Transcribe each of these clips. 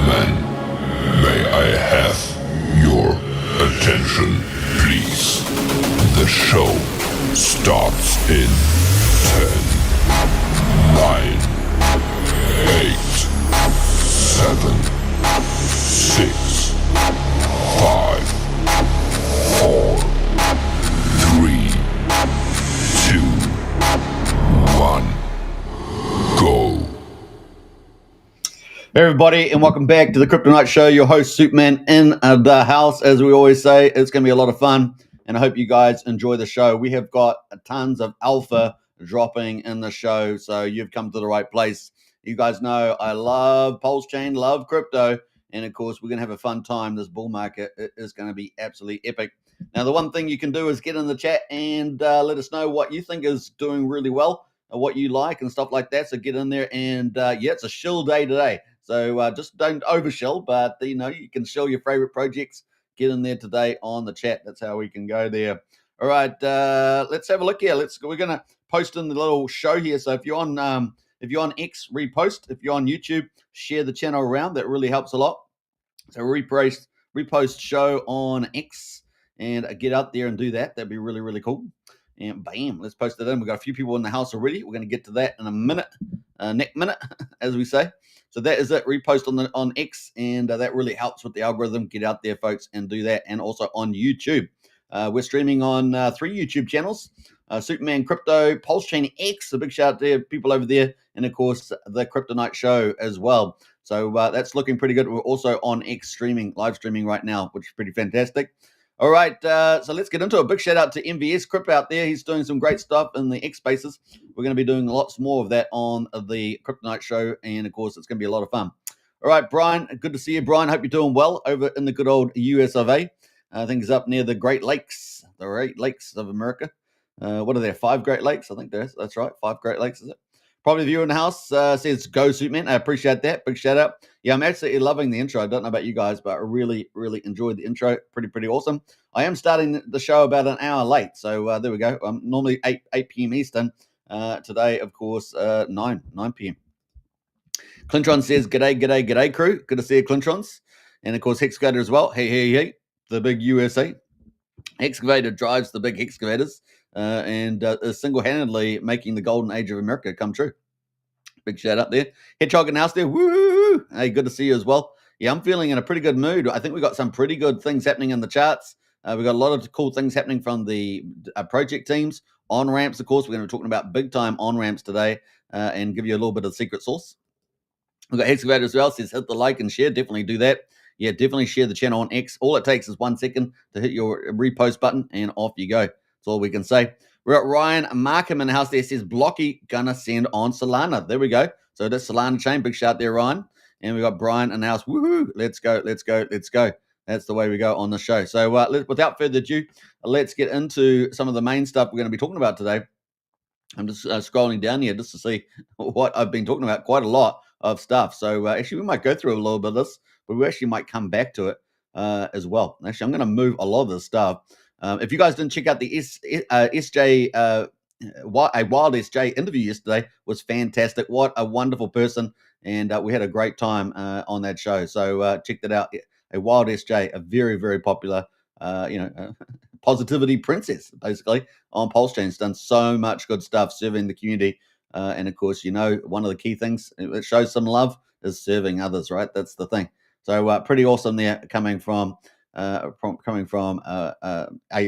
Gentlemen, may I have your attention, please? The show starts in 10, 9, 8, 7, 6, 5, 4, 3, 2, 1, go. Hey everybody, and welcome back to the Crypto Night Show. Your host Superman in the house. As we always say, it's going to be a lot of fun, and I hope you guys enjoy the show. We have got tons of alpha dropping in the show, so you've come to the right place. You guys know I love PulseChain, love crypto, and of course we're going to have a fun time. This bull market is going to be absolutely epic. Now, the one thing you can do is get in the chat and let us know what you think is doing really well, what you like, and stuff like that. So get in there, and yeah, it's a shill day today. So just don't overshill, but you know, you can shill your favorite projects. Get in there today on the chat. That's how we can go there. All right, let's have a look here. We're gonna post in the little show here. So if you're on X, repost. If you're on YouTube, share the channel around. That really helps a lot. So repost show on X and get out there and do that. That'd be really, really cool. And bam, let's post it in. We've got a few people in the house already. We're going to get to that in a minute, next minute, as we say. So that is it. Repost on X, and that really helps with the algorithm. Get out there, folks, and do that. And also on YouTube. We're streaming on 3 YouTube channels. Superman Crypto, PulseChain X, a big shout out to people over there, and of course the Crypto Night Show as well. So that's looking pretty good. We're also on X live streaming right now, which is pretty fantastic. All right, so let's get into it. Big shout out to MVS Crip out there. He's doing some great stuff in the X spaces. We're going to be doing lots more of that on the Crypto Night Show, and of course, it's going to be a lot of fun. All right, Brian, good to see you, Brian. Hope you're doing well over in the good old US of A. I think it's up near the Great Lakes, the Great Lakes of America. What are there? 5 Great Lakes, I think there is. That's right, 5 Great Lakes, is it? Probably viewer in the house says go Superman. I appreciate that. Big shout out. Yeah, I'm absolutely loving the intro. I don't know about you guys, but I really, really enjoyed the intro. Pretty awesome. I am starting the show about an hour late, so there we go. Normally 8 p.m. Eastern. Today, of course, 9 p.m. Clintron says, g'day, crew. Good to see you, Clintrons. And, of course, Hexcavator as well. Hey. The big USA. Excavator drives the big excavators and is single-handedly making the golden age of America come true. Big shout out there. Hedgehog in the house there. Woo! Hey, good to see you as well. Yeah, I'm feeling in a pretty good mood. I think we got some pretty good things happening in the charts. We've got a lot of cool things happening from the project teams. On-ramps, of course. We're going to be talking about big-time on-ramps today and give you a little bit of secret sauce. We've got Excavator as well. Says hit the like and share. Definitely do that. Yeah, definitely share the channel on X. All it takes is 1 second to hit your repost button, and off you go. That's all we can say. We're at Ryan Markham in the house there. Says Blocky gonna send on Solana. There we go. So that's Solana chain. Big shout there, Ryan. And we got Brian in the house. Woohoo! Let's go. That's the way we go on the show. So without further ado, let's get into some of the main stuff we're going to be talking about today. I'm just scrolling down here just to see what I've been talking about. Quite a lot of stuff. So actually, we might go through a little bit of this, but we actually might come back to it as well. Actually, I'm going to move a lot of this stuff. If you guys didn't check out the SJ, a Wild SJ interview yesterday, was fantastic. What a wonderful person, and we had a great time on that show. So check that out. A Wild SJ, a very, very popular, positivity princess, basically, on PulseChain. Has done so much good stuff serving the community. And of course, one of the key things that shows some love is serving others, right? That's the thing. So pretty awesome there coming from a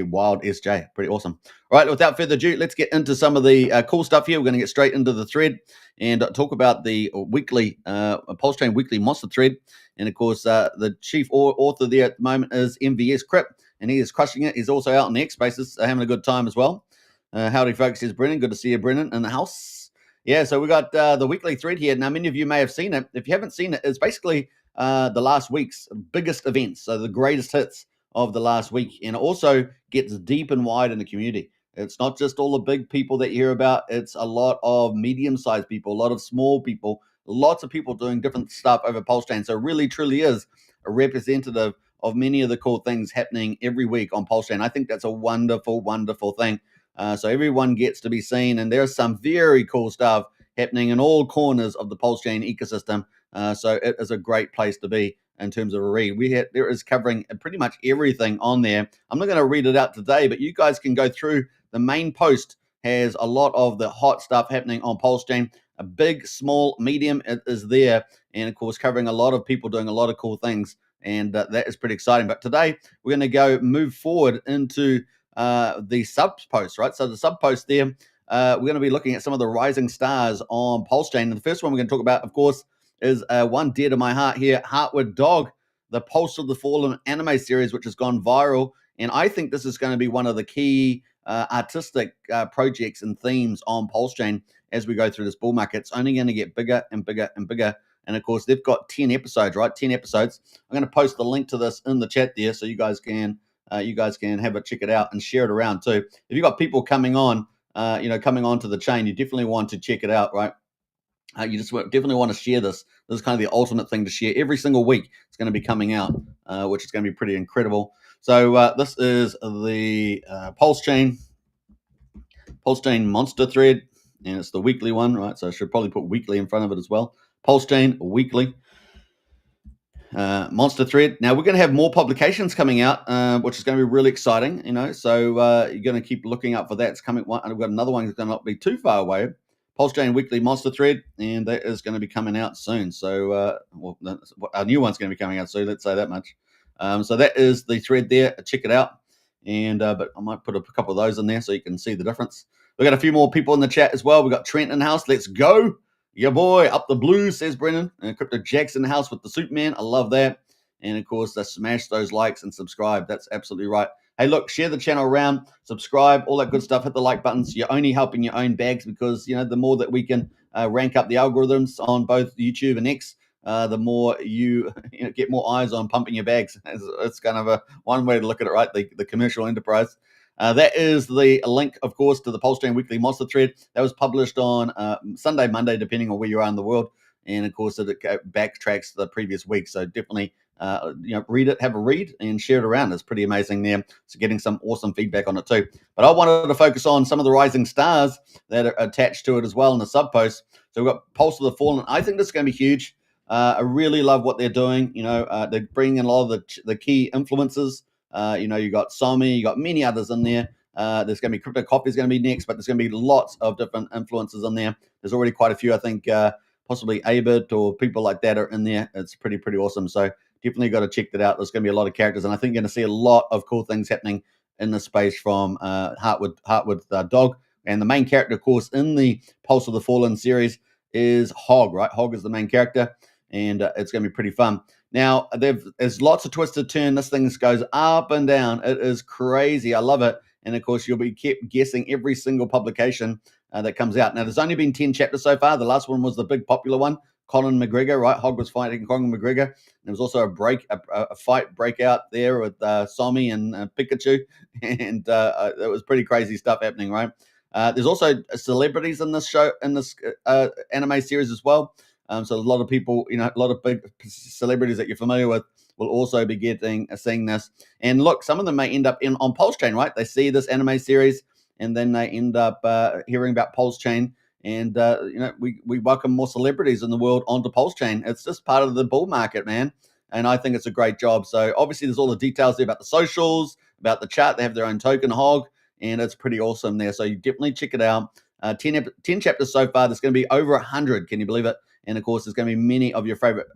Wild SJ. Pretty awesome. All right, without further ado, let's get into some of the cool stuff here. We're going to get straight into the thread and talk about the weekly PulseChain weekly monster thread. And of course, the chief author there at the moment is MVS Crip, and he is crushing it. He's also out in the X Spaces, having a good time as well. Howdy, folks. Says Brennan. Good to see you, Brennan, in the house. Yeah, so we got the weekly thread here. Now, many of you may have seen it. If you haven't seen it, it's basically the last week's biggest events, so the greatest hits of the last week, and it also gets deep and wide in the community. It's not just all the big people that you hear about. It's a lot of medium-sized people, a lot of small people, lots of people doing different stuff over PulseChain. So it really, truly is a representative of many of the cool things happening every week on PulseChain. I think that's a wonderful, wonderful thing. So everyone gets to be seen, and there's some very cool stuff happening in all corners of the PulseChain ecosystem. So it is a great place to be in terms of a read. There is covering pretty much everything on there. I'm not going to read it out today, but you guys can go through. The main post has a lot of the hot stuff happening on PulseChain. A big, small, medium is there, and of course covering a lot of people doing a lot of cool things, and that is pretty exciting. But today we're going to move forward into the sub post, right? So the sub post there, we're going to be looking at some of the rising stars on PulseChain. And the first one we're going to talk about, of course, is one dear to my heart here, Heartwood Dog, the Pulse of the Fallen anime series, which has gone viral. And I think this is going to be one of the key artistic projects and themes on PulseChain as we go through this bull market. It's only going to get bigger and bigger and bigger. And of course, they've got 10 episodes, right? 10 episodes. I'm going to post the link to this in the chat there, so you guys can have it, check it out, and share it around too. If you've got people coming on, coming onto the chain, you definitely want to check it out, right? You just definitely want to share this. This is kind of the ultimate thing to share. Every single week it's going to be coming out, which is going to be pretty incredible. So this is the PulseChain monster thread, and it's the weekly one, right? So I should probably put weekly in front of it as well. PulseChain weekly monster thread. Now we're going to have more publications coming out, which is going to be really exciting. So you're going to keep looking up for that. It's coming. And we've got another one that's going to not be too far away. PulseChain weekly monster thread, and that is going to be coming out soon. So, our new one's going to be coming out soon. Let's say that much. So that is the thread there. Check it out. And but I might put a couple of those in there so you can see the difference. We've got a few more people in the chat as well. We've got Trent in the house. Let's go. Yeah, boy, up the blues, says Brennan. And Crypto Jack's in the house with the Superman. I love that. And of course, smash those likes and subscribe. That's absolutely right. Hey, look, share the channel around, subscribe, all that good stuff. Hit the like buttons. You're only helping your own bags because, the more that we can rank up the algorithms on both YouTube and X, the more you, get more eyes on pumping your bags. It's kind of one way to look at it, right? The commercial enterprise. That is the link, of course, to the PulseChain Weekly Monster Thread. That was published on Sunday, Monday, depending on where you are in the world. And, of course, it backtracks the previous week. So definitely read it, have a read, and share it around. It's pretty amazing there. So getting some awesome feedback on it too. But I wanted to focus on some of the rising stars that are attached to it as well in the sub post. So we've got Pulse of the Fallen. I think this is going to be huge. I really love what they're doing. They're bringing in a lot of the key influencers. You got Somi, you got many others in there. There's going to be Crypto Coffee is going to be next, but there's going to be lots of different influencers in there. There's already quite a few, I think, possibly Abit or people like that are in there. It's pretty awesome. So definitely got to check that out. There's going to be a lot of characters, and I think you're going to see a lot of cool things happening in the space from Heartwood Dog. And the main character, of course, in the Pulse of the Fallen series is Hog, right? Hog is the main character, and it's going to be pretty fun. Now, there's lots of twists to turn. This thing goes up and down. It is crazy. I love it. And, of course, you'll be kept guessing every single publication that comes out. Now, there's only been 10 chapters so far. The last one was the big popular one, Conor McGregor, right? Hog was fighting Conor McGregor. There was also a fight breakout there with Somi and Pikachu. And it was pretty crazy stuff happening, right? There's also celebrities in this show, in this anime series as well. So a lot of people, a lot of big celebrities that you're familiar with will also be seeing this. And look, some of them may end up on PulseChain, right? They see this anime series, and then they end up hearing about PulseChain. And, we welcome more celebrities in the world onto PulseChain. It's just part of the bull market, man. And I think it's a great job. So obviously there's all the details there about the socials, about the chart. They have their own token, Hog, and it's pretty awesome there. So you definitely check it out. 10 chapters so far. There's going to be over 100. Can you believe it? And, of course, there's going to be many of your favorite,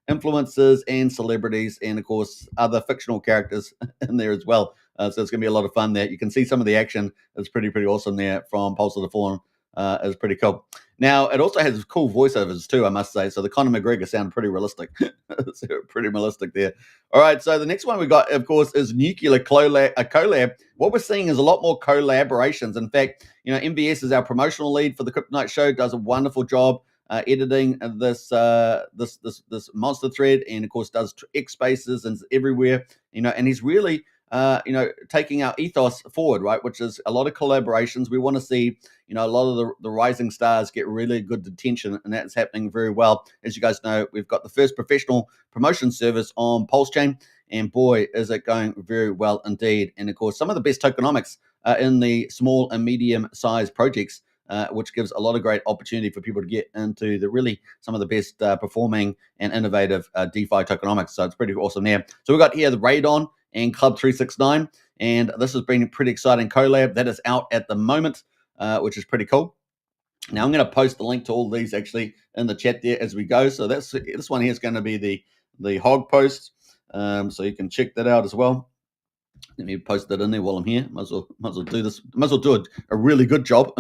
influencers and celebrities and, of course, other fictional characters in there as well. So it's going to be a lot of fun there. You can see some of the action. It's pretty awesome there from Pulse of the Fallen. It's pretty cool. Now, it also has cool voiceovers too, I must say. So the Conor McGregor sound pretty realistic. It's pretty realistic there. All right, so the next one we got, of course, is Nuclear collab. What we're seeing is a lot more collaborations. In fact, MBS is our promotional lead for the Crypto Night Show, does a wonderful job editing this monster thread, and of course does X spaces and everywhere, and he's really taking our ethos forward, right? Which is a lot of collaborations. We want to see, a lot of the rising stars get really good attention, and that's happening very well. As you guys know, we've got the first professional promotion service on PulseChain, and boy, is it going very well indeed. And of course, some of the best tokenomics in the small and medium sized projects which gives a lot of great opportunity for people to get into some of the best performing and innovative DeFi tokenomics. So it's pretty awesome there. So we've got here the Radon and Club 369, and this has been a pretty exciting collab that is out at the moment, which is pretty cool. Now I'm going to post the link to all these actually in the chat there as we go. So this one here is going to be the hog post, so you can check that out as well. Let me post that in there while I'm here. Might as well do this. Might as well do a really good job.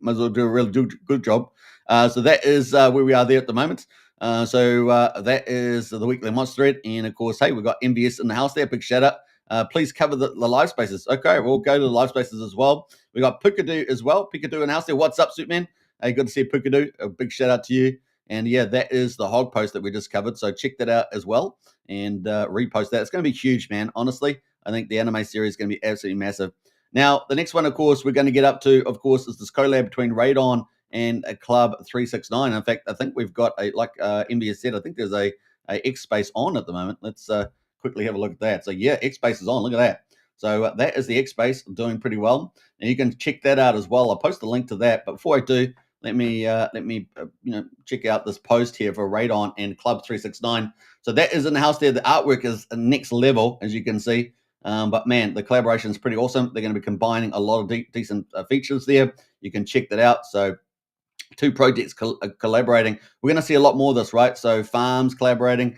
Might as well do a really good job. So that is where we are there at the moment. So that is the weekly monster thread, and of course, hey, we've got MVS in the house there. Big shout out. Please cover the live spaces. Okay, we'll go to the live spaces as well. We got Pukadu as well. Pukadu in the house there. What's up, Superman? Hey, good to see you, Pukadu. A big shout out to you. And yeah, that is the hog post that we just covered. So check that out as well and repost that. It's going to be huge, man. Honestly, I think the anime series is going to be absolutely massive. Now, the next one, of course, we're going to get up to, of course, is this collab between Radon and a Club 369. In fact, I think we've got MVS said, I think there's a X space on at the moment. Let's quickly have a look at that. So yeah, X space is on. Look at that. So that is the X space doing pretty well, and you can check that out as well. I'll post a link to that. But before I do, let me check out this post here for Radon and Club 369. So that is in the house there. The artwork is next level, as you can see. But man, the collaboration is pretty awesome. They're going to be combining a lot of decent features there. You can check that out. So two projects collaborating. We're going to see a lot more of this, right? So farms collaborating,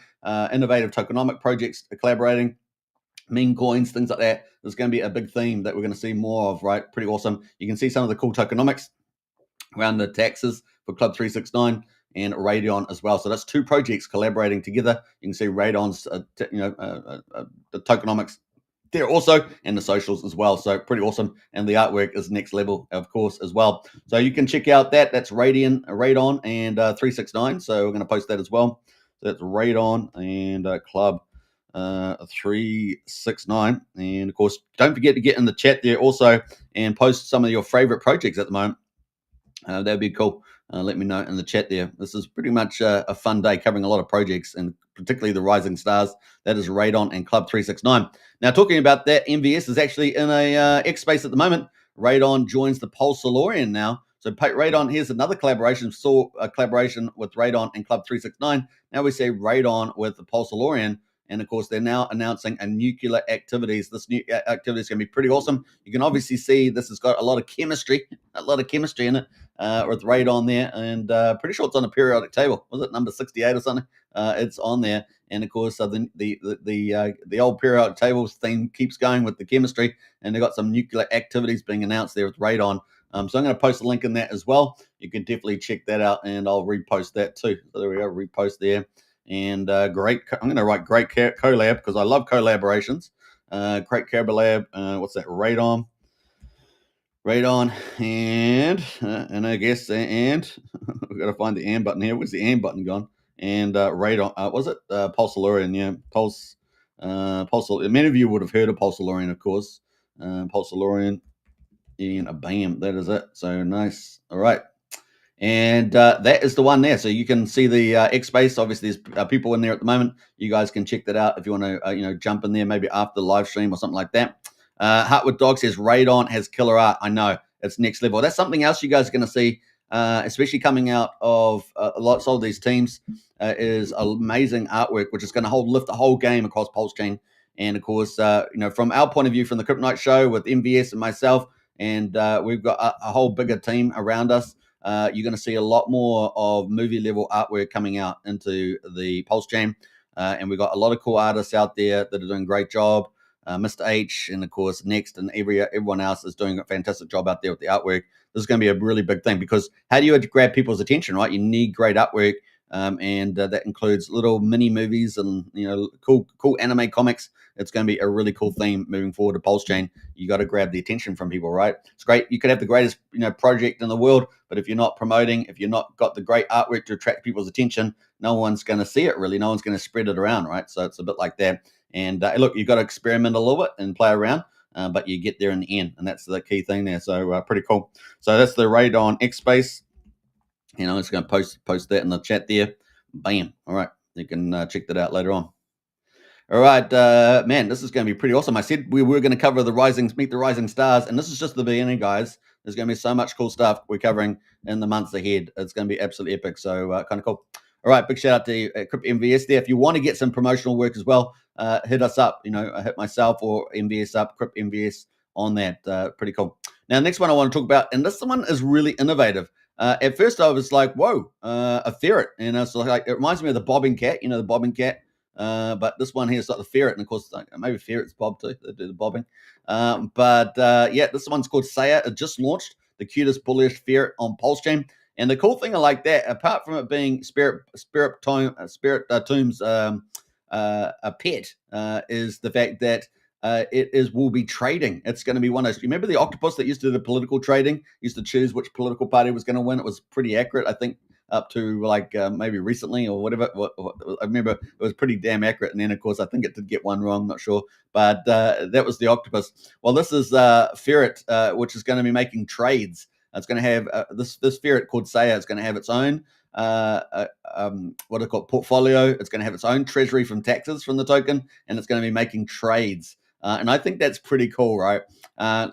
innovative tokenomic projects collaborating, meme coins, things like that. There's going to be a big theme that we're going to see more of, right? Pretty awesome. You can see some of the cool tokenomics around the taxes for Club 369 and Radon as well. So that's two projects collaborating together. You can see Radon's, the tokenomics there also, and the socials as well. So pretty awesome. And the artwork is next level, of course, as well. So you can check out that. That's Radon and 369. So we're going to post that as well. So that's Radon and Club 369. And of course, don't forget to get in the chat there also and post some of your favorite projects at the moment. That'd be cool. Let me know in the chat there. This is pretty much a fun day covering a lot of projects, and particularly the rising stars. That is Radon and Club 369. Now, talking about that, MVS is actually in a X space at the moment. Radon joins the PulseChain now. So Radon, here's another collaboration. Saw a collaboration with Radon and Club 369. Now we see Radon with the PulseChain. And of course, they're now announcing a nuclear activities. This new activity is going to be pretty awesome. You can obviously see this has got a lot of chemistry in it with Radon there. And pretty sure it's on a periodic table. Was it number 68 or something? It's on there. And of course, the old periodic tables theme keeps going with the chemistry. And they've got some nuclear activities being announced there with Radon. So I'm going to post a link in that as well. You can definitely check that out, and I'll repost that too. So there we go, repost there. And great, I'm going to write great collab because I love collaborations. Great collab. What's that? Radon, and I guess and we've got to find the and button here. Where's the and button gone? And Radon. Was it PulseChain? Yeah, Pulse. Many of you would have heard of PulseChain, of course. PulseChain, and bam, that is it. So nice. All right. And that is the one there. So you can see the X space. Obviously, there's people in there at the moment. You guys can check that out if you want to, jump in there maybe after the live stream or something like that. Heartwood Dog says Radon has killer art. I know, it's next level. That's something else you guys are going to see, especially coming out of lots of these teams, is amazing artwork, which is going to lift the whole game across PulseChain. And of course, from our point of view, from the Kryptonite Show with MVS and myself, and we've got a whole bigger team around us. You're going to see a lot more of movie level artwork coming out into the PulseChain. And we've got a lot of cool artists out there that are doing a great job. Mr. H, and of course, Next, and everyone else is doing a fantastic job out there with the artwork. This is going to be a really big thing, because how do you grab people's attention, right? You need great artwork. And that includes little mini movies and cool anime comics. It's going to be a really cool theme moving forward to PulseChain. You got to grab the attention from people, right? It's great. You could have the greatest project in the world, but if you're not promoting, if you're not got the great artwork to attract people's attention, no one's going to see it really. No one's going to spread it around, right? So it's a bit like that. And look, you've got to experiment a little bit and play around. But you get there in the end, and that's the key thing there. So pretty cool. So that's the Radon X space. I'm just going to post that in the chat there. Bam. All right. You can check that out later on. All right, man, this is going to be pretty awesome. I said we were going to cover meet the rising stars, and this is just the beginning, guys. There's going to be so much cool stuff we're covering in the months ahead. It's going to be absolutely epic. So kind of cool. All right, big shout out to Crypto MVS there. If you want to get some promotional work as well, hit us up. Hit myself or MVS up, Crypto MVS on that. Pretty cool. Now, next one I want to talk about, and this one is really innovative. At first, I was like, "Whoa, a ferret," and it's like it reminds me of the bobbing cat. The bobbing cat. But this one here is like the ferret, and of course, maybe ferrets bob too. They do the bobbing. Yeah, this one's called Saya. It just launched, the cutest, bullish ferret on PulseChain. And the cool thing I like that, apart from it being Spirit Tomb's a pet, is the fact that will be trading. It's going to be one of those. You remember the octopus that used to do the political trading? Used to choose which political party was going to win. It was pretty accurate, I think, up to like maybe recently or whatever. I remember it was pretty damn accurate. And then, of course, I think it did get one wrong. Not sure, but that was the octopus. Well, this is ferret, which is going to be making trades. It's going to have this ferret called Saya. It's going to have its own what are called portfolio. It's going to have its own treasury from taxes from the token, and it's going to be making trades. And I think that's pretty cool, right?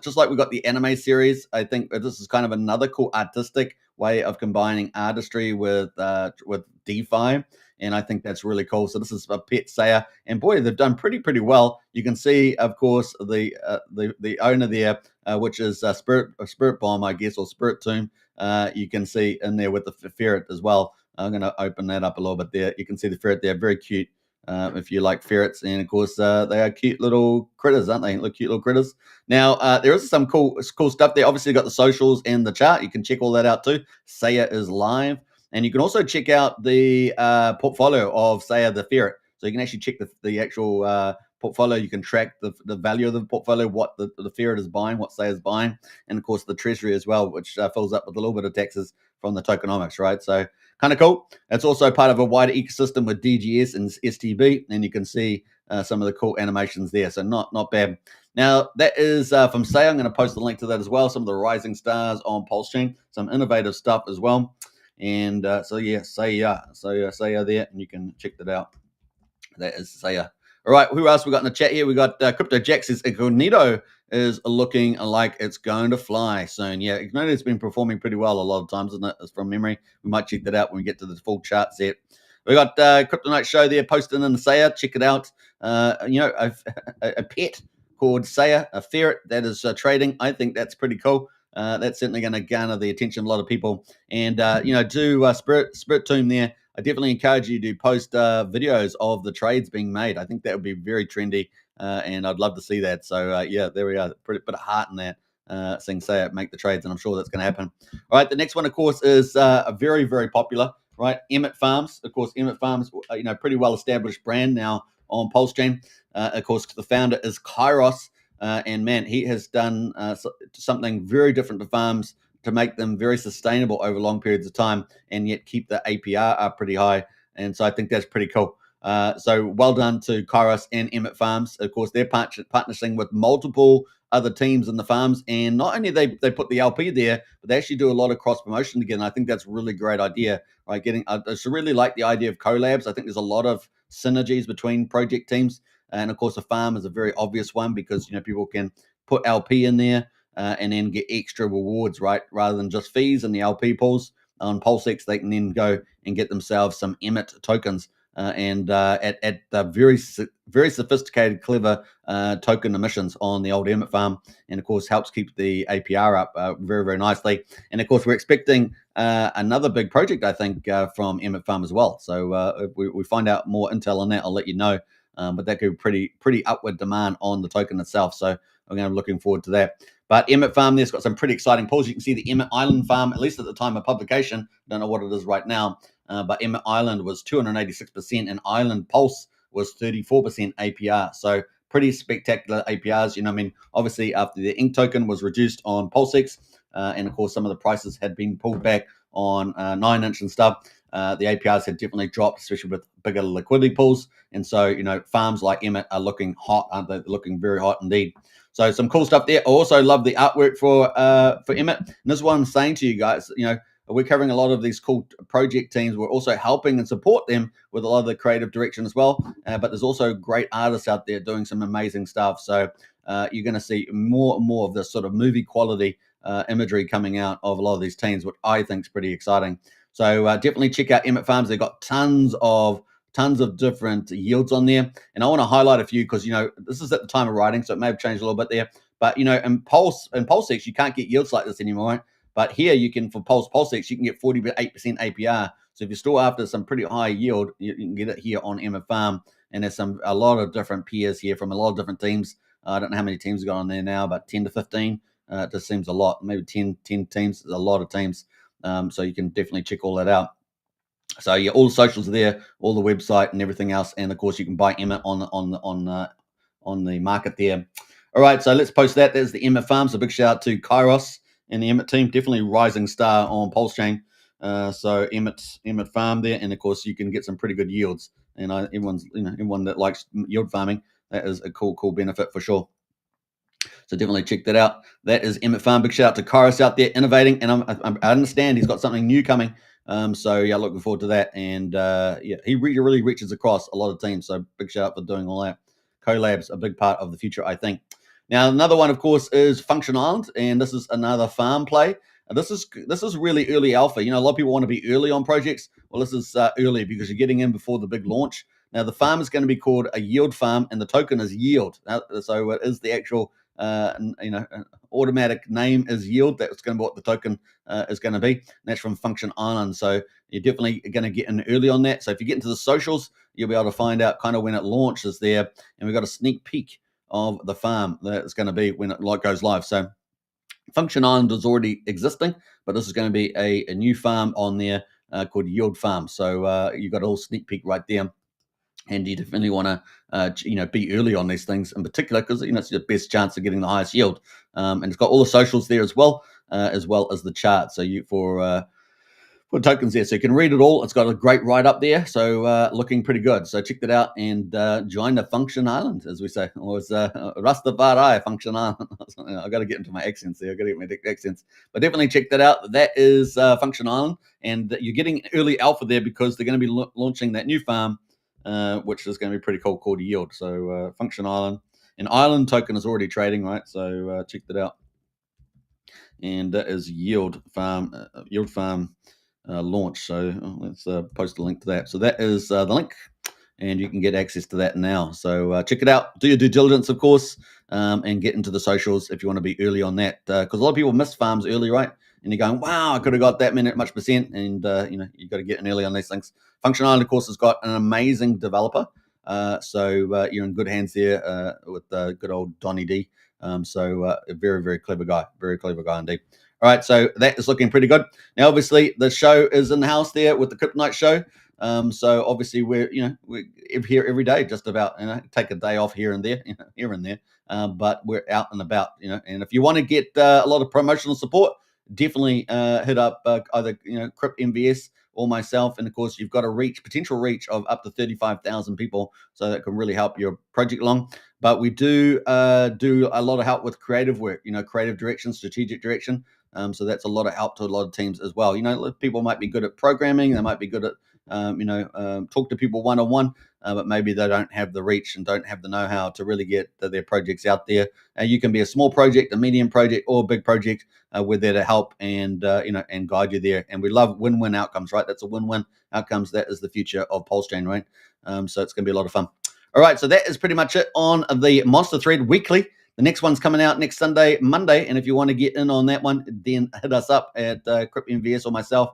Just like we got the anime series, I think this is kind of another cool artistic way of combining artistry with DeFi. And I think that's really cool. So this is a pet Saya, and boy, they've done pretty well. You can see, of course, the owner there, which is Spirit Bomb, I guess, or Spirit Tomb. You can see in there with the ferret as well. I'm going to open that up a little bit there. You can see the ferret there, very cute. If you like ferrets, and of course they are cute little critters, aren't they? Look, cute little critters. Now there is some cool stuff there. Obviously, got the socials and the chart. You can check all that out too. Saya is live. And you can also check out the portfolio of Saya the ferret. So you can actually check the actual portfolio. You can track the value of the portfolio, what the ferret is buying, what Saya is buying, and of course the treasury as well, which fills up with a little bit of taxes from the tokenomics, right? So kind of cool. It's also part of a wider ecosystem with DGS and STB, and you can see some of the cool animations there. So not bad. Now that is from Saya. I'm going to post the link to that as well. Some of the rising stars on PulseChain, some innovative stuff as well. And so yeah, Saya there, and you can check that out. That is Saya. All right, who else we got in the chat here? We got Crypto Jack says Incognito is looking like it's going to fly soon. Yeah, Incognito's been performing pretty well a lot of times, isn't it? It's from memory. We might check that out when we get to the full chart set. We got Crypto Night Show there posting in the Saya. Check it out. A pet called Saya, a ferret that is trading. I think that's pretty cool. That's certainly going to garner the attention of a lot of people. And, do Spirit Tomb there. I definitely encourage you to post videos of the trades being made. I think that would be very trendy, and I'd love to see that. So, yeah, there we are. Pretty bit of heart in that, saying Say It, make the trades, and I'm sure that's going to happen. All right, the next one, of course, is a very, very popular, right? Emmett Farms. Of course, Emmett Farms, pretty well-established brand now on PulseChain. Of course, the founder is Kairos. And man, he has done something very different to farms to make them very sustainable over long periods of time, and yet keep the APR up pretty high. And so I think that's pretty cool. So well done to Kairos and Emmett Farms. Of course, they're partnering with multiple other teams in the farms, and not only they put the LP there, but they actually do a lot of cross promotion together. And I think that's a really great idea. Right, I just really like the idea of collabs. I think there's a lot of synergies between project teams. And of course, a farm is a very obvious one because people can put LP in there and then get extra rewards, right? Rather than just fees in the LP pools on PulseX, they can then go and get themselves some Emmett tokens and at very sophisticated, clever token emissions on the old Emmett farm, and of course helps keep the APR up very, very nicely. And of course, we're expecting another big project, I think, from Emmett farm as well. So if we find out more intel on that, I'll let you know. But that could be pretty upward demand on the token itself. So I'm going to be looking forward to that. But Emmett Farm there's got some pretty exciting pools. You can see the Emmett Island Farm, at least at the time of publication. Don't know what it is right now. But Emmett Island was 286%, and Island Pulse was 34% APR. So pretty spectacular APRs. Obviously after the Ink token was reduced on PulseX, and of course some of the prices had been pulled back on 9-inch and stuff. The APRs had definitely dropped, especially with bigger liquidity pools. And so, farms like Emmett are looking hot, aren't they? They're looking very hot indeed. So some cool stuff there. I also love the artwork for Emmett. And this is what I'm saying to you guys. We're covering a lot of these cool project teams. We're also helping and support them with a lot of the creative direction as well. But there's also great artists out there doing some amazing stuff. So you're going to see more and more of this sort of movie quality imagery coming out of a lot of these teams, which I think is pretty exciting. So definitely check out Emmett Farms. They've got tons of different yields on there, and I want to highlight a few because this is at the time of writing, so it may have changed a little bit there. But in PulseX, you can't get yields like this anymore, right? But here you can, for PulseX, you can get 48% APR. So if you're still after some pretty high yield, you can get it here on Emmett Farm. And there's a lot of different peers here from a lot of different teams. I don't know how many teams have got on there now, but 10 to 15. It just seems a lot. Maybe 10 teams is a lot of teams. So you can definitely check all that out. So yeah, all the socials are there, all the website and everything else, and of course you can buy Emmett on the market there. All right, so let's post that. There's the Emmett Farms. A big shout out to Kairos and the Emmett team. Definitely rising star on PulseChain. So Emmett Farm there, and of course you can get some pretty good yields. And everyone that likes yield farming, that is a cool benefit for sure. So definitely check that out. That is Emmett Farm. Big shout out to Kairos out there innovating, and I understand he's got something new coming. So yeah, looking forward to that. And yeah, he really reaches across a lot of teams. So big shout out for doing all that. Collabs, a big part of the future, I think. Now another one, of course, is Function Island, and this is another farm play. This is really early alpha. A lot of people want to be early on projects. Well, this is early because you're getting in before the big launch. Now the farm is going to be called a yield farm, and the token is yield. So it is the actual automatic name is yield. That's going to be what the token is going to be. And that's from Function Island. So you're definitely going to get in early on that. So if you get into the socials, you'll be able to find out kind of when it launches there. And we've got a sneak peek of the farm that it's going to be when it goes live. So Function Island is already existing, but this is going to be a new farm on there called Yield Farm. So you've got a little sneak peek right there. And you definitely want to, be early on these things in particular because it's your best chance of getting the highest yield. And it's got all the socials there as well as the chart. So for tokens there, so you can read it all. It's got a great write up there, so looking pretty good. So check that out and join the Function Island, as we say, or it's Rastafari Function Island. I got to get into my accents there. I got to get my accents, but definitely check that out. That is Function Island, and you're getting early alpha there because they're going to be launching that new farm. Which is going to be pretty cool, called Yield. So Function Island. An Island token is already trading, right? So check that out. And that is Yield Farm launch. So let's post a link to that. So that is the link, and you can get access to that now. So check it out. Do your due diligence, of course, and get into the socials if you want to be early on that. Because a lot of people miss farms early, right? And you're going, wow, I could have got that much percent. And, you've got to get in early on these things. Function Island, of course, has got an amazing developer. So you're in good hands there with good old Donny D. A very, very clever guy. Very clever guy indeed. All right, so that is looking pretty good. Now, obviously, the show is in the house there with the Kryptonite show. So obviously we're here every day, just about, take a day off here and there, but we're out and about, and if you want to get a lot of promotional support, definitely hit up either Crypt MVS or myself, and of course you've got a potential reach of up to 35,000 people, so that can really help your project along. But we do do a lot of help with creative work, creative direction, strategic direction. So that's a lot of help to a lot of teams as well. People might be good at programming, they might be good at talk to people one-on-one, but maybe they don't have the reach and don't have the know-how to really get their projects out there. You can be a small project, a medium project, or a big project. We're there to help and and guide you there. And we love win-win outcomes, right? That's a win-win outcomes. That is the future of PulseChain, right? So it's going to be a lot of fun. All right, so that is pretty much it on the Monster Thread Weekly. The next one's coming out next Sunday, Monday, and if you want to get in on that one, then hit us up at Crypt MVS or myself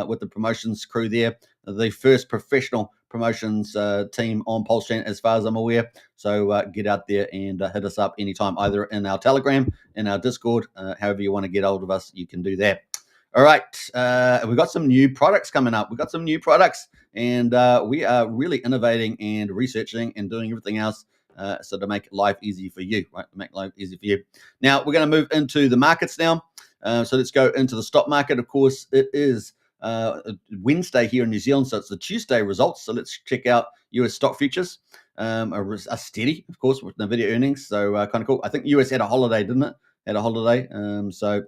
with the promotions crew there. The first professional promotions team on PulseChain, as far as I'm aware. So get out there and hit us up anytime, either in our Telegram, in our Discord, however you want to get hold of us, you can do that. All right, we've got some new products coming up. We've got some new products, and we are really innovating and researching and doing everything else so to make life easy for you, right? To make life easy for you. Now, we're going to move into the markets now. So let's go into the stock market. Of course, it is Wednesday here in New Zealand, so it's the Tuesday results. So let's check out US stock futures. Are steady, of course, with NVIDIA earnings. So kind of cool. I think US had a holiday, didn't it? Had a holiday. So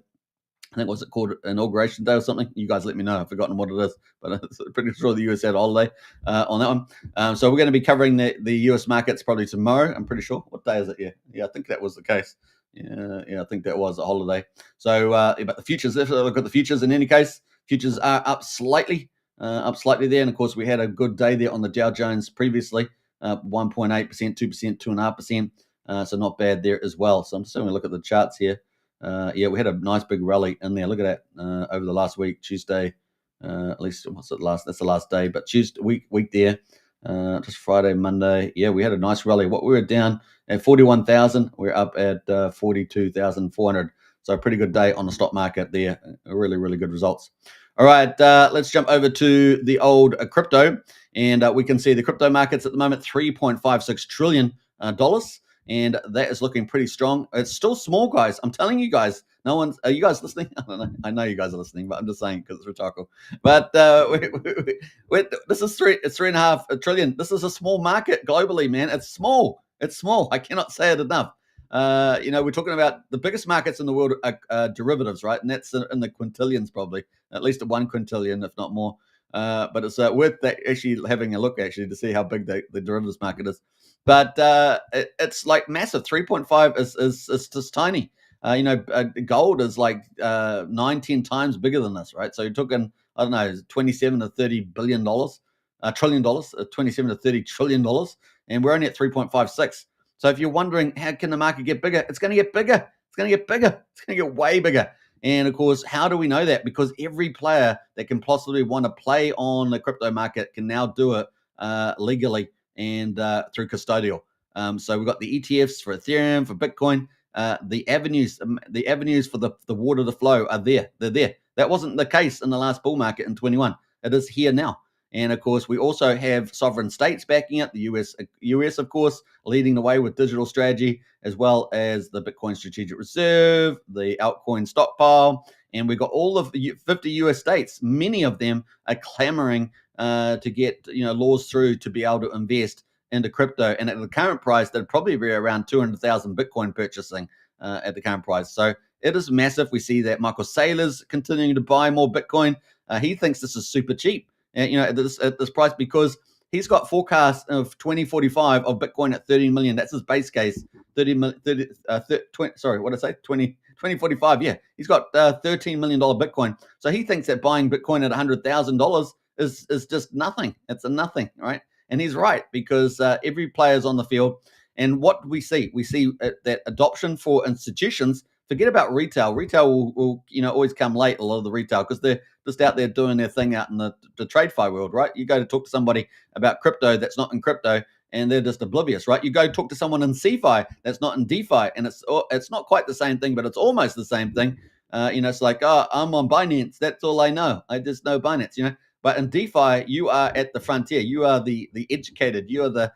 I think, was it called Inauguration Day or something? You guys let me know. I've forgotten what it is, but I'm pretty sure the US had a holiday on that one. So we're going to be covering the US markets probably tomorrow. I'm pretty sure. What day is it? Yeah, I think that was the case. Yeah, I think that was a holiday. So, but the futures, if I look at the futures in any case, futures are up slightly there. And of course, we had a good day there on the Dow Jones previously, 1.8%, 2%, 2.5%. So not bad there as well. So I'm just having a look at the charts here. Yeah, we had a nice big rally in there. Look at that over the last week, Tuesday. At least what's it last? That's the last day, but Tuesday week there. Just Friday, Monday. Yeah, we had a nice rally. What we were down at 41,000, we're up at 42,400. So a pretty good day on the stock market there. Really, really good results. All right, let's jump over to the old crypto, and we can see the crypto markets at the moment $3.56 trillion, and that is looking pretty strong. It's still small, guys. I'm telling you guys. No one's. Are you guys listening? I don't know. I know you guys are listening, but I'm just saying because it's rhetorical. But this is it's 3.5 trillion. This is a small market globally, man. It's small. It's small. I cannot say it enough. We're talking about the biggest markets in the world are derivatives, right? And that's in the quintillions, probably at least 1 quintillion, if not more. But it's worth actually having a look actually to see how big the derivatives market is. But it's like massive. 3.5 is just tiny. Gold is like 9-10 times bigger than this, right? So you're talking, I don't know, 27 to 30 billion dollars, trillion dollars, 27 to 30 trillion dollars, and we're only at 3.56. So if you're wondering how can the market get bigger, it's going to get bigger. It's going to get bigger. It's going to get way bigger. And of course, how do we know that? Because every player that can possibly want to play on the crypto market can now do it legally and through custodial. So we've got the ETFs for Ethereum, for Bitcoin. The avenues for the water to flow are there. They're there. That wasn't the case in the last bull market in 21. It is here now. And of course, we also have sovereign states backing it. The US, of course, leading the way with digital strategy, as well as the Bitcoin Strategic Reserve, the altcoin stockpile, and we've got all of the 50 US states. Many of them are clamoring to get laws through to be able to invest into crypto. And at the current price, that'd probably be around 200,000 Bitcoin purchasing at the current price. So it is massive. We see that Michael Saylor's continuing to buy more Bitcoin. He thinks this is super cheap. At this price, because he's got forecasts of 2045 of Bitcoin at 13 million. That's his base case. 2045. Yeah, he's got $13 million Bitcoin. So he thinks that buying Bitcoin at $100,000 is just nothing. It's a nothing, right? And he's right, because every player's on the field. And what we see that adoption for institutions. Forget about retail. Retail will always come late, a lot of the retail, because they're just out there doing their thing out in the TradeFi world, right? You go to talk to somebody about crypto that's not in crypto, and they're just oblivious, right? You go talk to someone in CeFi that's not in DeFi, and it's not quite the same thing, but it's almost the same thing. It's like, oh, I'm on Binance. That's all I know. I just know Binance, But in DeFi, you are at the frontier. You are the educated. You're the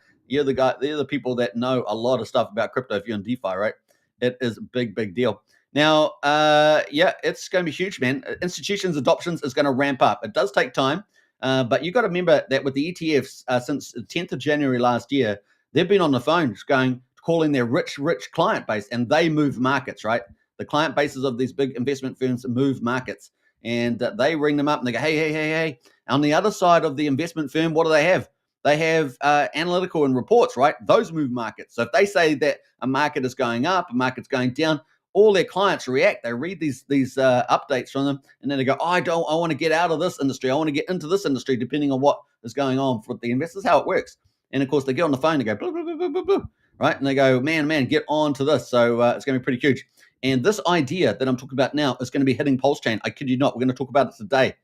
guy. They're the people that know a lot of stuff about crypto. If you're in DeFi, right? It is a big, big deal. Now, it's going to be huge, man. Institutions adoptions is going to ramp up. It does take time, but you got to remember that with the ETFs, since the 10th of January last year, they've been on the phone calling their rich client base, and they move markets, right? The client bases of these big investment firms move markets, and they ring them up and they go, hey. On the other side of the investment firm, what do they have? They have analytical and reports, right? Those move markets. So if they say that a market is going up, a market's going down, all their clients react. They read these updates from them, and then they go, I want to get out of this industry. I want to get into this industry, depending on what is going on for the investors, how it works. And of course, they get on the phone and go, blah, blah, blah, blah, blah, blah, right? And they go, man, get on to this. So it's going to be pretty huge. And this idea that I'm talking about now is going to be hitting PulseChain. I kid you not. We're going to talk about it today.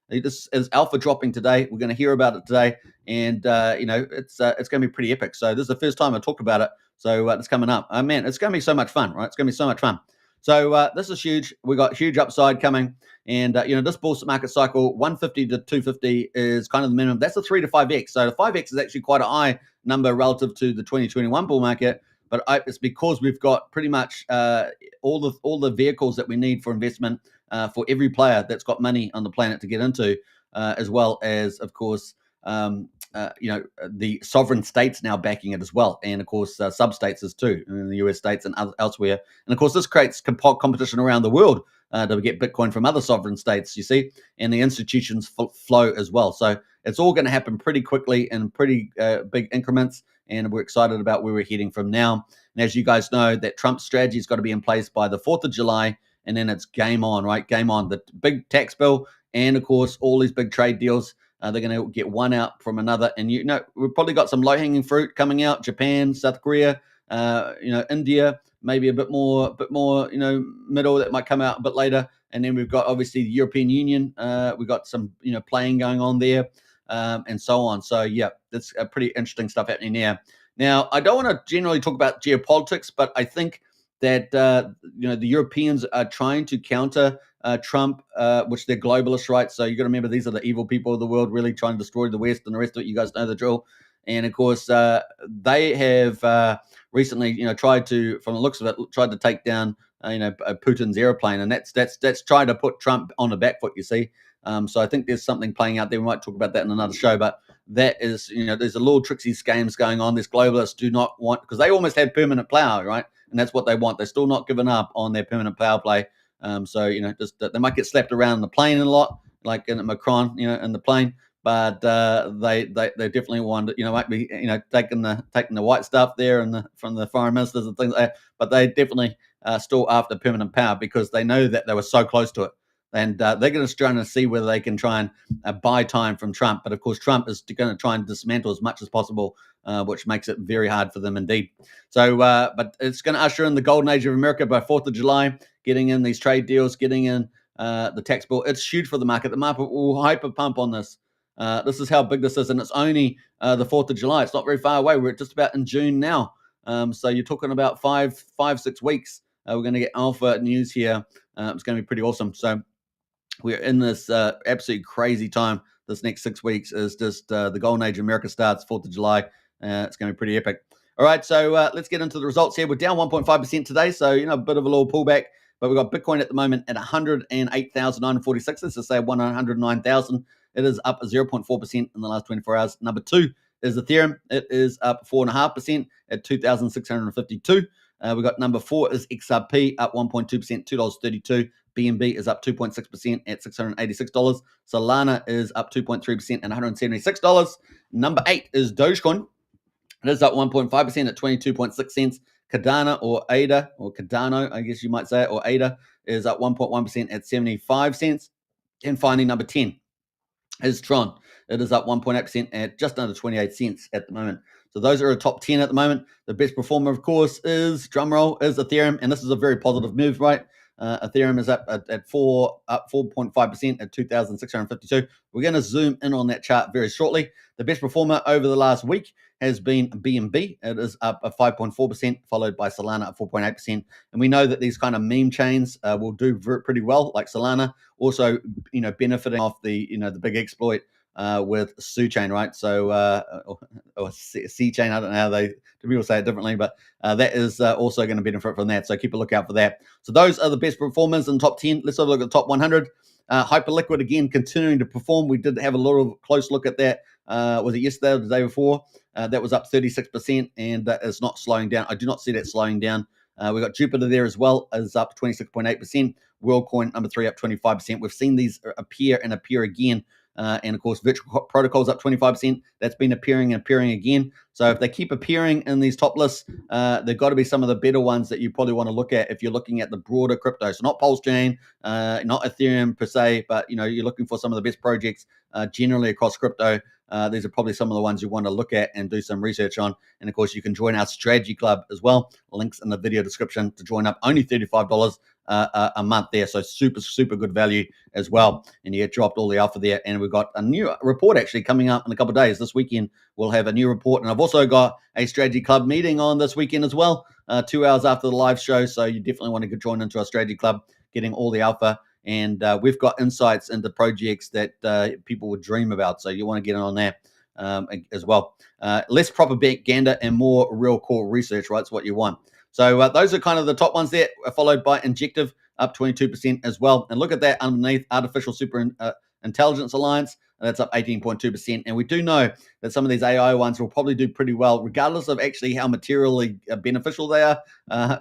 This is alpha dropping today. We're going to hear about it today, and it's going to be pretty epic. So this is the first time I talked about it. So it's coming up. Man, it's going to be so much fun, right? It's going to be so much fun. So this is huge. We got huge upside coming, and this bull market cycle 150 to 250 is kind of the minimum. That's a 3 to 5x. So the 5x is actually quite a high number relative to the 2021 bull market. But it's because we've got pretty much all the vehicles that we need for investment for every player that's got money on the planet to get into, as well as, of course, the sovereign states now backing it as well, and of course sub-states as too in the US states and elsewhere. And of course, this creates competition around the world to get Bitcoin from other sovereign states, you see, and the institutions flow as well. So it's all going to happen pretty quickly in pretty big increments. and we're excited about where we're heading from now. And as you guys know, that Trump strategy has got to be in place by the 4th of July, and then it's game on, right? Game on. The big tax bill and, of course, all these big trade deals, they're going to get one out from another. And, we've probably got some low-hanging fruit coming out. Japan, South Korea, India, maybe a bit more, middle that might come out a bit later. And then we've got, obviously, the European Union. We've got some, playing going on there, and so on. So, yeah, that's a pretty interesting stuff happening there. Now, I don't want to generally talk about geopolitics, but I think that, the Europeans are trying to counter Trump, which they're globalists, right? So you got to remember, these are the evil people of the world, really trying to destroy the West and the rest of it. You guys know the drill. And of course, they have recently, tried to, from the looks of it, tried to take down, Putin's airplane, and that's trying to put Trump on the back foot. You see, so I think there's something playing out there. We might talk about that in another show, but that is, there's a little tricksy schemes going on. These globalists do not want, because they almost had permanent power, right? And that's what they want. They're still not giving up on their permanent power play. So just they might get slapped around in the plane a lot, like in Macron, in the plane. But they definitely want, might be, taking the white stuff there and from the foreign ministers and things like that. But they definitely still after permanent power, because they know that they were so close to it. And they're going to try to see whether they can try and buy time from Trump. But of course, Trump is going to try and dismantle as much as possible, which makes it very hard for them indeed. So, but it's going to usher in the golden age of America by 4th of July, getting in these trade deals, getting in the tax bill. It's huge for the market. The market will hyper pump on this. This is how big this is, and it's only the 4th of July. It's not very far away. We're just about in June now. So you're talking about 6 weeks. We're going to get alpha news here. It's going to be pretty awesome. So we're in this absolutely crazy time. This next 6 weeks is just the golden age of America starts 4th of July. It's going to be pretty epic. All right, so let's get into the results here. We're down 1.5% today, so a bit of a little pullback. But we've got Bitcoin at the moment at 108,946. Let's just say 109,000. It is up 0.4% in the last 24 hours. Number 2 is Ethereum. It is up 4.5% at 2,652. We got number 4 is XRP, up 1.2%, $2.32. BNB is up 2.6% at $686. Solana is up 2.3% at $176. Number 8 is Dogecoin. It is up 1.5% at 22.6 cents. Cardano or ADA, or Cardano, I guess you might say it, or ADA, is up 1.1% at 75 cents. And finally, number 10 is Tron. It is up 1.8% at just under 28 cents at the moment. So those are a top 10 at the moment. The best performer, of course, is Ethereum, and this is a very positive move, right? Ethereum is up at 4.5% at 2,652. We're going to zoom in on that chart very shortly. The best performer over the last week has been BNB. It is up at 5.4%, followed by Solana at 4.8%. And we know that these kind of meme chains will do pretty well, like Solana. Also, benefiting off the the big exploit with SuChain, right? So, or C-Chain, I don't know how people say it differently, but that is also going to benefit from that. So keep a lookout for that. So those are the best performers in the top 10. Let's have a look at the top 100. Hyperliquid, again, continuing to perform. We did have a little close look at that. Was it yesterday or the day before? That was up 36%, and that is not slowing down. I do not see that slowing down. We've got Jupiter there as well, is up 26.8%. WorldCoin, number 3, up 25%. We've seen these appear again. And of course, Virtual Protocol's up 25%. That's been appearing again. So if they keep appearing in these top lists, they've got to be some of the better ones that you probably want to look at if you're looking at the broader crypto. So not PulseChain, not Ethereum per se, but you're looking for some of the best projects generally across crypto. These are probably some of the ones you want to look at and do some research on. And of course, you can join our strategy club as well. Links in the video description to join up. Only $35 a month there. So super, super good value as well. And you get dropped all the alpha there. And we've got a new report actually coming up in a couple of days. This weekend, we'll have a new report. And I've also got a strategy club meeting on this weekend as well, 2 hours after the live show. So you definitely want to join into our strategy club, getting all the alpha. And we've got insights into projects that people would dream about. So you want to get in on that as well. Less propaganda and more real core research, right? That's what you want. So those are kind of the top ones there, followed by Injective, up 22% as well. And look at that underneath, Artificial Super Intelligence Alliance, that's up 18.2%. And we do know that some of these AI ones will probably do pretty well, regardless of actually how materially beneficial they are,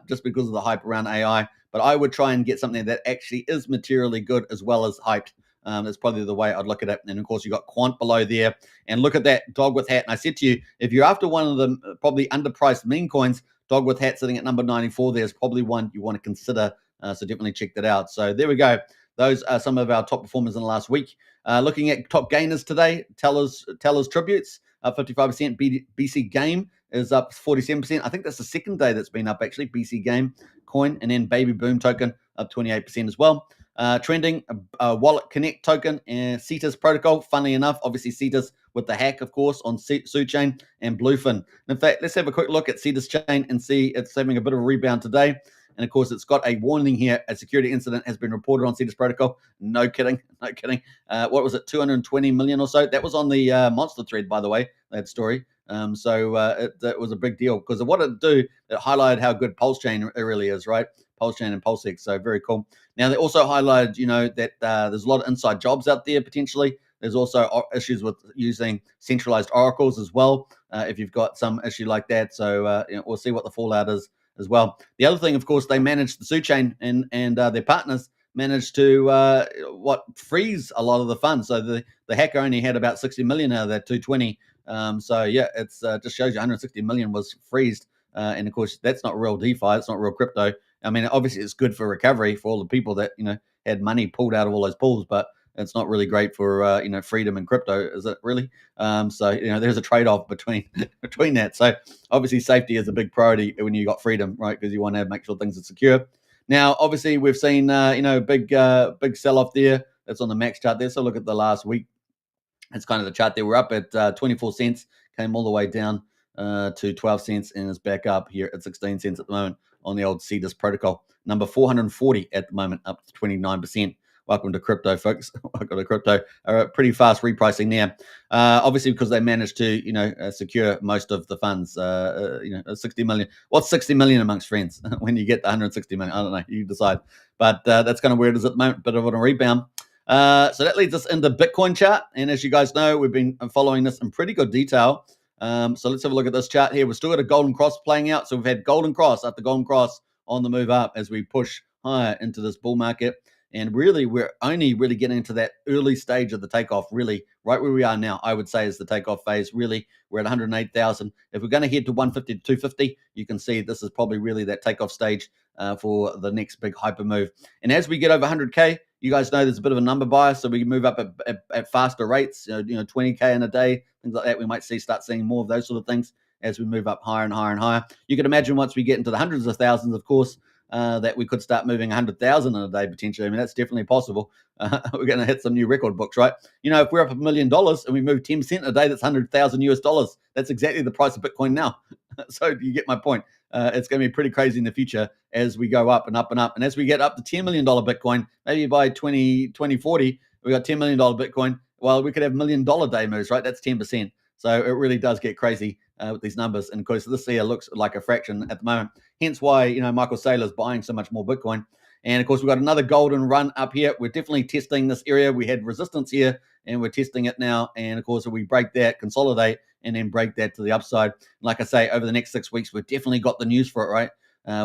just because of the hype around AI. But I would try and get something that actually is materially good as well as hyped. That's probably the way I'd look at it. And of course, you got Quant below there. And look at that dog with hat. And I said to you, if you're after one of the probably underpriced meme coins, dog with hat sitting at number 94, there's probably one you want to consider. So definitely check that out. So there we go. Those are some of our top performers in the last week. Looking at top gainers today, Teller's Tributes up 55%. BC Game is up 47%. I think that's the second day that's been up, actually, BC Game coin. And then Baby Boom token up 28% as well. Trending, Wallet Connect token and CETA's protocol. Funnily enough, obviously CETA's with the hack, of course, on SuChain and Bluefin. In fact, let's have a quick look at CETA's chain and see it's having a bit of a rebound today. And of course, it's got a warning here. A security incident has been reported on CETA's protocol. No kidding. No kidding. What was it? 220 million or so. That was on the monster thread, by the way, that story. It was a big deal because of what it do, it highlighted how good PulseChain really is, right? PulseChain and PulseX. So very cool. Now, they also highlighted, that there's a lot of inside jobs out there potentially. There's also issues with using centralized oracles as well, if you've got some issue like that. So we'll see what the fallout is as well. The other thing, of course, they managed the SuChain and their partners managed to freeze a lot of the funds. So the hacker only had about 60 million out of that 220. It's just shows you 160 million was freezed. And of course, that's not real DeFi. It's not real crypto. I mean, obviously, it's good for recovery for all the people that had money pulled out of all those pools, but it's not really great for freedom and crypto, is it really? There's a trade-off between that. So obviously, safety is a big priority when you got freedom, right? Because you want to make sure things are secure. Now, obviously, we've seen big sell-off there. That's on the max chart there. So look at the last week. It's kind of the chart there. We're up at 24 cents, came all the way down to 12 cents, and is back up here at 16 cents at the moment on the old CETA's protocol. Number 440 at the moment, up to 29%. Welcome to crypto, folks. Welcome to crypto. Pretty fast repricing there. Obviously, because they managed to, secure most of the funds. 60 million. What's 60 million amongst friends when you get the 160 million? I don't know. You decide. But that's kind of where it is at the moment. Bit of a rebound. So that leads us into Bitcoin chart. And as you guys know, we've been following this in pretty good detail. So let's have a look at this chart here. We've still got a golden cross playing out. So we've had golden cross after golden cross on the move up as we push higher into this bull market. And really, we're only really getting into that early stage of the takeoff, really, right where we are now, I would say, is the takeoff phase. Really, we're at 108,000. If we're going to head to 150 to 250, you can see this is probably really that takeoff stage for the next big hyper move. And as we get over 100K, you guys know there's a bit of a number bias, so we can move up at faster rates, 20K in a day, things like that. We might start seeing more of those sort of things as we move up higher and higher and higher. You can imagine once we get into the hundreds of thousands, of course, that we could start moving 100,000 in a day potentially. I mean, that's definitely possible. We're going to hit some new record books, right? If we're up $1 million and we move 10% a day, that's 100,000 US dollars. That's exactly the price of Bitcoin now. So you get my point. It's going to be pretty crazy in the future as we go up and up and up. And as we get up to $10 million Bitcoin, maybe by 2040, we got $10 million Bitcoin. Well, we could have $1 million day moves, right? That's 10%. So it really does get crazy with these numbers. And of course, this here looks like a fraction at the moment. Hence why, Michael Saylor's buying so much more Bitcoin. And of course, we've got another golden run up here. We're definitely testing this area. We had resistance here and we're testing it now. And of course, if we break that, consolidate, and then break that to the upside. Like I say, over the next 6 weeks, we've definitely got the news for it, right?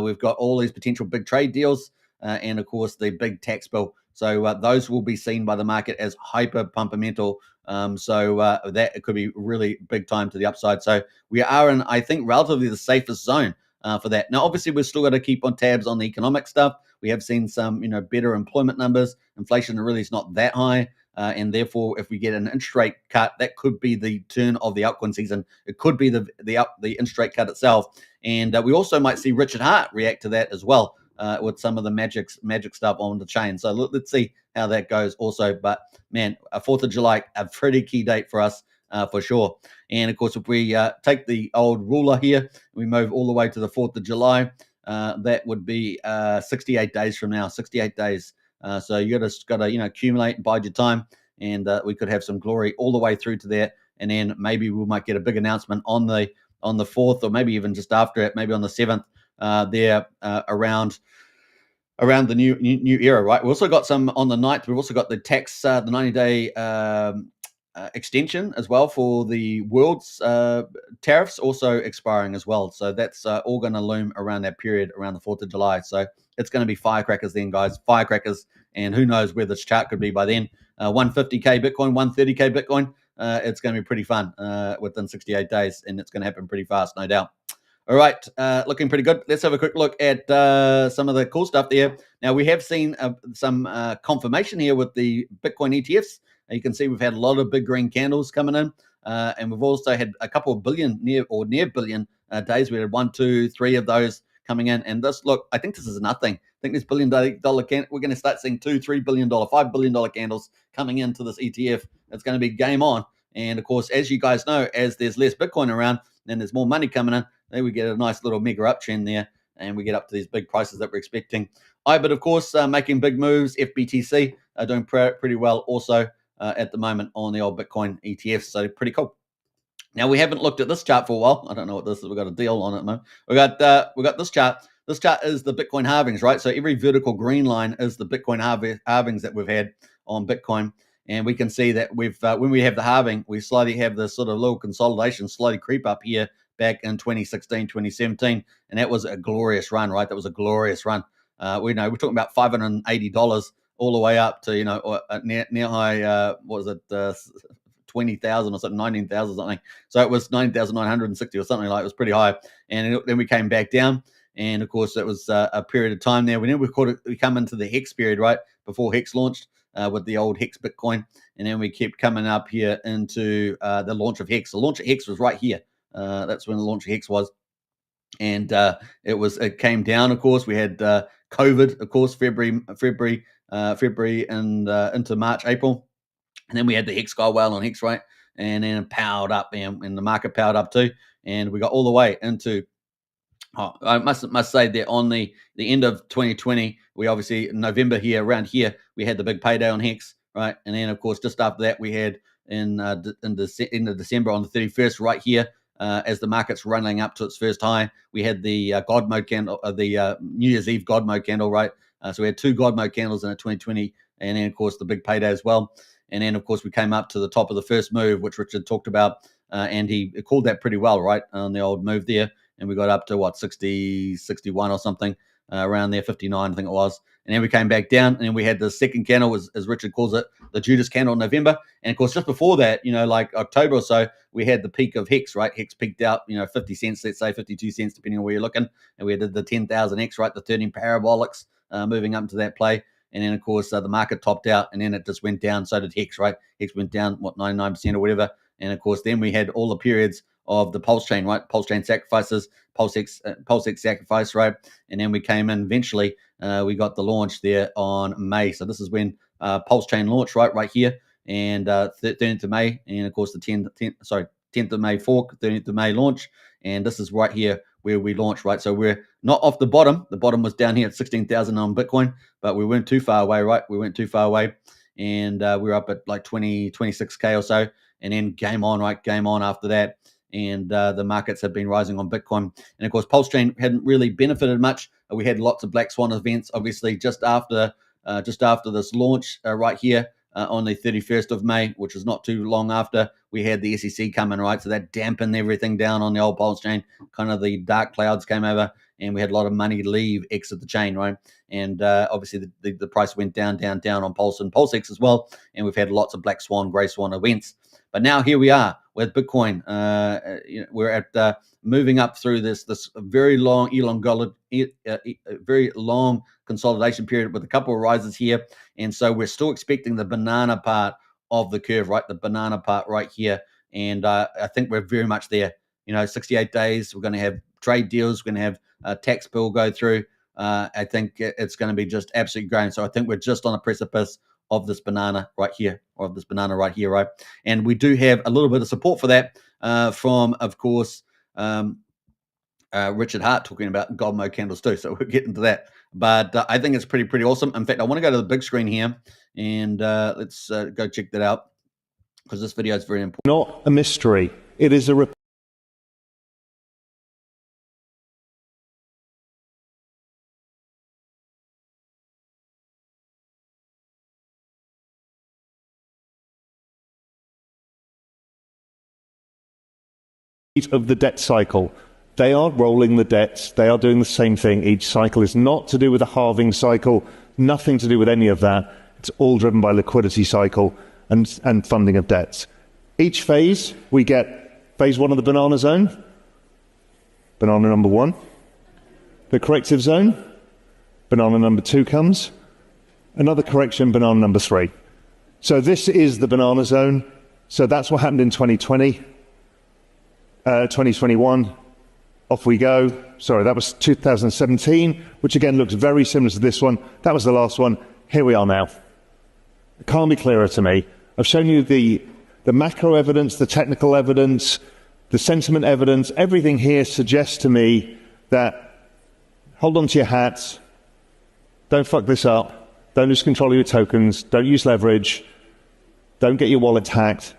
We've got all these potential big trade deals and, of course, the big tax bill. So those will be seen by the market as hyper pumpamental. That it could be really big time to the upside. So we are in, I think, relatively the safest zone for that. Now, obviously, we've still got to keep on tabs on the economic stuff. We have seen some, better employment numbers. Inflation really is not that high. And therefore, if we get an interest rate cut, that could be the turn of the altcoin season. It could be the interest rate cut itself. And we also might see Richard Hart react to that as well with some of the magic stuff on the chain. So let's see how that goes also. But, man, 4th of July, a pretty key date for us for sure. And, of course, if we take the old ruler here, we move all the way to the 4th of July, that would be 68 days from now, 68 days. So you just got to, accumulate and bide your time, and we could have some glory all the way through to that. And then maybe we might get a big announcement on the 4th, or maybe even just after it, maybe on the 7th, around the new era, right? We also got some on the 9th. We've also got the tax, the 90-day extension as well for the world's tariffs also expiring as well. So that's all going to loom around that period, around the 4th of July. So it's going to be firecrackers then, guys. Firecrackers. And who knows where this chart could be by then. 150K Bitcoin, 130K Bitcoin. It's going to be pretty fun within 68 days. And it's going to happen pretty fast, no doubt. All right, looking pretty good. Let's have a quick look at some of the cool stuff there. Now, we have seen some confirmation here with the Bitcoin ETFs. You can see we've had a lot of big green candles coming in, and we've also had a couple of billion, near billion days. We had 1, 2, 3 of those coming in. And this, look, I think this is nothing. I think this $1 billion we're going to start seeing $2, $3 billion, $5 billion candles coming into this ETF. It's going to be game on. And of course, as you guys know, as there's less Bitcoin around, then there's more money coming in. Then we get a nice little mega uptrend there, and we get up to these big prices that we're expecting. But of course, making big moves. FBTC are doing pretty well also at the moment on the old Bitcoin ETFs. So pretty cool. Now, we haven't looked at this chart for a while. I don't know what this is. We've got a deal on it at the moment. We got this chart. This chart is the Bitcoin halvings, right? So every vertical green line is the Bitcoin halvings that we've had on Bitcoin. And we can see that we've when we have the halving, we slowly have this sort of little consolidation slowly creep up here back in 2016, 2017. And that was a glorious run, right? That was a glorious run. We're talking about $580 all the way up to, near high, what was it, 20,000 or something, 19,000 or something. So it was 9,960 or something like. It was pretty high. And then we came back down. And of course, it was a period of time there. We come into the Hex period, right? Before Hex launched with the old Hex Bitcoin. And then we kept coming up here into the launch of Hex. The launch of Hex was right here. That's when the launch of Hex was. And it came down, of course. We had COVID, of course, February and into March, April. And then we had the Hex go well on Hex, right? And then it powered up, and the market powered up too. And we got all the way into, I must say that on the end of 2020, we obviously, November here, around here, we had the big payday on Hex, right? And then, of course, just after that, we had in the end of December on the 31st, right here, as the market's running up to its first high, we had the God mode candle, the New Year's Eve God mode candle, right? So we had 2 God mode candles in 2020, and then, of course, the big payday as well. And then, of course, we came up to the top of the first move, which Richard talked about, and he called that pretty well, right, on the old move there. And we got up to, 60, 61 or something, around there, 59, I think it was. And then we came back down, and then we had the second candle, as Richard calls it, the Judas candle in November. And, of course, just before that, like October or so, we had the peak of Hex, right? Hex peaked out, 50 cents, let's say 52 cents, depending on where you're looking. And we did the 10,000X, right, the 13 parabolics moving up to that play. And then, of course, the market topped out, and then it just went down. So did Hex, right? Hex went down, 99% or whatever. And, of course, then we had all the periods of the PulseChain, right? PulseChain sacrifices, PulseX sacrifice, right? And then we came in eventually. We got the launch there on May. So this is when PulseChain launched, right here. And 13th of May. And, of course, the 10th of May fork, 13th of May launch. And this is right here where we launched, right? So we're not off the bottom. The bottom was down here at 16,000 on Bitcoin, but we weren't too far away, right? We weren't too far away. And we're up at like 26K or so. And then game on, right? Game on after that. And the markets have been rising on Bitcoin. And of course, PulseChain hadn't really benefited much. We had lots of black swan events, obviously, just after this launch right here on the 31st of May, which was not too long after. We had the SEC coming, right? So that dampened everything down on the old PulseChain. Kind of the dark clouds came over, and we had a lot of money exit the chain, right? And obviously the price went down on Pulse and PulseX as well. And we've had lots of black swan, gray swan events. But now here we are with Bitcoin. We're at moving up through this very long, very long consolidation period with a couple of rises here. And so we're still expecting the banana part of the curve, right? The banana part right here. And I think we're very much there. 68 days, we're going to have trade deals. We're going to have a tax bill go through. I think it's going to be just absolutely great. So I think we're just on a precipice of this banana right here, right? And we do have a little bit of support for that from, of course, Richard Hart talking about God mode candles too. So we'll get into that. But I think it's pretty awesome. In fact, I want to go to the big screen here, and let's go check that out, because this video is very important. Not a mystery. It is a of the debt cycle. They are rolling the debts. They are doing the same thing each cycle. It's not to do with a halving cycle, nothing to do with any of that. It's all driven by liquidity cycle and funding of debts. Each phase, we get phase 1 of the banana zone, banana number 1. The corrective zone, banana number 2 comes. Another correction, banana number 3. So this is the banana zone. So that's what happened in 2020. 2021, off we go. Sorry, that was 2017, which again looks very similar to this one. That was the last one. Here we are now. It can't be clearer to me. I've shown you the macro evidence, the technical evidence, the sentiment evidence. Everything here suggests to me that hold on to your hats, don't fuck this up, don't lose control of your tokens, don't use leverage, don't get your wallet hacked,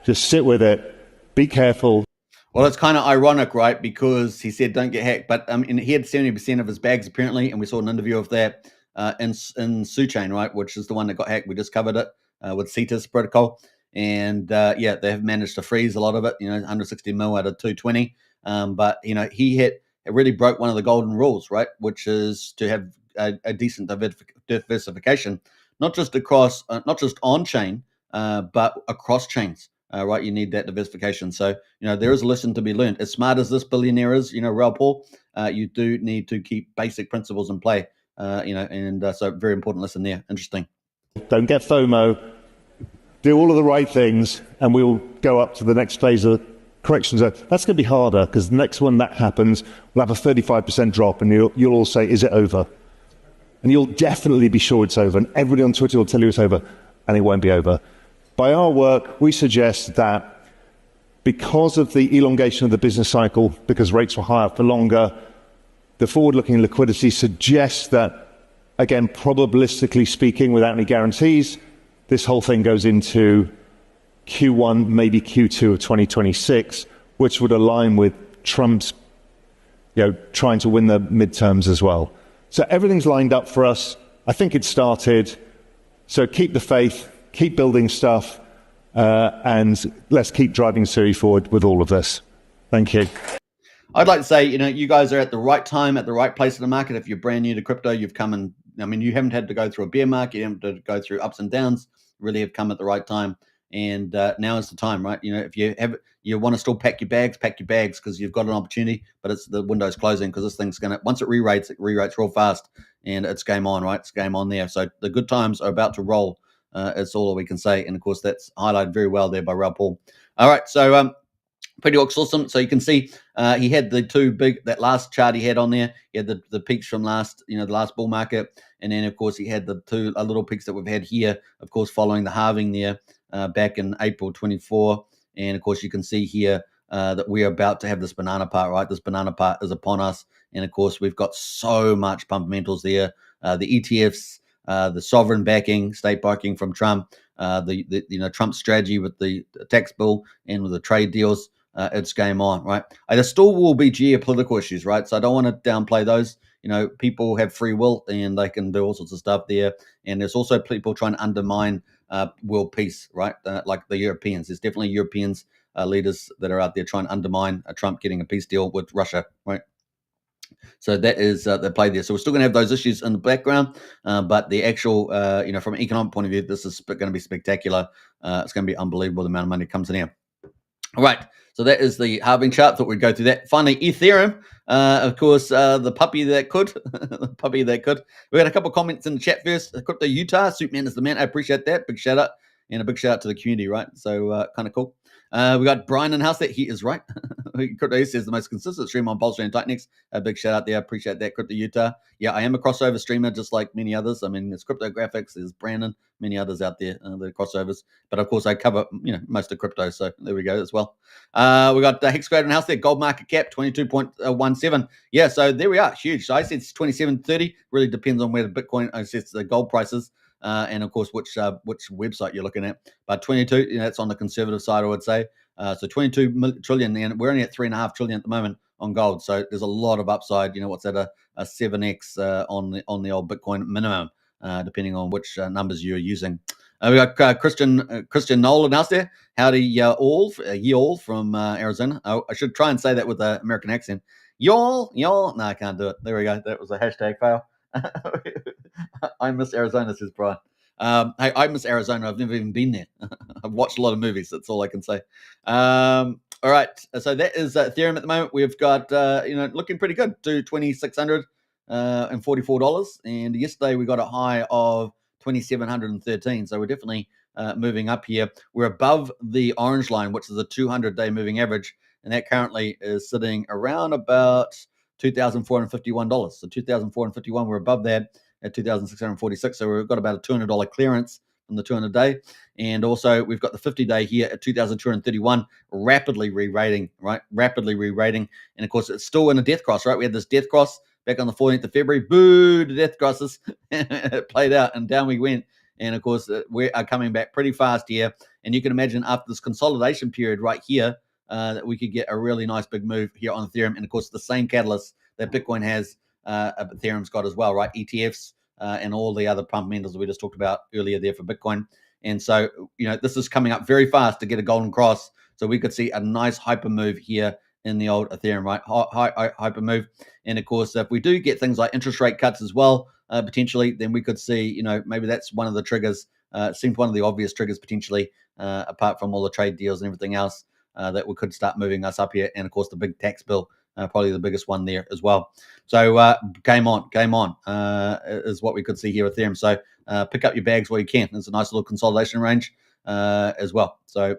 just sit with it, be careful. Well, it's kind of ironic, right? Because he said don't get hacked, but and he had 70% of his bags apparently, and we saw an interview of that in PulseChain, right, which is the one that got hacked. We just covered it with CETA's protocol, and yeah, they have managed to freeze a lot of it. 160 mil out of 220, but it really broke one of the golden rules, right, which is to have a decent diversification, not just on chain, but across chains. Right, you need that diversification. So, there is a lesson to be learned. As smart as this billionaire is, Raoul Paul, you do need to keep basic principles in play, so very important lesson there. Interesting. Don't get FOMO. Do all of the right things, and we'll go up to the next phase of the correction zone. That's going to be harder because the next one that happens, we'll have a 35% drop, and you'll all say, is it over? And you'll definitely be sure it's over, and everybody on Twitter will tell you it's over, and it won't be over. By our work, we suggest that because of the elongation of the business cycle, because rates were higher for longer, the forward-looking liquidity suggests that, again, probabilistically speaking, without any guarantees, this whole thing goes into Q1, maybe Q2 of 2026, which would align with Trump's, trying to win the midterms as well. So everything's lined up for us. I think it started. So keep the faith. Keep building stuff, and let's keep driving Siri forward with all of this. Thank you. I'd like to say, you guys are at the right time, at the right place in the market. If you're brand new to crypto, you've come in. You haven't had to go through a bear market. You haven't had to go through ups and downs. You really have come at the right time. And now is the time, right? If you want to still pack your bags because you've got an opportunity, but it's the window's closing because this thing's once it re-rates real fast, and it's game on, right? It's game on there. So the good times are about to roll. It's all we can say. And of course, that's highlighted very well there by Raoul Paul. All right. So pretty awesome. So you can see he had the two that last chart he had on there. He had the peaks from the last bull market. And then, of course, he had the two little peaks that we've had here, of course, following the halving there back in April 24. And of course, you can see here that we're about to have this banana part, right? This banana part is upon us. And of course, we've got so much fundamentals there. The ETFs, the sovereign backing, state backing from Trump, the Trump strategy with the tax bill and with the trade deals, it's game on, right? There still will be geopolitical issues, right? So I don't want to downplay those. People have free will and they can do all sorts of stuff there. And there's also people trying to undermine world peace, right? Like the Europeans. There's definitely Europeans leaders that are out there trying to undermine Trump getting a peace deal with Russia, right? So that is the play there. So we're still going to have those issues in the background, but the actual, from an economic point of view, this is going to be spectacular. It's going to be unbelievable the amount of money that comes in here. All right. So that is the halving chart. Thought we'd go through that. Finally, Ethereum, of course, the puppy that could. The puppy that could. We got a couple of comments in the chat first. Crypto Utah, Superman is the man. I appreciate that. Big shout out. And a big shout out to the community, right? So kind of cool. We got Brian in house that he is right. Crypto Utah is the most consistent stream on PulseChain and Technics. A big shout out there. I appreciate that, Crypto Utah. Yeah, I am a crossover streamer just like many others. There's Cryptographics, there's Brandon, many others out there that are crossovers. But of course, I cover most of crypto. So there we go as well. We got Hexcrader in house there. Gold market cap 22.17. Yeah, so there we are. Huge. So I said it's 27.30. Really depends on where the Bitcoin sets the gold prices. And of course, which website you're looking at. But 22, that's on the conservative side, I would say. So 22 trillion, and we're only at 3.5 trillion at the moment on gold. So there's a lot of upside. What's at a 7x on the old Bitcoin minimum, depending on which numbers you're using. We got Christian Nolan out there. Howdy, y'all from Arizona. I should try and say that with an American accent. Y'all. No, I can't do it. There we go. That was a hashtag fail. I miss Arizona, says Brian. Hey, I miss Arizona. I've never even been there. I've watched a lot of movies. That's all I can say. All right. So that is Ethereum at the moment. We've got, looking pretty good to $2,644. And yesterday we got a high of 2,713. So we're definitely moving up here. We're above the orange line, which is a 200-day moving average. And that currently is sitting around about $2,451. So $2,451, we're above that at 2,646. So we've got about a $200 clearance from the 200-day. And also we've got the 50-day here at 2,231, rapidly re-rating, right? Rapidly re-rating. And of course, it's still in a death cross, right? We had this death cross back on the 14th of February. Boo, the death crosses. It played out and down we went. And of course, we are coming back pretty fast here. And you can imagine after this consolidation period right here, that we could get a really nice big move here on Ethereum. And of course, the same catalyst that Bitcoin has, Ethereum's got as well, right? ETFs and all the other fundamentals that we just talked about earlier there for Bitcoin. And so, this is coming up very fast to get a golden cross. So we could see a nice hyper move here in the old Ethereum, right? High hyper move. And of course, if we do get things like interest rate cuts as well, potentially, then we could see, maybe that's one of the triggers. Seems one of the obvious triggers potentially, apart from all the trade deals and everything else, that we could start moving us up here. And of course, the big tax bill, probably the biggest one there as well. So game on is what we could see here with Ethereum. So pick up your bags while you can. There's a nice little consolidation range as well. So,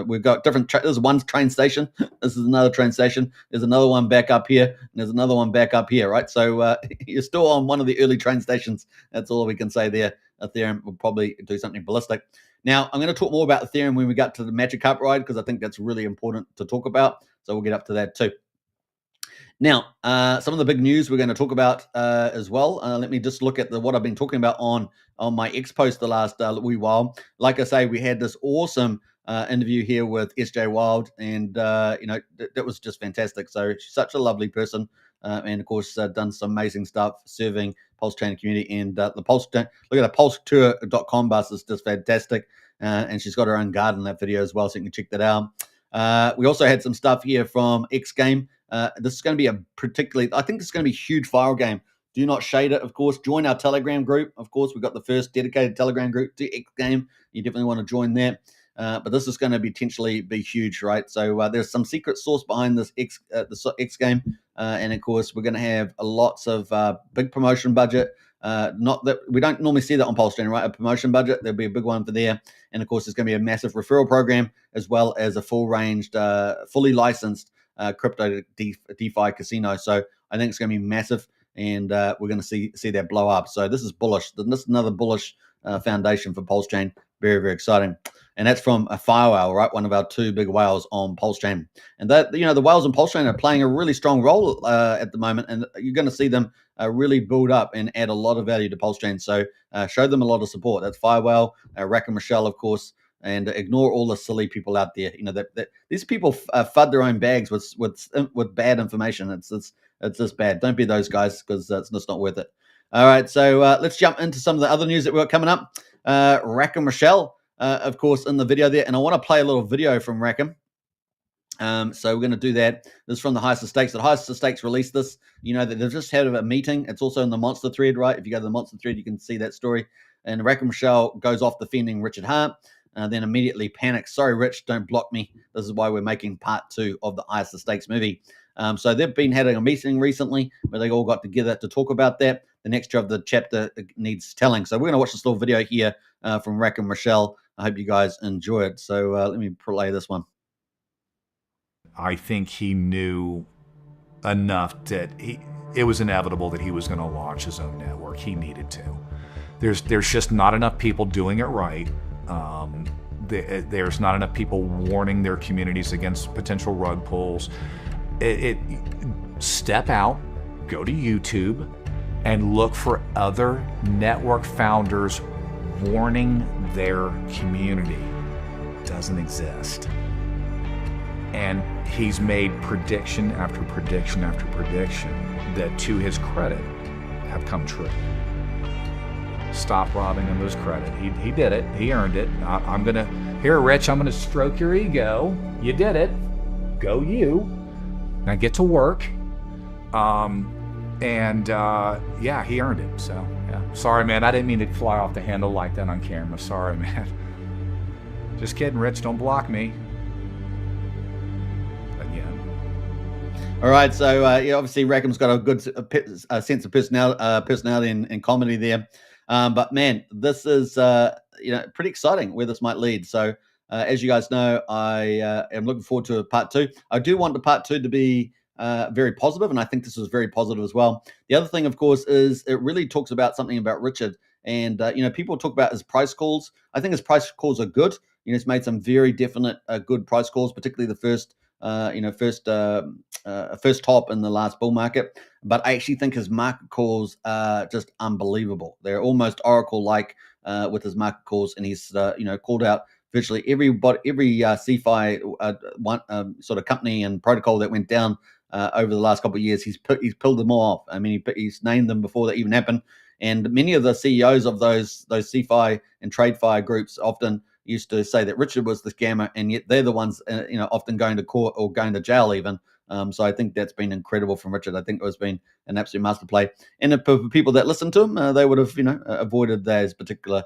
we've got different, there's one train station. This is another train station. There's another one back up here. And there's another one back up here, right? So you're still on one of the early train stations. That's all we can say there. Ethereum will probably do something ballistic. Now, I'm going to talk more about Ethereum when we get to the Magic Carp ride, because I think that's really important to talk about. So we'll get up to that too. Now, some of the big news we're going to talk about as well. Let me just look at what I've been talking about on my X post the last wee while. Like I say, we had this awesome interview here with SJ Wild, and that was just fantastic. So she's such a lovely person, and of course done some amazing stuff serving PulseChain community. And the PulseChain, look at the PulseTour.com bus is just fantastic, and she's got her own garden in that video as well, so you can check that out. We also had some stuff here from X Game. This is going to be I think this is going to be a huge file game. Do not shade it, of course. Join our Telegram group. Of course, we've got the first dedicated Telegram group to X Game. You definitely want to join that. But this is going to potentially be huge, right? So there's some secret source behind this the X Game. And of course, we're going to have lots of big promotion budget. Not that we don't normally see that on PulseChain, right? A promotion budget, there'll be a big one for there. And of course, there's going to be a massive referral program, as well as a full-ranged, fully licensed crypto DeFi casino. So I think it's going to be massive, and we're going to see that blow up. So this is bullish. This is another bullish foundation for PulseChain. Very, very exciting. And that's from a fire whale, right? One of our two big whales on PulseChain. And that, the whales on PulseChain are playing a really strong role at the moment, and you're going to see them really build up and add a lot of value to PulseChain. So show them a lot of support. That's Firewhale, Rack and Michelle, of course, and ignore all the silly people out there. That these people fud their own bags with bad information. It's just bad. Don't be those guys, because it's just not worth it. All right, so let's jump into some of the other news that we've got coming up. Rackham Michelle, of course, in the video there, and I want to play a little video from Rackham. So we're going to do that. This is from the Highest of Stakes. The Highest of Stakes released this. That they've just had a meeting. It's also in the Monster thread, right? If you go to the Monster thread, you can see that story. And Rackham Michelle goes off defending Richard Hart, then immediately panics. Sorry, Rich, don't block me. This is why we're making part 2 of the Highest of Stakes movie. So they've been having a meeting recently where they all got together to talk about that. The next of the chapter needs telling. So we're going to watch this little video here from Rackham Michelle. I hope you guys enjoy it. So let me play this one. I think he knew enough that it was inevitable that he was going to launch his own network. He needed to. There's just not enough people doing it right. There's not enough people warning their communities against potential rug pulls. Step out, go to YouTube, and look for other network founders warning their community. It doesn't exist. And he's made prediction after prediction after prediction that, to his credit, have come true. Stop robbing him of his credit. He did it. He earned it. I'm gonna here, Rich. I'm gonna stroke your ego. You did it. Go you. Now get to work. Yeah, he earned it. So yeah, sorry, man. I didn't mean to fly off the handle like that on camera. Sorry, man. Just kidding, Rich. Don't block me. All right, so obviously Rackham's got a good sense of personality and comedy there, but man, this is pretty exciting where this might lead. So as you guys know, I am looking forward to part 2. I do want the part 2 to be very positive, and I think this was very positive as well. The other thing, of course, is it really talks about something about Richard, and people talk about his price calls. I think his price calls are good. He's made some very definite good price calls, particularly the first top in the last bull market. But I actually think his market calls are just unbelievable. They're almost Oracle-like with his market calls, and he's called out virtually every CeFi sort of company and protocol that went down over the last couple of years. He's pulled them all off. I mean, he's named them before that even happened. And many of the CEOs of those CeFi and TradeFi groups often used to say that Richard was the scammer, and yet they're the ones, often going to court or going to jail even. So I think that's been incredible from Richard. I think it has been an absolute master play. And for people that listen to him, they would have, avoided those particular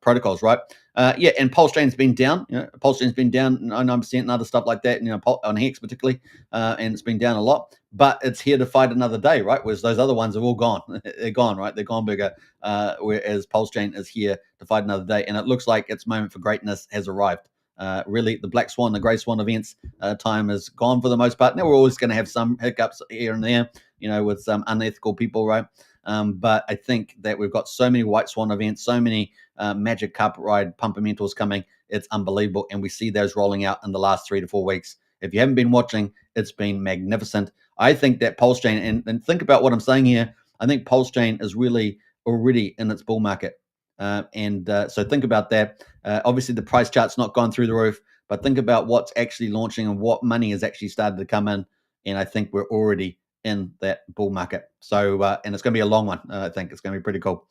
protocols, right? And PulseChain's been down. PulseChain's been down 9% and other stuff like that. On Hex particularly, and it's been down a lot. But it's here to fight another day, right? Whereas those other ones are all gone. They're gone, right? They're gone bigger. Whereas PulseChain is here to fight another day, and it looks like its moment for greatness has arrived. Really, the Black Swan, the Grey Swan events time is gone for the most part. Now we're always going to have some hiccups here and there, with some unethical people, right? But I think that we've got so many White Swan events, so many Magic Cup Ride Pumpamentals coming. It's unbelievable, and we see those rolling out in the last 3 to 4 weeks. If you haven't been watching, it's been magnificent. I think that PulseChain, and think about what I'm saying here, I think PulseChain is really already in its bull market. So think about that. Obviously, the price chart's not gone through the roof, but think about what's actually launching and what money has actually started to come in. And I think we're already in that bull market. So, and it's going to be a long one. I think it's going to be pretty cool.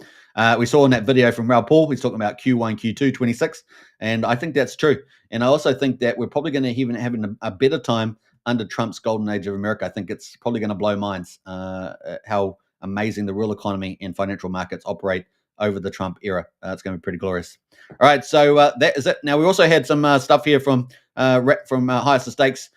We saw in that video from Raul Paul, he's talking about Q1, Q2, 26. And I think that's true. And I also think that we're probably going to even have a better time under Trump's golden age of America. I think it's probably going to blow minds how amazing the real economy and financial markets operate over the Trump era. It's going to be pretty glorious. All right, so that is it. Now, we also had some stuff here from Highest of Stakes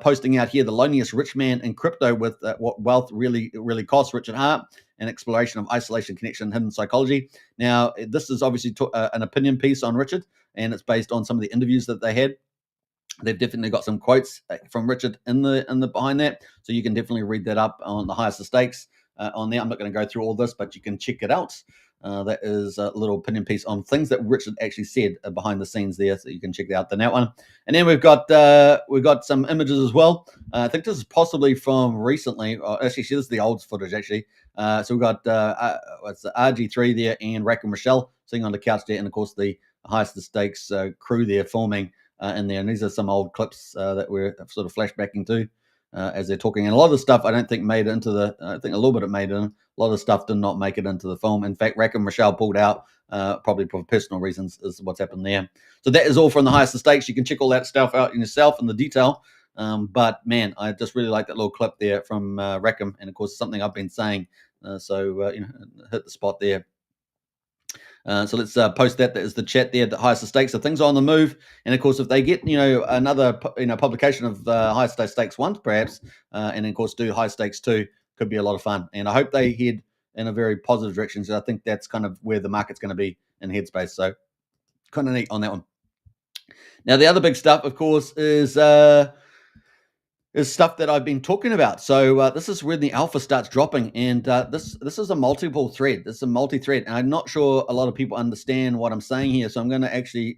posting out here, the loneliest rich man in crypto with what wealth really costs, Richard Hart, an exploration of isolation, connection, and hidden psychology. Now, this is obviously an opinion piece on Richard, and it's based on some of the interviews that they had. They've definitely got some quotes from Richard in the behind that, so you can definitely read that up on the Highest of Stakes on there. I'm not going to go through all this, but you can check it out. That is a little opinion piece on things that Richard actually said behind the scenes there, so you can check out that one. And then we've got some images as well. I think this is possibly from recently. Actually, this is the old footage actually. So we've got what's the RG3 there and Rack and Rochelle sitting on the couch there, and of course the Highest of Stakes crew there filming in there. And these are some old clips that we're sort of flashbacking to. As they're talking, and a lot of the stuff I don't think made it into the. I think a little bit it made it in. A lot of the stuff did not make it into the film. In fact, Rack and Rochelle pulled out, probably for personal reasons, is what's happened there. So that is all from the Highest of Stakes. You can check all that stuff out in yourself in the detail. But man, I just really like that little clip there from Rackham, and of course something I've been saying. So hit the spot there. So let's post that. That is the chat there. The Highest of Stakes. So things are on the move, and of course, if they get another publication of the Highest of Stakes 1, perhaps, and of course do High Stakes 2, could be a lot of fun. And I hope they head in a very positive direction. So I think that's kind of where the market's going to be in headspace. So kind of neat on that one. Now the other big stuff, of course, is stuff that I've been talking about. So this is when the alpha starts dropping, and this is a multiple thread. This is a multi-thread, and I'm not sure a lot of people understand what I'm saying here. So I'm going to actually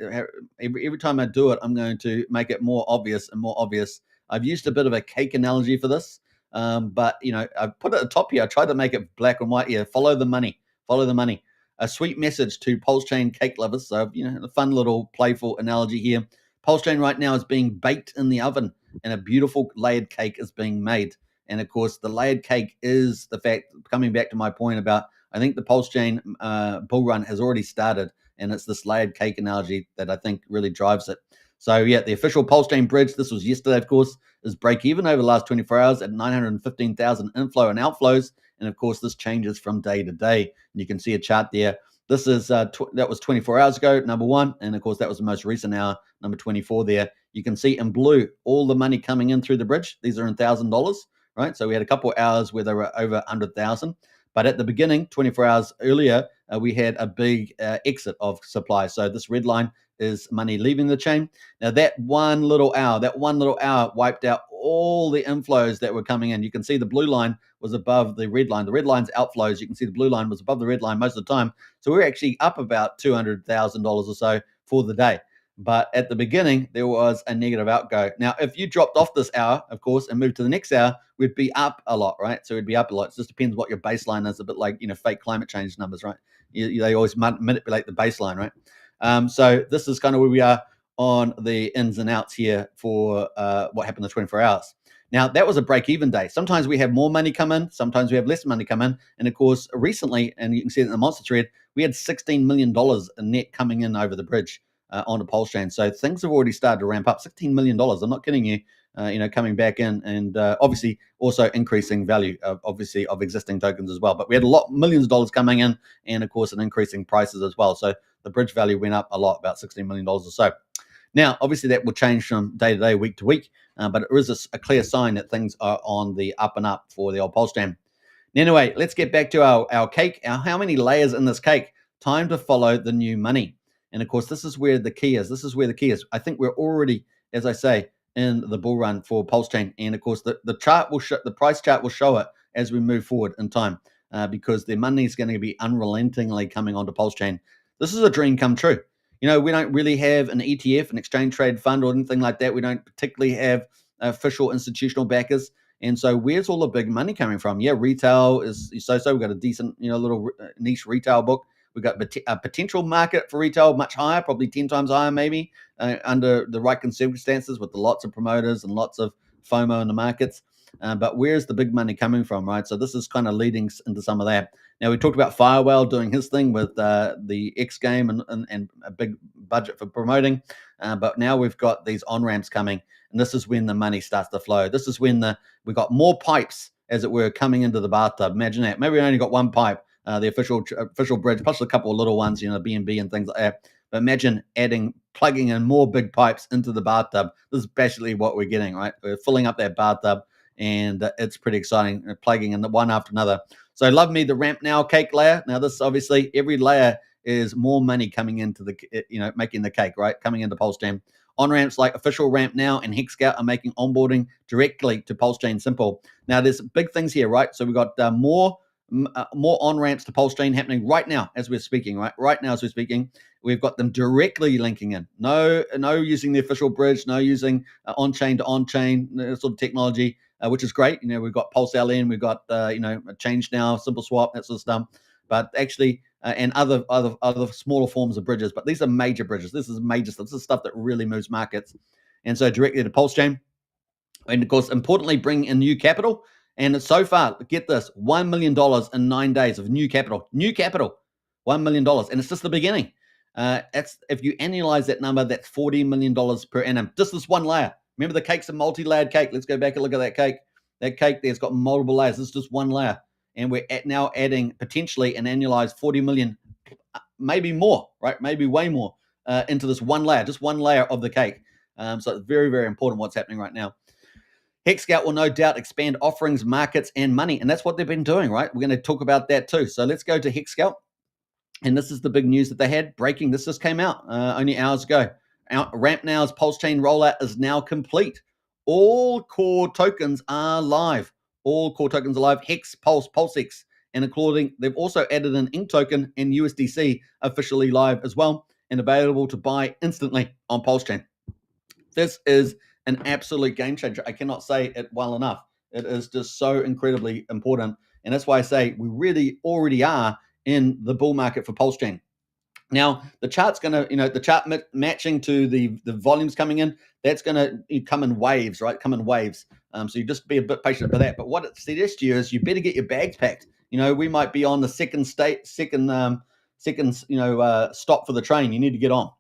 every time I do it, I'm going to make it more obvious and more obvious. I've used a bit of a cake analogy for this, but I put it at the top here. I tried to make it black and white here. Follow the money. Follow the money. A sweet message to PulseChain cake lovers. So a fun little playful analogy here. PulseChain right now is being baked in the oven, and a beautiful layered cake is being made. And of course, the layered cake is the fact, coming back to my point about I think the PulseChain bull run has already started, and it's this layered cake analogy that I think really drives it. So yeah, the official PulseChain bridge, this was yesterday, of course, is break even over the last 24 hours at 915,000 inflow and outflows. And of course, this changes from day to day. And you can see a chart there. This is that was 24 hours ago, number one. And of course, that was the most recent hour, number 24 there. You can see in blue all the money coming in through the bridge. These are in $1,000, right? So we had a couple of hours where they were over 100,000. But at the beginning, 24 hours earlier, we had a big exit of supply. So this red line is money leaving the chain. Now that one little hour wiped out all the inflows that were coming in. You can see the blue line was above the red line. The red line's outflows. You can see the blue line was above the red line most of the time. So we're actually up about $200,000 or so for the day. But at the beginning, there was a negative outgo. Now, if you dropped off this hour, of course, and moved to the next hour, we'd be up a lot, right? So we'd be up a lot. It just depends what your baseline is, a bit like, fake climate change numbers, right? They always manipulate the baseline, right? So this is kind of where we are on the ins and outs here for what happened in the 24 hours. Now, that was a break-even day. Sometimes we have more money come in. Sometimes we have less money come in. And, of course, recently, and you can see it in the monster thread, we had $16 million in net coming in over the bridge onto PulseChain. So things have already started to ramp up. $16 million. I'm not kidding you. Coming back in and obviously also increasing value, obviously, of existing tokens as well. But we had millions of dollars coming in and, of course, an increasing prices as well. So the bridge value went up a lot, about $16 million or so. Now, obviously, that will change from day to day, week to week, but it is a clear sign that things are on the up and up for the old PulseChain. Anyway, let's get back to our cake. How many layers in this cake? Time to follow the new money. And, of course, this is where the key is. I think we're already, as I say, in the bull run for PulseChain. And, of course, the chart will show, the price chart will show it as we move forward in time because the money is going to be unrelentingly coming onto PulseChain. This is a dream come true. We don't really have an ETF, an exchange trade fund or anything like that. We don't particularly have official institutional backers. And so where's all the big money coming from? Yeah, retail is so-so. We've got a decent, little niche retail book. We've got a potential market for retail much higher, probably 10 times higher maybe, under the right circumstances with lots of promoters and lots of FOMO in the markets. But where's the big money coming from, right? So this is kind of leading into some of that. Now, we talked about Firewell doing his thing with the X game and a big budget for promoting. But now we've got these on-ramps coming, and this is when the money starts to flow. This is when we got more pipes, as it were, coming into the bathtub. Imagine that. Maybe we only got one pipe, the official bridge, plus a couple of little ones, BNB and things like that. But imagine plugging in more big pipes into the bathtub. This is basically what we're getting, right? We're filling up that bathtub, and it's pretty exciting, plugging in one after another. So love me the ramp now cake layer. Now this obviously every layer is more money coming into the, making the cake, right? Coming into PulseChain. On ramps like official ramp now and HexScout are making onboarding directly to PulseChain simple. Now there's big things here, right? So we've got more on ramps to PulseChain happening right now as we're speaking, right? Right now as we're speaking, we've got them directly linking in. No using the official bridge, no using on-chain to on-chain sort of technology. Which is great. We've got Pulse LN, we've got Change Now, Simple Swap, that sort of stuff. But actually, and other smaller forms of bridges. But these are major bridges. This is major stuff. This is stuff that really moves markets. And so directly to PulseChain. And of course, importantly, bring in new capital. And so far, get this, $1 million in 9 days of new capital. New capital, $1 million. And it's just the beginning. That's if you annualize that number, that's $40 million per annum. Just this one layer. Remember, the cake's a multi-layered cake. Let's go back and look at that cake. That cake there's got multiple layers. This is just one layer. And we're now adding potentially an annualized 40 million, maybe more, right? Maybe way more into this one layer, just one layer of the cake. So it's very, very important what's happening right now. HexScout will no doubt expand offerings, markets, and money. And that's what they've been doing, right? We're going to talk about that too. So let's go to HexScout. And this is the big news that they had breaking. This just came out only hours ago. Ramp Now's PulseChain rollout is now complete. All core tokens are live. All core tokens are live. Hex, Pulse, PulseX, and including they've also added an Ink token and USDC officially live as well and available to buy instantly on PulseChain. This is an absolute game changer. I cannot say it well enough. It is just so incredibly important, and that's why I say we really already are in the bull market for PulseChain. Now, the chart's going to, the chart matching to the volumes coming in, that's going to come in waves, right? Come in waves. So you just be a bit patient for that. But what it suggests to you is you better get your bags packed. we might be on the second stop for the train. You need to get on.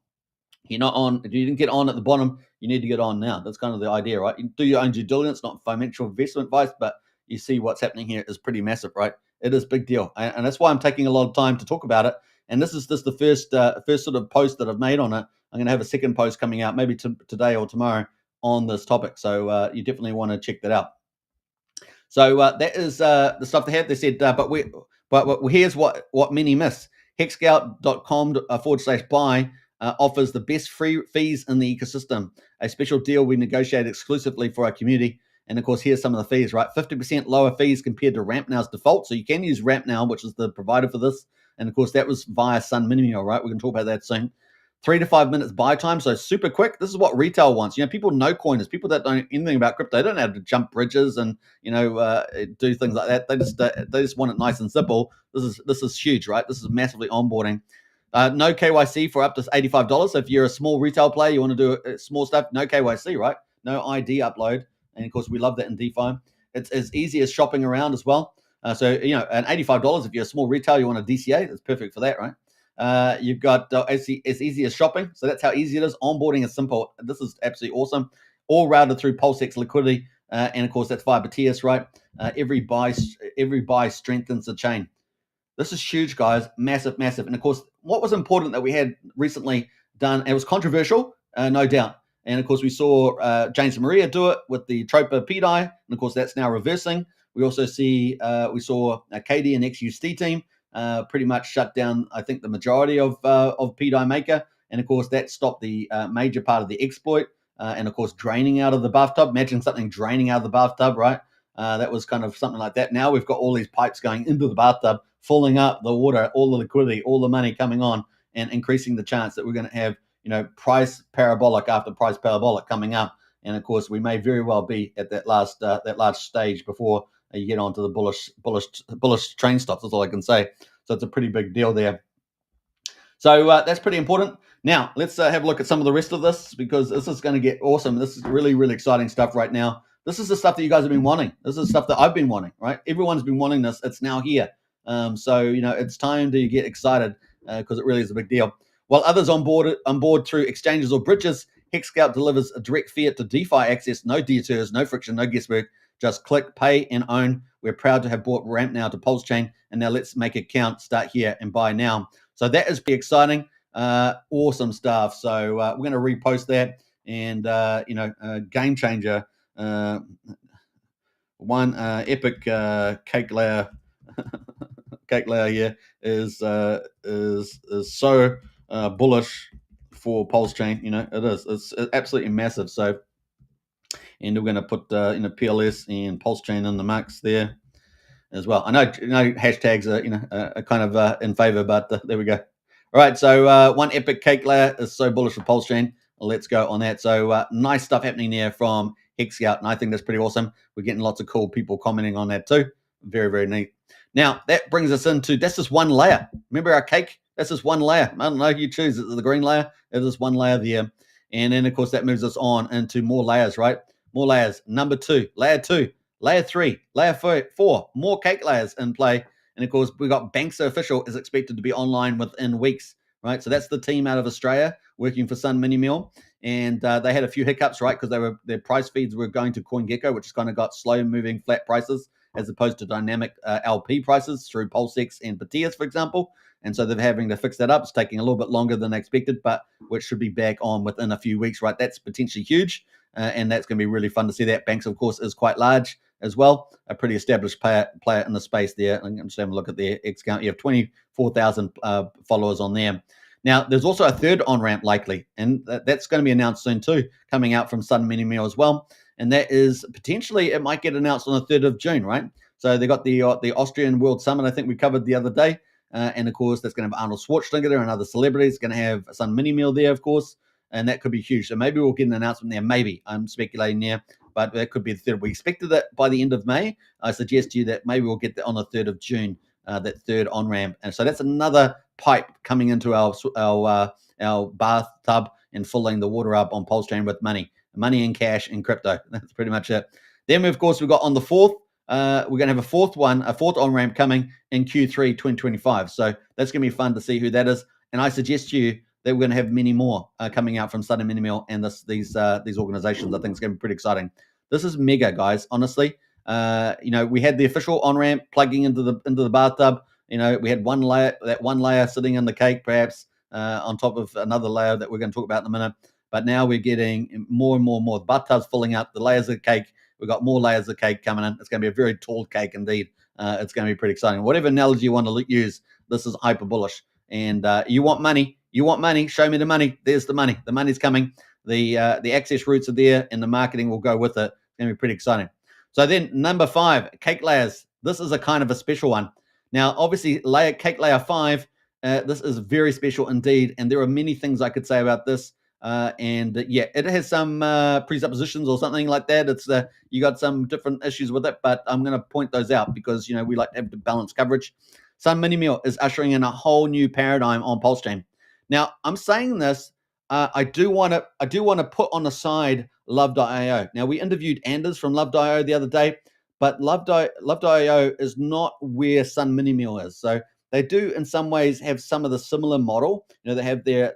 You're not on. If you didn't get on at the bottom, you need to get on now. That's kind of the idea, right? You do your own due diligence, not financial investment advice, but you see what's happening here is pretty massive, right? It is a big deal, and that's why I'm taking a lot of time to talk about it. And this is just the first sort of post that I've made on it. I'm going to have a second post coming out maybe today or tomorrow on this topic. So you definitely want to check that out. So that is the stuff they had. They said, but here's what many miss. Hexscout.com/buy offers the best free fees in the ecosystem. A special deal we negotiated exclusively for our community. And of course, here's some of the fees, right? 50% lower fees compared to RampNow's default. So you can use RampNow, which is the provider for this. And of course, that was via Sun Minimal, right? We can talk about that soon. 3 to 5 minutes buy time, so super quick. This is what retail wants. People no coiners, people that don't know anything about crypto, they don't have to jump bridges and do things like that. They just want it nice and simple. This is huge, right? This is massively onboarding. No KYC for up to $85. So if you're a small retail player, you want to do small stuff, no KYC, right? No ID upload. And of course, we love that in DeFi. It's as easy as shopping around as well. So an $85, if you're a small retail, you want a DCA, that's perfect for that, right? You've got as easy as shopping. So that's how easy it is. Onboarding is simple. This is absolutely awesome. All routed through PulseX liquidity. And of course, that's via Batias, right? Every buy strengthens the chain. This is huge, guys. Massive, massive. And of course, what was important that we had recently done, it was controversial, no doubt. And of course, we saw James and Maria do it with the Tropa PDI. And of course, that's now reversing. We also we saw KD and XUSD team pretty much shut down, I think, the majority of PDI Maker. And of course, that stopped the major part of the exploit. And of course, draining out of the bathtub. Imagine something draining out of the bathtub, right? That was kind of something like that. Now we've got all these pipes going into the bathtub, filling up the water, all the liquidity, all the money coming on, and increasing the chance that we're going to have, price parabolic after price parabolic coming up. And of course, we may very well be at that last stage before you get onto the bullish train stops. That's all I can say. So it's a pretty big deal there. So that's pretty important. Now let's have a look at some of the rest of this, because this is going to get awesome. This is really, really exciting stuff right now. This is the stuff that you guys have been wanting. This is stuff that I've been wanting, right? Everyone's been wanting this. It's now here. So it's time to get excited because it really is a big deal. While others on board through exchanges or bridges, HexScout delivers a direct fiat to DeFi access, no detours, no friction, no guesswork. Just click, pay, and own. We're proud to have brought RampNow to PulseChain, and now let's make it count. Start here and buy now. So that is pretty exciting. Awesome stuff. So we're going to repost that, and game changer. One epic cake layer here is so bullish for PulseChain. It is. It's absolutely massive. So, and we're going to put PLS and PulseChain in the mix there as well. I know hashtags are kind of in favor, but there we go. All right, so one epic cake layer is so bullish for PulseChain. Let's go on that. So nice stuff happening there from HexScout, and I think that's pretty awesome. We're getting lots of cool people commenting on that too. Very, very neat. Now, that brings us into, that's just one layer. Remember our cake? That's just one layer. I don't know if you choose. It's the green layer. It's just one layer there. And then, of course, that moves us on into more layers, right? More layers. Number 2, layer 2, layer 3, layer 4. More cake layers in play. And, of course, we got Bankster Official is expected to be online within weeks, right? So that's the team out of Australia working for Sun Minimal. And they had a few hiccups, right? Because their price feeds were going to CoinGecko, which has kind of got slow-moving flat prices as opposed to dynamic LP prices through PulseX and Batias, for example. And so they're having to fix that up. It's taking a little bit longer than expected, but which should be back on within a few weeks, right? That's potentially huge, and that's going to be really fun to see that. Banks, of course, is quite large as well. A pretty established player in the space there. I'm just having a look at their X count. You have 24,000 followers on there. Now, there's also a third on-ramp likely, and that's going to be announced soon too, coming out from Sun Minimal as well. And that is potentially, it might get announced on the 3rd of June, right? So they got the Austrian World Summit, I think we covered the other day. And of course, that's going to have Arnold Schwarzenegger and other celebrities. Going to have Sun Minimal there, of course, and that could be huge. So maybe we'll get an announcement there. Maybe I'm speculating there, but that could be the 3rd. We expected that by the end of May. I suggest to you that maybe we'll get that on the 3rd of June, that third on ramp. And so that's another pipe coming into our bathtub and filling the water up on PulseChain with money and cash and crypto. That's pretty much it. Then, of course, we've got on the 4th. we're going to have a fourth on-ramp coming in Q3 2025. So that's going to be fun to see who that is. And I suggest to you that we're going to have many more coming out from Signum and these organizations. I think it's going to be pretty exciting. This is mega, guys. Honestly, we had the official on-ramp plugging into the bathtub. We had one layer sitting in the cake, perhaps on top of another layer that we're going to talk about in a minute. But now we're getting more and more and more. The bathtub's filling up. The layers of cake. We've got more layers of cake coming in. It's going to be a very tall cake indeed. It's going to be pretty exciting. Whatever analogy you want to use, this is hyper bullish. And you want money. You want money. Show me the money. There's the money. The money's coming. The access routes are there, and the marketing will go with it. It's going to be pretty exciting. So then number 5, cake layers. This is a kind of a special one. Now, obviously, cake layer 5, this is very special indeed. And there are many things I could say about this. It has some presuppositions or something like that. It's you got some different issues with it, but I'm going to point those out because we like to have the balanced coverage. Sun Mini Meal is ushering in a whole new paradigm on PulseChain. Now, I'm saying this. I do want to put on the side Love.io. Now, we interviewed Anders from Love.io the other day, but Love.io is not where Sun Mini Meal is. So they do, in some ways, have some of the similar model. They have their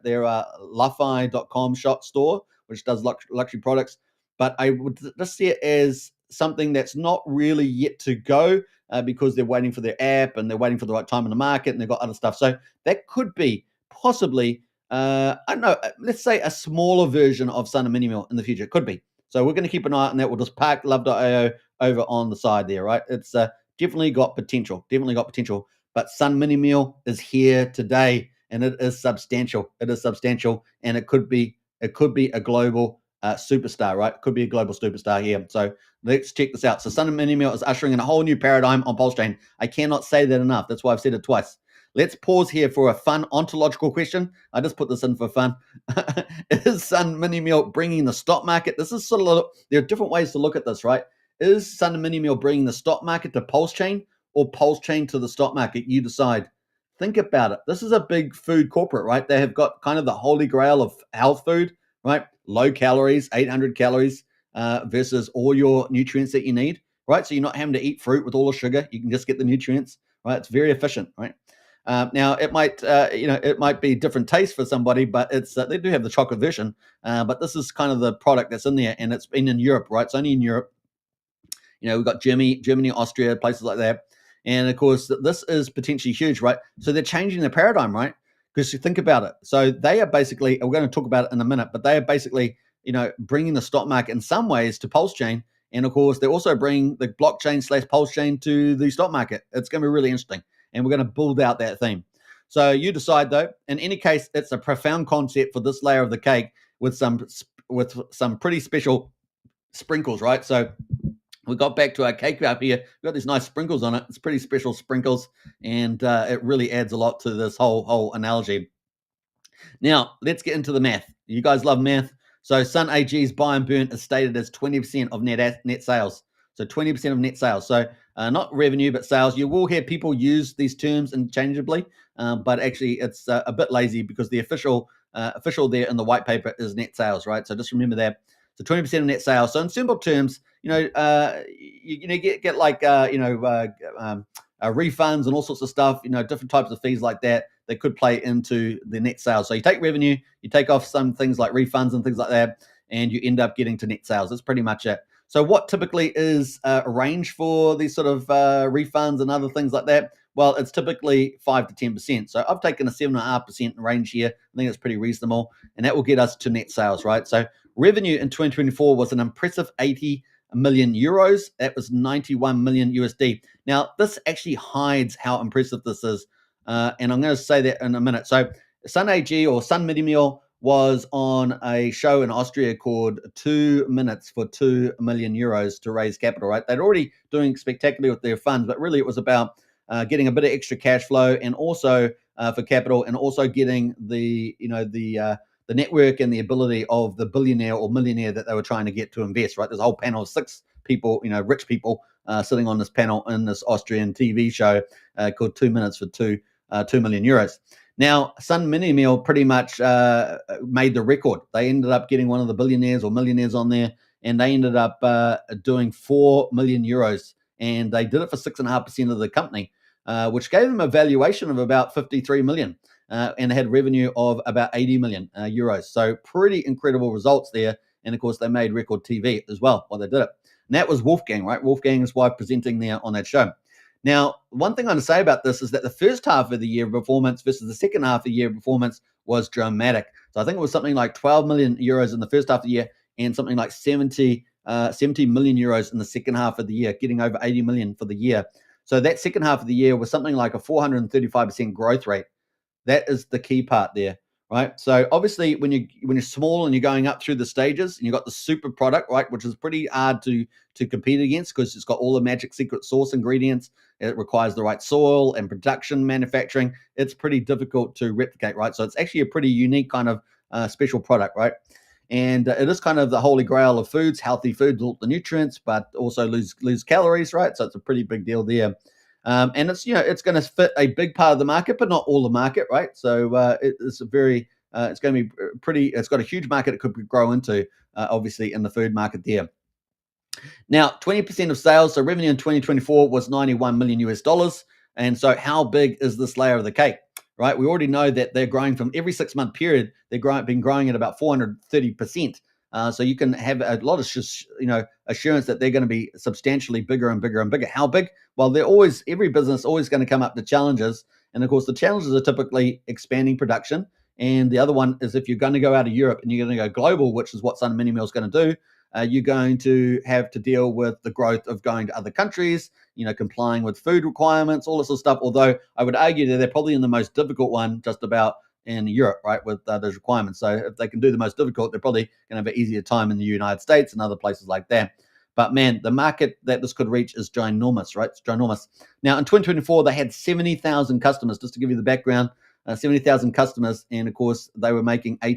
Luffy.com shop store, which does luxury products. But I would just see it as something that's not really yet to go because they're waiting for their app and they're waiting for the right time in the market and they've got other stuff. So that could be possibly, I don't know, let's say a smaller version of Sun Mini Meal in the future. It could be. So we're going to keep an eye on that. We'll just park Love.io over on the side there, right? It's definitely got potential. But Sun Mini Meal is here today, and it is substantial. And it could be a global superstar, right? It could be a global superstar here. So let's check this out. So Sun Mini Meal is ushering in a whole new paradigm on PulseChain. I cannot say that enough. That's why I've said it twice. Let's pause here for a fun ontological question. I just put this in for fun. Is Sun Mini Meal bringing the stock market? This is there are different ways to look at this, right? Is Sun Mini Meal bringing the stock market to PulseChain or PulseChain to the stock market? You decide. Think about it. This is a big food corporate, right? They have got kind of the holy grail of health food, right? Low calories, 800 calories versus all your nutrients that you need, right? So you're not having to eat fruit with all the sugar. You can just get the nutrients, right? It's very efficient, right? Now it might be different taste for somebody, but it's they do have the chocolate version. But this is kind of the product that's in there, and it's been in Europe, right? It's only in Europe. We've got Germany, Austria, places like that. And of course, this is potentially huge, right? So they're changing the paradigm, right? Because you think about it. So they are basically, we're going to talk about it in a minute, but they are basically, bringing the stock market in some ways to PulseChain. And of course, they're also bringing the blockchain / PulseChain to the stock market. It's going to be really interesting. And we're going to build out that theme. So you decide, though. In any case, it's a profound concept for this layer of the cake with some pretty special sprinkles, right? So we got back to our cake up here. We've got these nice sprinkles on it. It's pretty special sprinkles, and it really adds a lot to this whole analogy. Now, let's get into the math. You guys love math. So Sun AG's buy and burn is stated as 20% of net sales. So 20% of net sales. So not revenue, but sales. You will hear people use these terms interchangeably, but actually it's a bit lazy because the official there in the white paper is net sales, right? So just remember that. So 20% of net sales. So in simple terms, you get like refunds and all sorts of stuff. Different types of fees like that could play into the net sales. So you take revenue, you take off some things like refunds and things like that, and you end up getting to net sales. That's pretty much it. So what typically is a range for these sort of refunds and other things like that? Well, it's typically 5 to 10%. So I've taken a 7.5% range here. I think it's pretty reasonable, and that will get us to net sales, right? So revenue in 2024 was an impressive 80 million euros. That was 91 million USD. Now, this actually hides how impressive this is, and I'm going to say that in a minute. So Sun AG or Sun Mini Meal was on a show in Austria called 2 Minutes for 2 million euros to raise capital, right? They're already doing spectacularly with their funds, but really it was about getting a bit of extra cash flow and also for capital, and also getting the network and the ability of the billionaire or millionaire that they were trying to get to invest, right? There's a whole panel of 6 people, rich people sitting on this panel in this Austrian TV show called 2 Minutes for 2 million euros. Now, Sun Mini Meal pretty much made the record. They ended up getting one of the billionaires or millionaires on there, and they ended up doing 4 million euros and they did it for 6.5% of the company, which gave them a valuation of about 53 million. And they had revenue of about 80 million euros. So pretty incredible results there. And of course, they made record TV as well while they did it. And that was Wolfgang, right? Wolfgang's wife presenting there on that show. Now, one thing I want to say about this is that the first half of the year performance versus the second half of the year performance was dramatic. So I think it was something like 12 million euros in the first half of the year and something like 70 million euros in the second half of the year, getting over 80 million for the year. So that second half of the year was something like a 435% growth rate. That is the key part there, right? So obviously when you're small and you're going up through the stages and you've got the super product, right, which is pretty hard to compete against because it's got all the magic secret sauce ingredients. It requires the right soil and production, manufacturing. It's pretty difficult to replicate, right? So it's actually a pretty unique kind of special product, right? And it is kind of the holy grail of foods, healthy foods, all the nutrients, but also lose calories, right? So it's a pretty big deal there. And it's it's going to fit a big part of the market, but not all the market, right? So it's it's going to be pretty. It's got a huge market it could grow into, obviously in the food market there. Now, 20% of sales, so revenue in 2024 was 91 million US dollars. And so, how big is this layer of the cake? Right, we already know that they're growing from every 6-month period. They've been growing at about 430%. So you can have a lot of assurance that they're going to be substantially bigger and bigger and bigger. How big? Well, every business always going to come up to challenges, and of course the challenges are typically expanding production. And the other one is if you're going to go out of Europe and you're going to go global, which is what Sun Mini Meal is going to do. You're going to have to deal with the growth of going to other countries, complying with food requirements, all this sort of stuff. Although I would argue that they're probably in the most difficult one just about in Europe, right, with those requirements. So if they can do the most difficult, they're probably going to have an easier time in the United States and other places like that. But man, the market that this could reach is ginormous, right? It's ginormous. Now, in 2024, they had 70,000 customers, just to give you the background, 70,000 customers. And of course, they were making over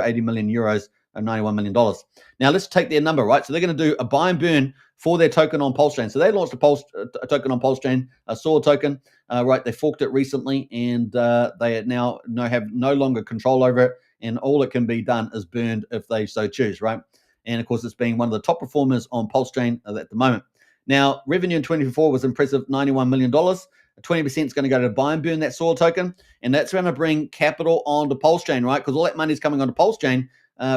80 million euros, $91 million. Now, let's take their number, right? So they're going to do a buy and burn for their token on PulseChain. So they launched a token on PulseChain, a soil token, right? They forked it recently, and they now have no longer control over it, and all it can be done is burned if they so choose, right? And of course, it's being one of the top performers on PulseChain at the moment. Now, revenue in 2024 was impressive, $91 million. 20% is going to go to buy and burn that soil token, and that's going to bring capital onto PulseChain, right? Because all that money is coming onto PulseChain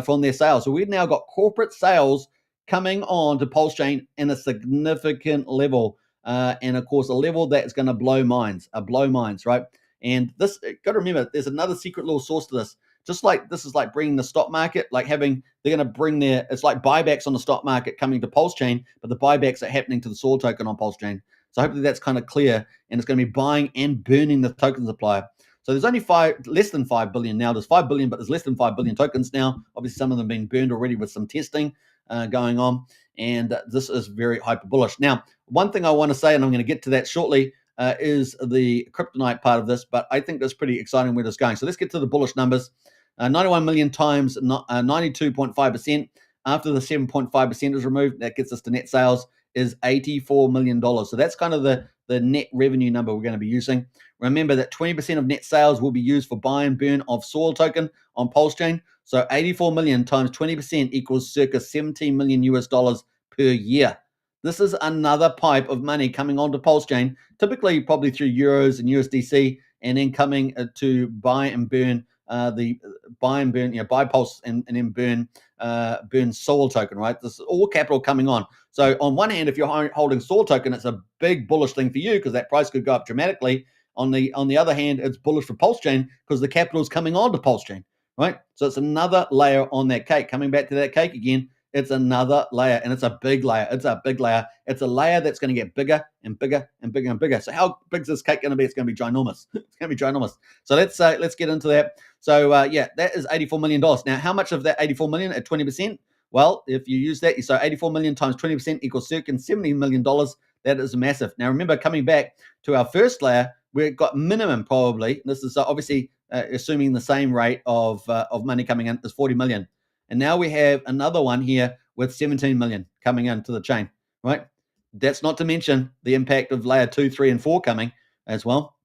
from their sales. So we've now got corporate sales coming on to PulseChain in a significant level, and of course a level that is going to blow minds, right? And this, got to remember, there's another secret little source to this. Just like this is like bringing the stock market, like they're going to bring it's like buybacks on the stock market coming to PulseChain, but the buybacks are happening to the soil token on PulseChain. So hopefully that's kind of clear, and it's going to be buying and burning the token supply. So there's only less than 5 billion now. There's 5 billion, but there's less than 5 billion tokens now. Obviously, some of them being burned already with some testing going on. And this is very hyper bullish. Now, one thing I want to say, and I'm going to get to that shortly, is the kryptonite part of this. But I think that's pretty exciting where it's going. So let's get to the bullish numbers. 91 million times 92.5%. After the 7.5% is removed, that gets us to net sales is $84 million. So that's kind of the net revenue number we're going to be using. Remember that 20% of net sales will be used for buy and burn of soil token on PulseChain. So 84 million times 20% equals circa 17 million US dollars per year. This is another pipe of money coming onto PulseChain, typically probably through euros and USDC, and then coming to buy and burn buy Pulse and then burn soil token, right? This is all capital coming on. So on one hand, if you're holding soil token, it's a big bullish thing for you because that price could go up dramatically. On the other hand, it's bullish for PulseChain because the capital is coming on to PulseChain, right? So it's another layer on that cake. Coming back to that cake again, it's another layer, and it's a big layer. It's a big layer. It's a layer that's going to get bigger and bigger and bigger and bigger. So how big is this cake going to be? It's going to be ginormous. It's going to be ginormous. So let's get into that. So that is $84 million. Now, how much of that 84 million at 20%? Well, if you use that, so 84 million times 20% equals circa $70 million. That is massive. Now, remember, coming back to our first layer, we've got minimum probably. This is obviously assuming the same rate of money coming in is 40 million. And now we have another one here with 17 million coming into the chain, right? That's not to mention the impact of layer 2, 3, and 4 coming as well.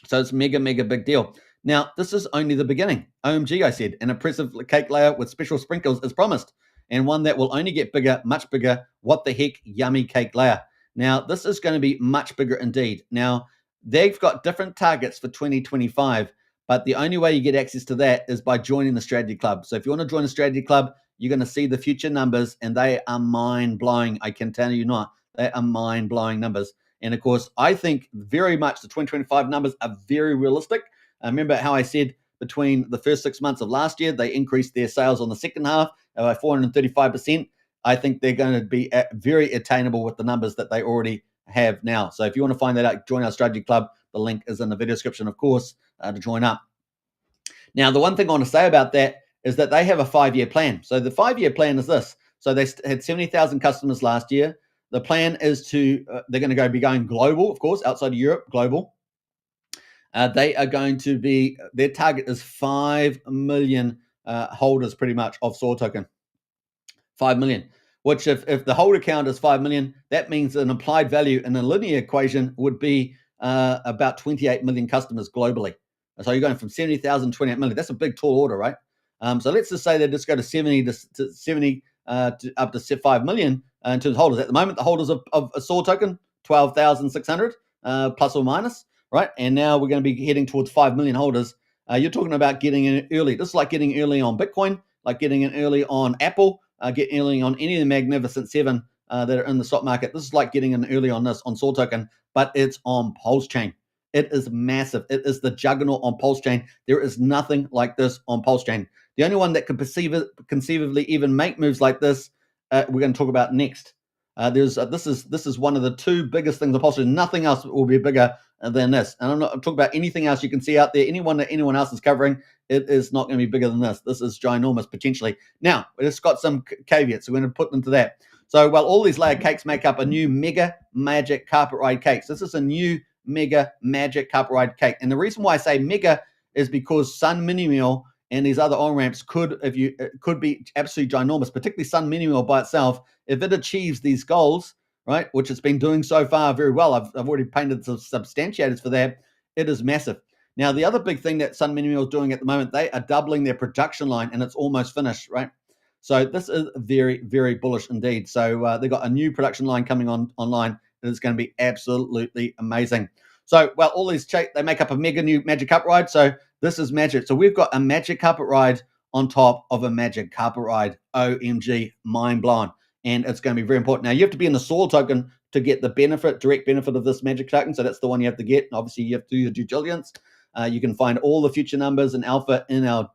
So it's mega, mega big deal. Now, this is only the beginning. OMG, I said, an impressive cake layer with special sprinkles is promised, and one that will only get bigger, much bigger. What the heck, yummy cake layer. Now, this is going to be much bigger indeed. Now, they've got different targets for 2025, but the only way you get access to that is by joining the strategy club. So if you want to join the strategy club, you're going to see the future numbers, and they are mind-blowing. I can tell you not. They are mind-blowing numbers. And of course, I think very much the 2025 numbers are very realistic. Remember how I said between the first 6 months of last year, they increased their sales on the second half by 435%. I think they're going to be very attainable with the numbers that they already have now. So if you want to find that out, join our strategy club. The link is in the video description, of course, to join up. Now, the one thing I want to say about that is that they have a 5-year plan. So the 5-year plan is this. So they had 70,000 customers last year. The plan is to, they're going to be going global, of course, outside of Europe, global. They are going to be, their target is 5 million holders pretty much of SOAR token. 5 million, which if the holder count is 5 million, that means an implied value in a linear equation would be about 28 million customers globally. So you're going from 70,000 to 28 million. That's a big, tall order, right? So let's just say they just go to 70 to up to 5 million in terms of holders. At the moment, the holders of a SOAR token, 12,600 plus or minus, right? And now we're going to be heading towards 5 million holders. You're talking about getting in early. This is like getting early on Bitcoin, like getting in early on Apple, getting early on any of the Magnificent Seven that are in the stock market. This is like getting in early on this, on SOAR token, but it's on PulseChain. It is massive. It is the juggernaut on PulseChain. There is nothing like this on PulseChain. The only one that could conceivably even make moves like this, we're going to talk about next. This is one of the two biggest things on PulseChain. Nothing else will be bigger than this. And I'm talking about anything else you can see out there. Anyone that anyone else is covering, it is not going to be bigger than this. This is ginormous potentially. Now, it's got some caveats. So we're going to put into that. So while all these layered cakes make up a new mega magic carpet ride cakes, this is a new mega magic carpet ride cake. And the reason why I say mega is because Sun Mini Meal and these other on-ramps could be absolutely ginormous, particularly Sun Mini Meal by itself. If it achieves these goals, right, which it's been doing so far very well, I've already painted some substantiators for that, it is massive. Now, the other big thing that Sun Mini Meal is doing at the moment, they are doubling their production line, and it's almost finished, right? So this is very, very bullish indeed. So they've got a new production line coming online. It is going to be absolutely amazing. So, well, all these they make up a mega new magic carpet ride. So this is magic. So we've got a magic carpet ride on top of a magic carpet ride. OMG, mind blown. And it's going to be very important. Now, you have to be in the SOAR token to get the direct benefit of this magic token. So that's the one you have to get. And obviously, you have to do your due diligence. You can find all the future numbers and alpha in our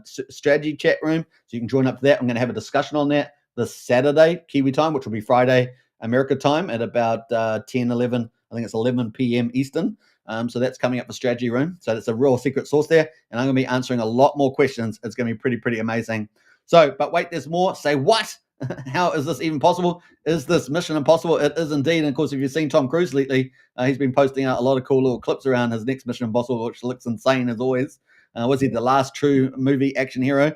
strategy chat room. So you can join up to that. I'm going to have a discussion on that this Saturday, Kiwi time, which will be Friday, America time at about 10, 11, I think it's 11 p.m. Eastern. So that's coming up the strategy room. So that's a real secret sauce there. And I'm going to be answering a lot more questions. It's going to be pretty amazing. So, but wait, there's more. Say what? How is this even possible? Is this mission impossible? It is indeed. And of course, if you've seen Tom Cruise lately, he's been posting out a lot of cool little clips around his next mission impossible, which looks insane as always. Was he the last true movie action hero?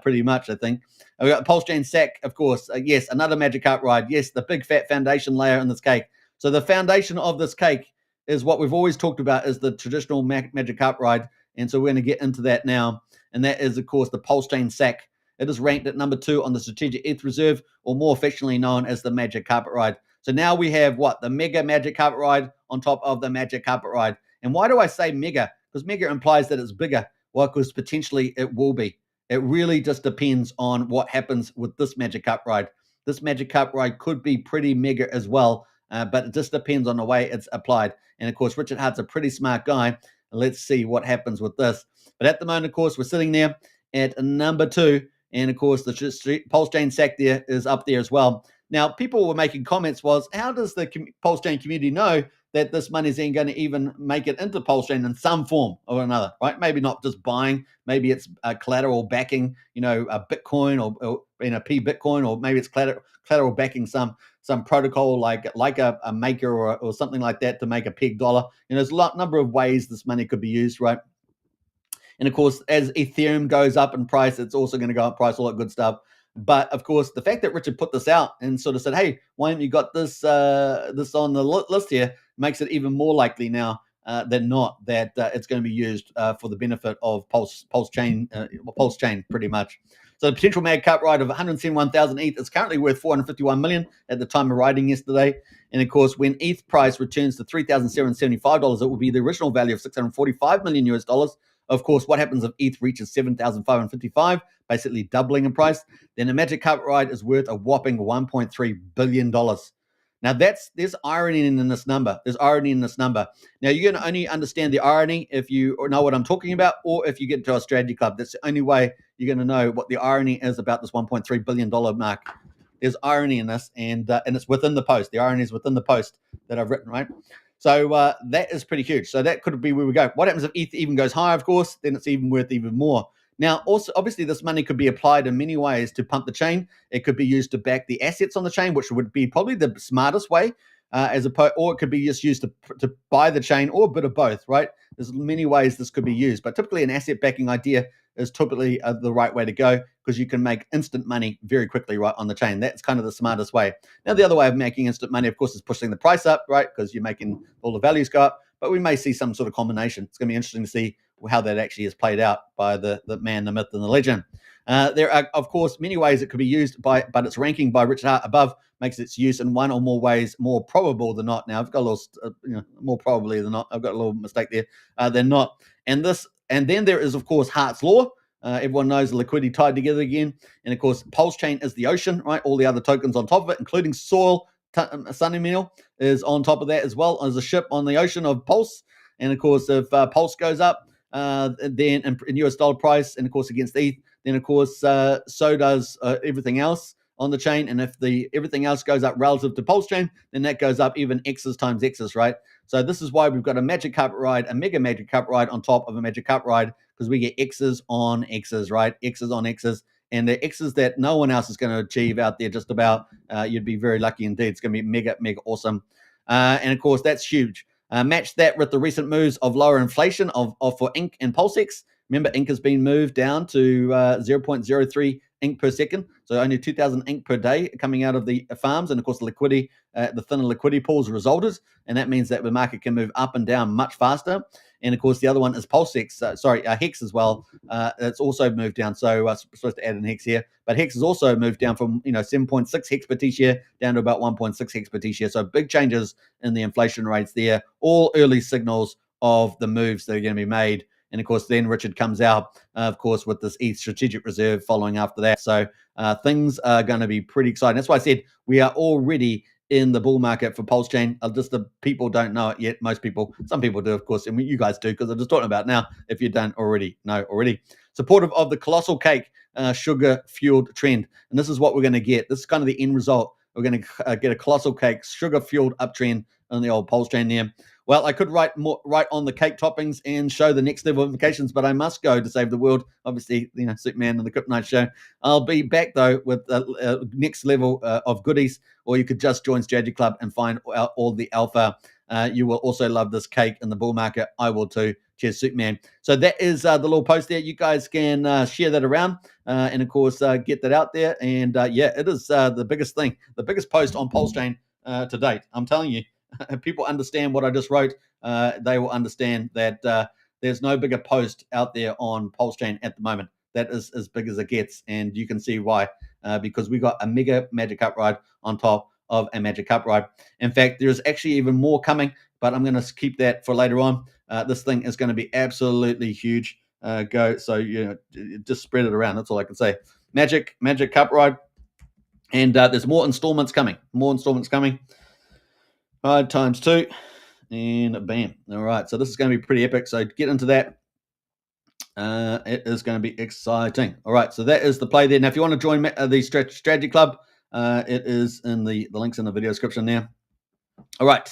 Pretty much, I think. We got PulseChain SAC, of course. Yes, another magic carpet ride. Yes, the big fat foundation layer in this cake. So the foundation of this cake is what we've always talked about, is the traditional magic carpet ride. And so we're going to get into that now. And that is, of course, the PulseChain SAC. It is ranked at number 2 on the Strategic ETH Reserve, or more affectionately known as the Magic Carpet Ride. So now we have what? The Mega Magic Carpet Ride on top of the Magic Carpet Ride. And why do I say mega? Because mega implies that it's bigger. Well, because potentially it will be. It really just depends on what happens with this Magic Carpet Ride. This Magic Carpet Ride could be pretty mega as well, but it just depends on the way it's applied. And of course, Richard Hart's a pretty smart guy. Let's see what happens with this. But at the moment, of course, we're sitting there at number 2. And of course, the PulseChain SAC there is up there as well. Now, people were making comments how does the PulseChain community know that this money is then going to even make it into PulseChain in some form or another, right? Maybe not just buying, maybe it's collateral backing, a Bitcoin or P Bitcoin, or maybe it's collateral backing some protocol like a maker or something like that to make a peg dollar. There's a number of ways this money could be used, right? And of course, as Ethereum goes up in price, it's also going to go up in price, all that good stuff. But of course, the fact that Richard put this out and sort of said, "Hey, why haven't you got this on the list here?" makes it even more likely now than not that it's going to be used for the benefit of PulseChain, pretty much. So the potential mag cut ride of 171,000 ETH is currently worth 451 million at the time of writing yesterday. And of course, when ETH price returns to $3,775, it will be the original value of 645 million US dollars. Of course, what happens if ETH reaches 7,555, basically doubling in price? Then the magic cut ride is worth a whopping $1.3 billion. Now, there's irony in this number. There's irony in this number. Now, you're going to only understand the irony if you know what I'm talking about, or if you get to our strategy club. That's the only way you're going to know what the irony is about this $1.3 billion mark. There's irony in this, and it's within the post. The irony is within the post that I've written, right? So that is pretty huge. So that could be where we go. What happens if ETH even goes higher, of course? Then it's even worth even more. Now, also, obviously, this money could be applied in many ways to pump the chain. It could be used to back the assets on the chain, which would be probably the smartest way, or it could be just used to buy the chain, or a bit of both, right? There's many ways this could be used, but typically an asset backing idea is typically the right way to go, because you can make instant money very quickly right on the chain. That's kind of the smartest way. Now, the other way of making instant money, of course, is pushing the price up, right? Because you're making all the values go up, but we may see some sort of combination. It's going to be interesting to see how that actually is played out by the man, the myth, and the legend. There are, of course, many ways it could be used but its ranking by Richard Hart above makes its use in one or more ways more probable than not. Now, I've got a little, more probably than not. I've got a little mistake there than not. And then there is, of course, Hart's law. Everyone knows the liquidity tied together again. And of course, PulseChain is the ocean, right? All the other tokens on top of it, including Soil, Signum is on top of that, as well as a ship on the ocean of Pulse. And of course, if Pulse goes up, then in US dollar price, and of course against ETH, then of course so does everything else on the chain. And if everything else goes up relative to PulseChain, then that goes up even X's times X's, right? So this is why we've got a magic cup ride, a mega magic cup ride on top of a magic cup ride, because we get X's on X's, right? X's on X's. And the X's that no one else is going to achieve out there, just about. You'd be very lucky indeed. It's going to be mega, mega awesome. And of course, that's huge. Match that with the recent moves of lower inflation for Inc and PulseX. Remember, Inc has been moved down to 0.03 Inc per second, so only 2,000 Inc per day coming out of the farms. And of course, the liquidity, the thinner liquidity pools resulted, and that means that the market can move up and down much faster. And of course, the other one is PulseX, Hex as well. It's also moved down. So I'm supposed to add in Hex here, but Hex has also moved down from 7.6 Hex per T-share down to about 1.6 Hex per T-share. So big changes in the inflation rates there. All early signals of the moves that are going to be made. And of course, then Richard comes out, of course, with this ETH strategic reserve following after that. So things are going to be pretty exciting. That's why I said we are already in the bull market for PulseChain. Just the people don't know it yet. Most people, some people do, of course, and you guys do, because I'm just talking about it now. If you don't already know already, supportive of the colossal cake sugar fueled trend, and this is what we're going to get. This is kind of the end result. We're going to get a colossal cake sugar fueled uptrend on the old PulseChain there. Well, I could write on the cake toppings and show the next level implications, but I must go to save the world. Obviously, Superman and the Kryptonite Show. I'll be back, though, with next level of goodies, or you could just join Strategy Club and find out all the alpha. You will also love this cake in the bull market. I will too. Cheers, Superman. So that is the little post there. You guys can share that around and, of course, get that out there. And, it is the biggest thing, the biggest post on PulseChain to date. I'm telling you. If people understand what I just wrote, they will understand that there's no bigger post out there on PulseChain at the moment. That is as big as it gets, and you can see why. Because we got a mega magic cup ride on top of a magic cup ride. In fact, there's actually even more coming, but I'm going to keep that for later on. This thing is going to be absolutely huge. So just spread it around. That's all I can say. Magic cup ride, and there's more installments coming. 5 times 2, and bam. All right, so this is going to be pretty epic. So get into that. It is going to be exciting. All right, so that is the play there. Now, if you want to join the Strategy Club, it is in the links in the video description there. All right,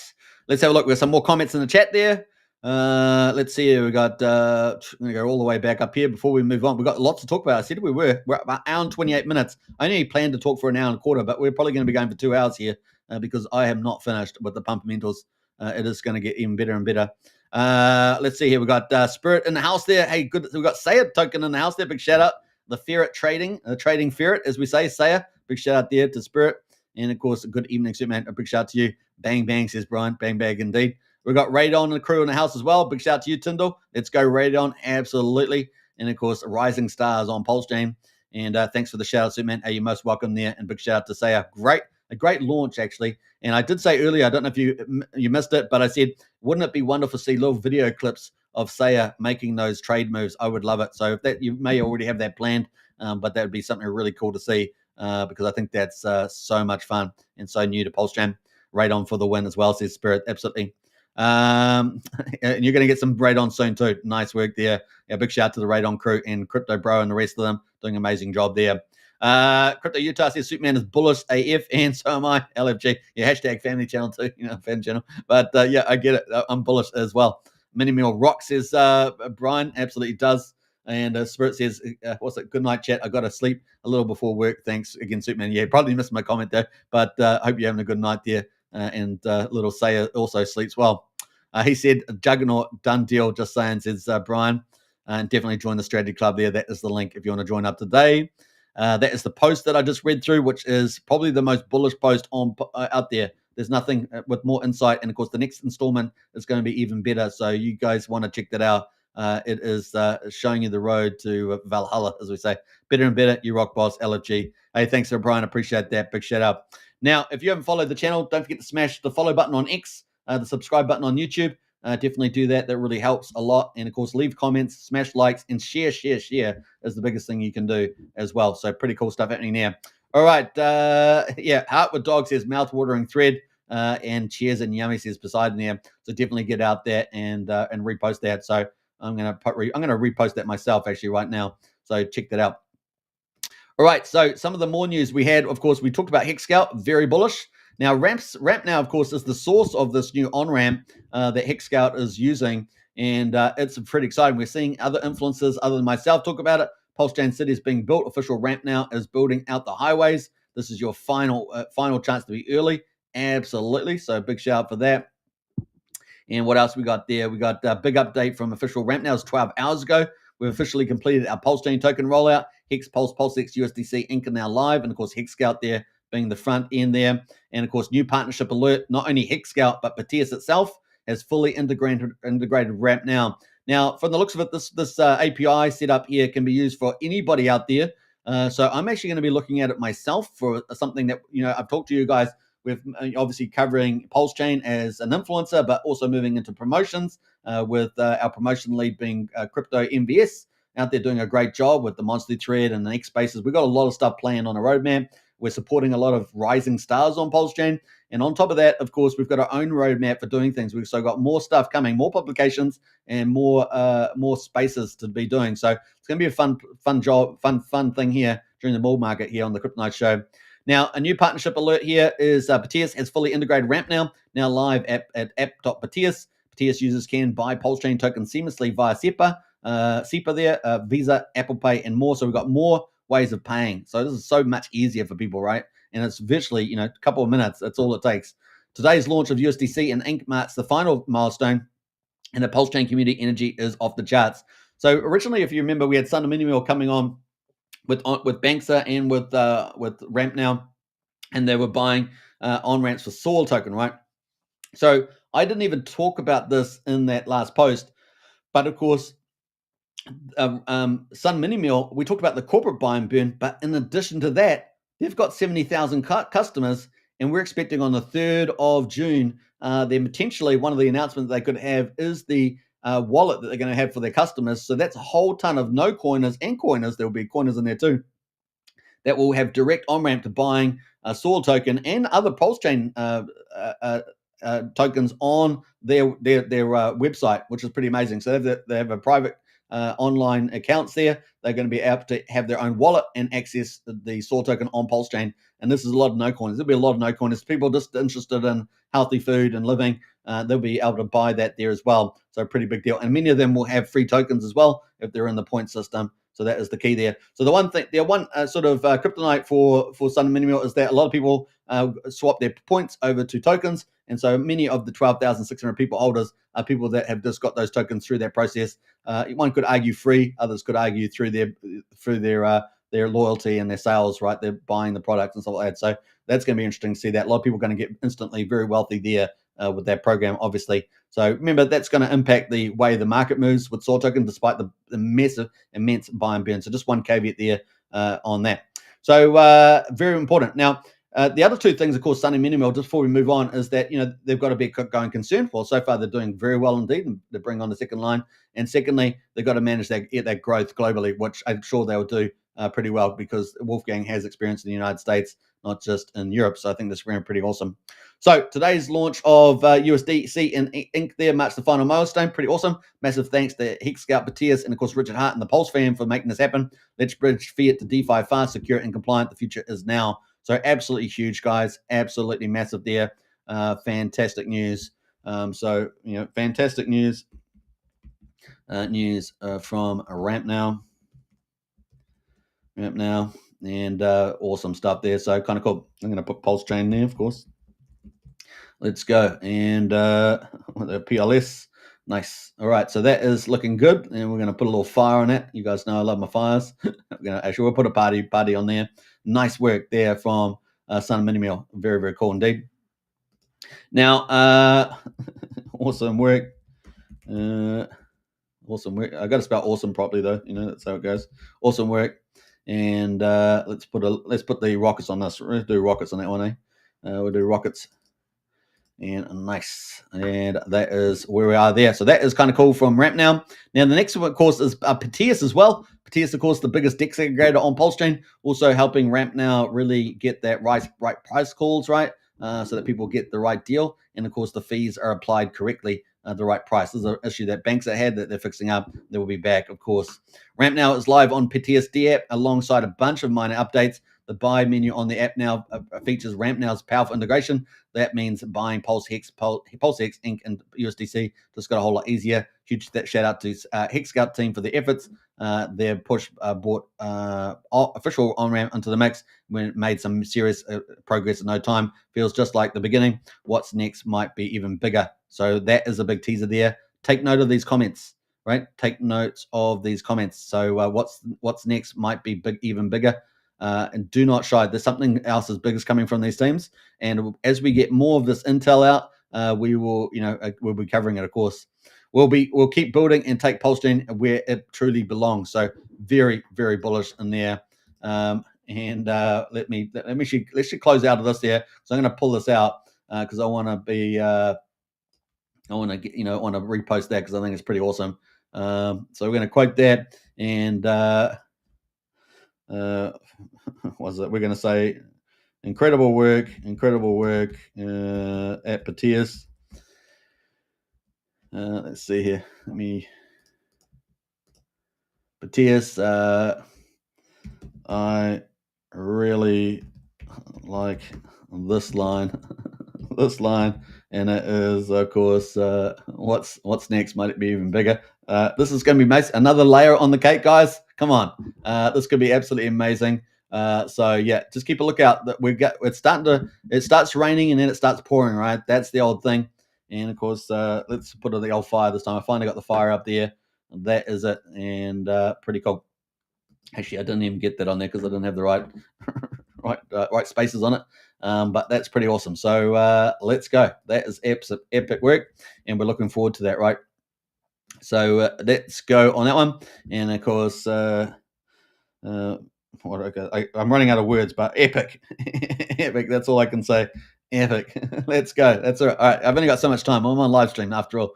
let's have a look. We got some more comments in the chat there. Let's see here. We got, I'm going to go all the way back up here before we move on. We've got lots to talk about. I said we're about an hour and 28 minutes. I only planned to talk for an hour and a quarter, but we're probably going to be going for 2 hours here. Because I have not finished with the Pumpamentals. It is going to get even better and better. Let's see here. We got Spirit in the house there. Hey, good. We got Saya token in the house there. Big shout out. The Ferret trading, trading Ferret, as we say. Saya, big shout out there to Spirit. And of course, good evening, Superman. A big shout out to you. Bang, bang, says Brian. Bang, bang, indeed. We got Radon and the crew in the house as well. Big shout out to you, Tyndall. Let's go, Radon. Absolutely. And of course, Rising Stars on PulseChain. And thanks for the shout out, Superman. You're most welcome there. And big shout out to Saya. A great launch, actually. And I did say earlier, I don't know if you missed it, but I said, wouldn't it be wonderful to see little video clips of Saya making those trade moves? I would love it. So if that, you may already have that planned, but that would be something really cool to see because I think that's so much fun and so new to PulseChain. Radon for the win as well, says Spirit. Absolutely. And you're going to get some Radon soon too. Nice work there. Yeah, big shout out to the Radon crew and Crypto Bro and the rest of them doing an amazing job there. Crypto Utah says Superman is bullish AF, and so am I. LFG, yeah, hashtag family channel too, fan channel. But yeah, I get it. I'm bullish as well. Mini Meal Rock says Brian absolutely does. And Spirit says, what's it? Good night, chat. I got to sleep a little before work. Thanks again, Superman. Yeah, probably missed my comment there, but hope you're having a good night there. And little Saya also sleeps well. He said, Juggernaut, done deal, just saying, says Brian. And definitely join the strategy club there. That is the link if you want to join up today. That is the post that I just read through, which is probably the most bullish post on out there. There's nothing with more insight. And, of course, the next installment is going to be even better. So you guys want to check that out. It is showing you the road to Valhalla, as we say. Better and better, you rock boss, LFG. Hey, thanks for Brian. Appreciate that. Big shout out. Now, if you haven't followed the channel, don't forget to smash the follow button on X, the subscribe button on YouTube. Definitely do that. That really helps a lot. And, of course, leave comments, smash likes, and share is the biggest thing you can do as well. So pretty cool stuff happening there. All right. Yeah, Heart with Dog says mouth-watering thread. And Cheers and Yummy says Poseidon there. So definitely get out there and repost that. So I'm going to repost that myself actually right now. So check that out. All right. So some of the more news we had, of course, we talked about Hex Scout, very bullish. Now, Ramp now, of course, is the source of this new on-ramp that Hex Scout is using, and it's pretty exciting. We're seeing other influencers other than myself talk about it. PulseChain City is being built. Official Ramp now is building out the highways. This is your final chance to be early. Absolutely. So big shout out for that. And what else we got there? We got a big update from official Ramp now. It's 12 hours ago. We've officially completed our PulseChain token rollout. Hex, Pulse, PulseX, USDC, Inc. are now live. And, of course, Hex Scout there being the front end there. And, of course, new partnership alert. Not only Hex Scout, but Batias itself has fully integrated Ramp now. Now, from the looks of it, this API setup here can be used for anybody out there. So I'm actually going to be looking at it myself for something that, I've talked to you guys. We're obviously covering PulseChain as an influencer, but also moving into promotions with our promotion lead being Crypto MVS out there doing a great job with the Monster Thread and the X Spaces. We've got a lot of stuff planned on a roadmap. We're supporting a lot of rising stars on PulseChain. And on top of that, of course, we've got our own roadmap for doing things. We've so got more stuff coming, more publications, and more spaces to be doing. So it's going to be a fun job, fun thing here during the bull market here on the Crypto Night Show. Now, a new partnership alert here is Batias has fully integrated Ramp now live at app.batias. Batias users can buy PulseChain tokens seamlessly via SEPA there, Visa, Apple Pay, and more. So we've got more ways of paying. So this is so much easier for people, right? And it's virtually, a couple of minutes. That's all it takes. Today's launch of USDC and Inc. marks the final milestone, and the PulseChain community energy is off the charts. So originally, if you remember, we had Signum Minimal coming on with Banksa and with Ramp now, and they were buying on ramps for Soul token, right? So I didn't even talk about this in that last post, but of course, Sun Mini Meal, we talked about the corporate buy and burn, but in addition to that, they've got 70,000 customers, and we're expecting on the 3rd of June, then potentially one of the announcements they could have is the wallet that they're going to have for their customers. So that's a whole ton of no coiners and coiners. There will be coiners in there too that will have direct on-ramp to buying a Soul token and other PulseChain tokens on their website, which is pretty amazing. So they have a private online accounts there. They're going to be able to have their own wallet and access the Soul token on PulseChain. And this is a lot of no coiners. There'll be a lot of no coiners. People just interested in healthy food and living, they'll be able to buy that there as well. So pretty big deal. And many of them will have free tokens as well if they're in the point system. So that is the key there. So the one sort of kryptonite for Sun Minimal is that a lot of people swap their points over to tokens. And so many of the 12,600 people holders are people that have just got those tokens through that process. One could argue free, others could argue through their loyalty and their sales, right? They're buying the products and stuff like that. So that's going to be interesting to see that. A lot of people are going to get instantly very wealthy there with that program, obviously. So remember, that's going to impact the way the market moves with Soul token, despite the massive, immense buy and burn. So just one caveat there on that. So very important. Now, the other two things, of course, Sunny Minimal, just before we move on, is that, they've got to be going concern. Well, so far they're doing very well indeed, and they bring on the second line. And secondly, they've got to manage that growth globally, which I'm sure they'll do pretty well, because Wolfgang has experience in the United States, not just in Europe. So I think this is pretty awesome. So today's launch of USDC and Inc. there marks the final milestone. Pretty awesome. Massive thanks to Hex Scout, Matthias, and of course Richard Hart and the Pulse fam for making this happen. Let's bridge fiat to DeFi fast, secure, and compliant. The future is now. So absolutely huge, guys. Absolutely massive there. Fantastic news. Fantastic news. News from Ramp now. And awesome stuff there. So kind of cool. I'm going to put PulseChain there, of course. Let's go. And the PLS. Nice. All right. So that is looking good. And we're going to put a little fire on it. You guys know I love my fires. We'll put a party on there. Nice work there from Signum Minimal. Very, very cool indeed. Now, awesome work. Awesome work. I got to spell awesome properly though. That's how it goes. Awesome work. And let's put the rockets on this. Let's do rockets on that one, eh? We'll do rockets. And nice. And that is where we are there. So that is kind of cool from Ramp now. Now, the next one, of course, is Matthias as well. Matthias, of course, the biggest DEX aggregator on PulseChain, also helping Ramp now really get that right price calls, right? So that people get the right deal. And, of course, the fees are applied correctly, the right price. This is an issue that banks had that they're fixing up. They will be back, of course. Ramp now is live on PTSD app alongside a bunch of minor updates. The buy menu on the app now features Ramp Now's powerful integration. That means buying PulseHex, Inc. and USDC just got a whole lot easier. Huge shout out to Hex Scout team for the efforts. Their push brought official on-ramp into the mix when it made some serious progress in no time. Feels just like the beginning. What's next might be even bigger. So that is a big teaser there. Take note of these comments, right? Take notes of these comments. So what's next might be even bigger. And do not shy. There's something else as big as coming from these teams. And as we get more of this intel out, we will, we'll be covering it, of course. We'll keep building and take PulseChain where it truly belongs. So very, very bullish in there. Let's close out of this there. So I'm going to pull this out because I want to be, I want to repost that because I think it's pretty awesome. So we're going to quote that and, was it? We're going to say incredible work at Matthias. Let's see here. Matthias, I really like this line, and it is, of course, what's next might it be even bigger. This is going to be another layer on the cake, guys. Come on, this could be absolutely amazing. So yeah, just keep a lookout. That it starts raining and then it starts pouring, right? That's the old thing. And of course, let's put the old fire this time. I finally got the fire up there. That is it, and pretty cool. Actually, I didn't even get that on there because I didn't have the right spaces on it. But that's pretty awesome. So let's go. That is epic work, and we're looking forward to that, right? So let's go on that one. And of course, I'm running out of words, but epic, epic. That's all I can say. Epic. Let's go. That's all right. All right. I've only got so much time. I'm on live stream after all.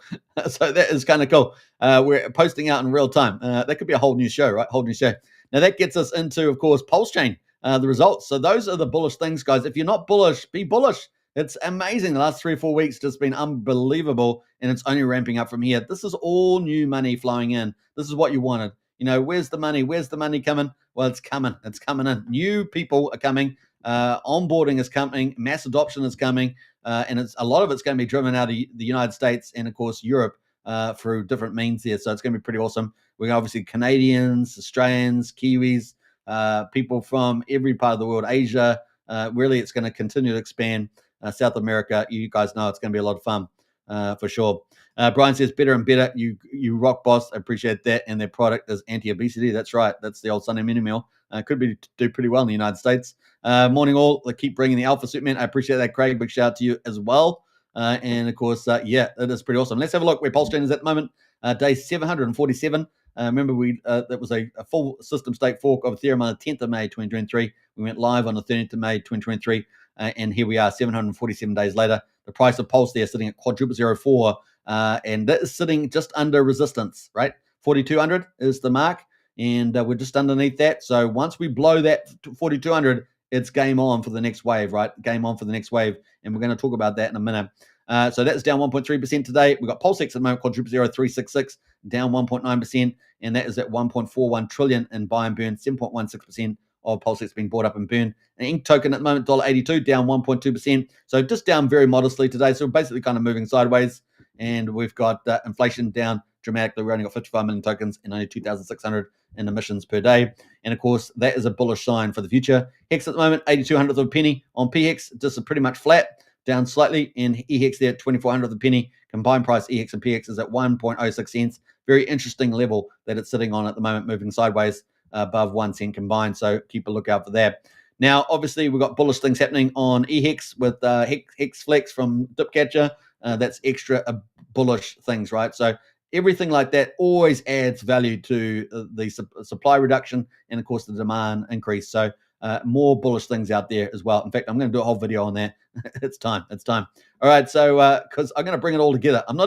So that is kind of cool. We're posting out in real time. That could be a whole new show, right? Whole new show. Now that gets us into, of course, PulseChain, the results. So those are the bullish things, guys. If you're not bullish, be bullish. It's amazing. The last 3 or 4 weeks just been unbelievable, and it's only ramping up from here. This is all new money flowing in. This is what you wanted. Where's the money? Where's the money coming? Well, it's coming. It's coming in. New people are coming. Onboarding is coming. Mass adoption is coming. And a lot of it's going to be driven out of the United States and, of course, Europe through different means here. So it's going to be pretty awesome. We're going to obviously Canadians, Australians, Kiwis, people from every part of the world, Asia. Really, it's going to continue to expand. South America, you guys know it's going to be a lot of fun for sure. Brian says better and better. You rock, boss. I appreciate that. And their product is anti-obesity. That's right. That's the old Sunday mini meal. Could do pretty well in the United States. Morning all. They keep bringing the alpha suit, man. I appreciate that, Craig. Big shout out to you as well. And of course, yeah, it is pretty awesome. Let's have a look where PulseChain is at the moment. Day 747. Remember, that was a full system stake fork of Ethereum on the 10th of May 2023. We went live on the 13th of May 2023, and here we are 747 days later. The price of Pulse there sitting at quadruple 04, and that is sitting just under resistance, right? 4,200 is the mark, and we're just underneath that. So once we blow that 4,200, it's game on for the next wave, right? Game on for the next wave, and we're going to talk about that in a minute. So that's down 1.3% today. We've got PulseX at the moment, quadruple 0366, down 1.9%, and that is at 1.41 trillion in buy and burn, 7.16% of PulseX being bought up and burned. An Ink token at the moment, $1.82, down 1.2%. So just down very modestly today. So we're basically kind of moving sideways, and we've got inflation down dramatically. We've only got 55 million tokens and only 2,600 in emissions per day. And of course, that is a bullish sign for the future. Hex at the moment, 82 hundredths of a penny on PHEX, just pretty much flat, down slightly. And EHEX there at 24 hundredths of a penny. Combined price EHEX and PHEX is at 1.06 cents. Very interesting level that it's sitting on at the moment, moving sideways above 1 cent combined. So keep a lookout for that. Now, obviously, we've got bullish things happening on EHEX with Hex Flex from Dipcatcher. That's extra bullish things, right? So everything like that always adds value to the supply reduction and, of course, the demand increase. So more bullish things out there as well. In fact, I'm going to do a whole video on that. It's time. All right. So because I'm going to bring it all together. I'm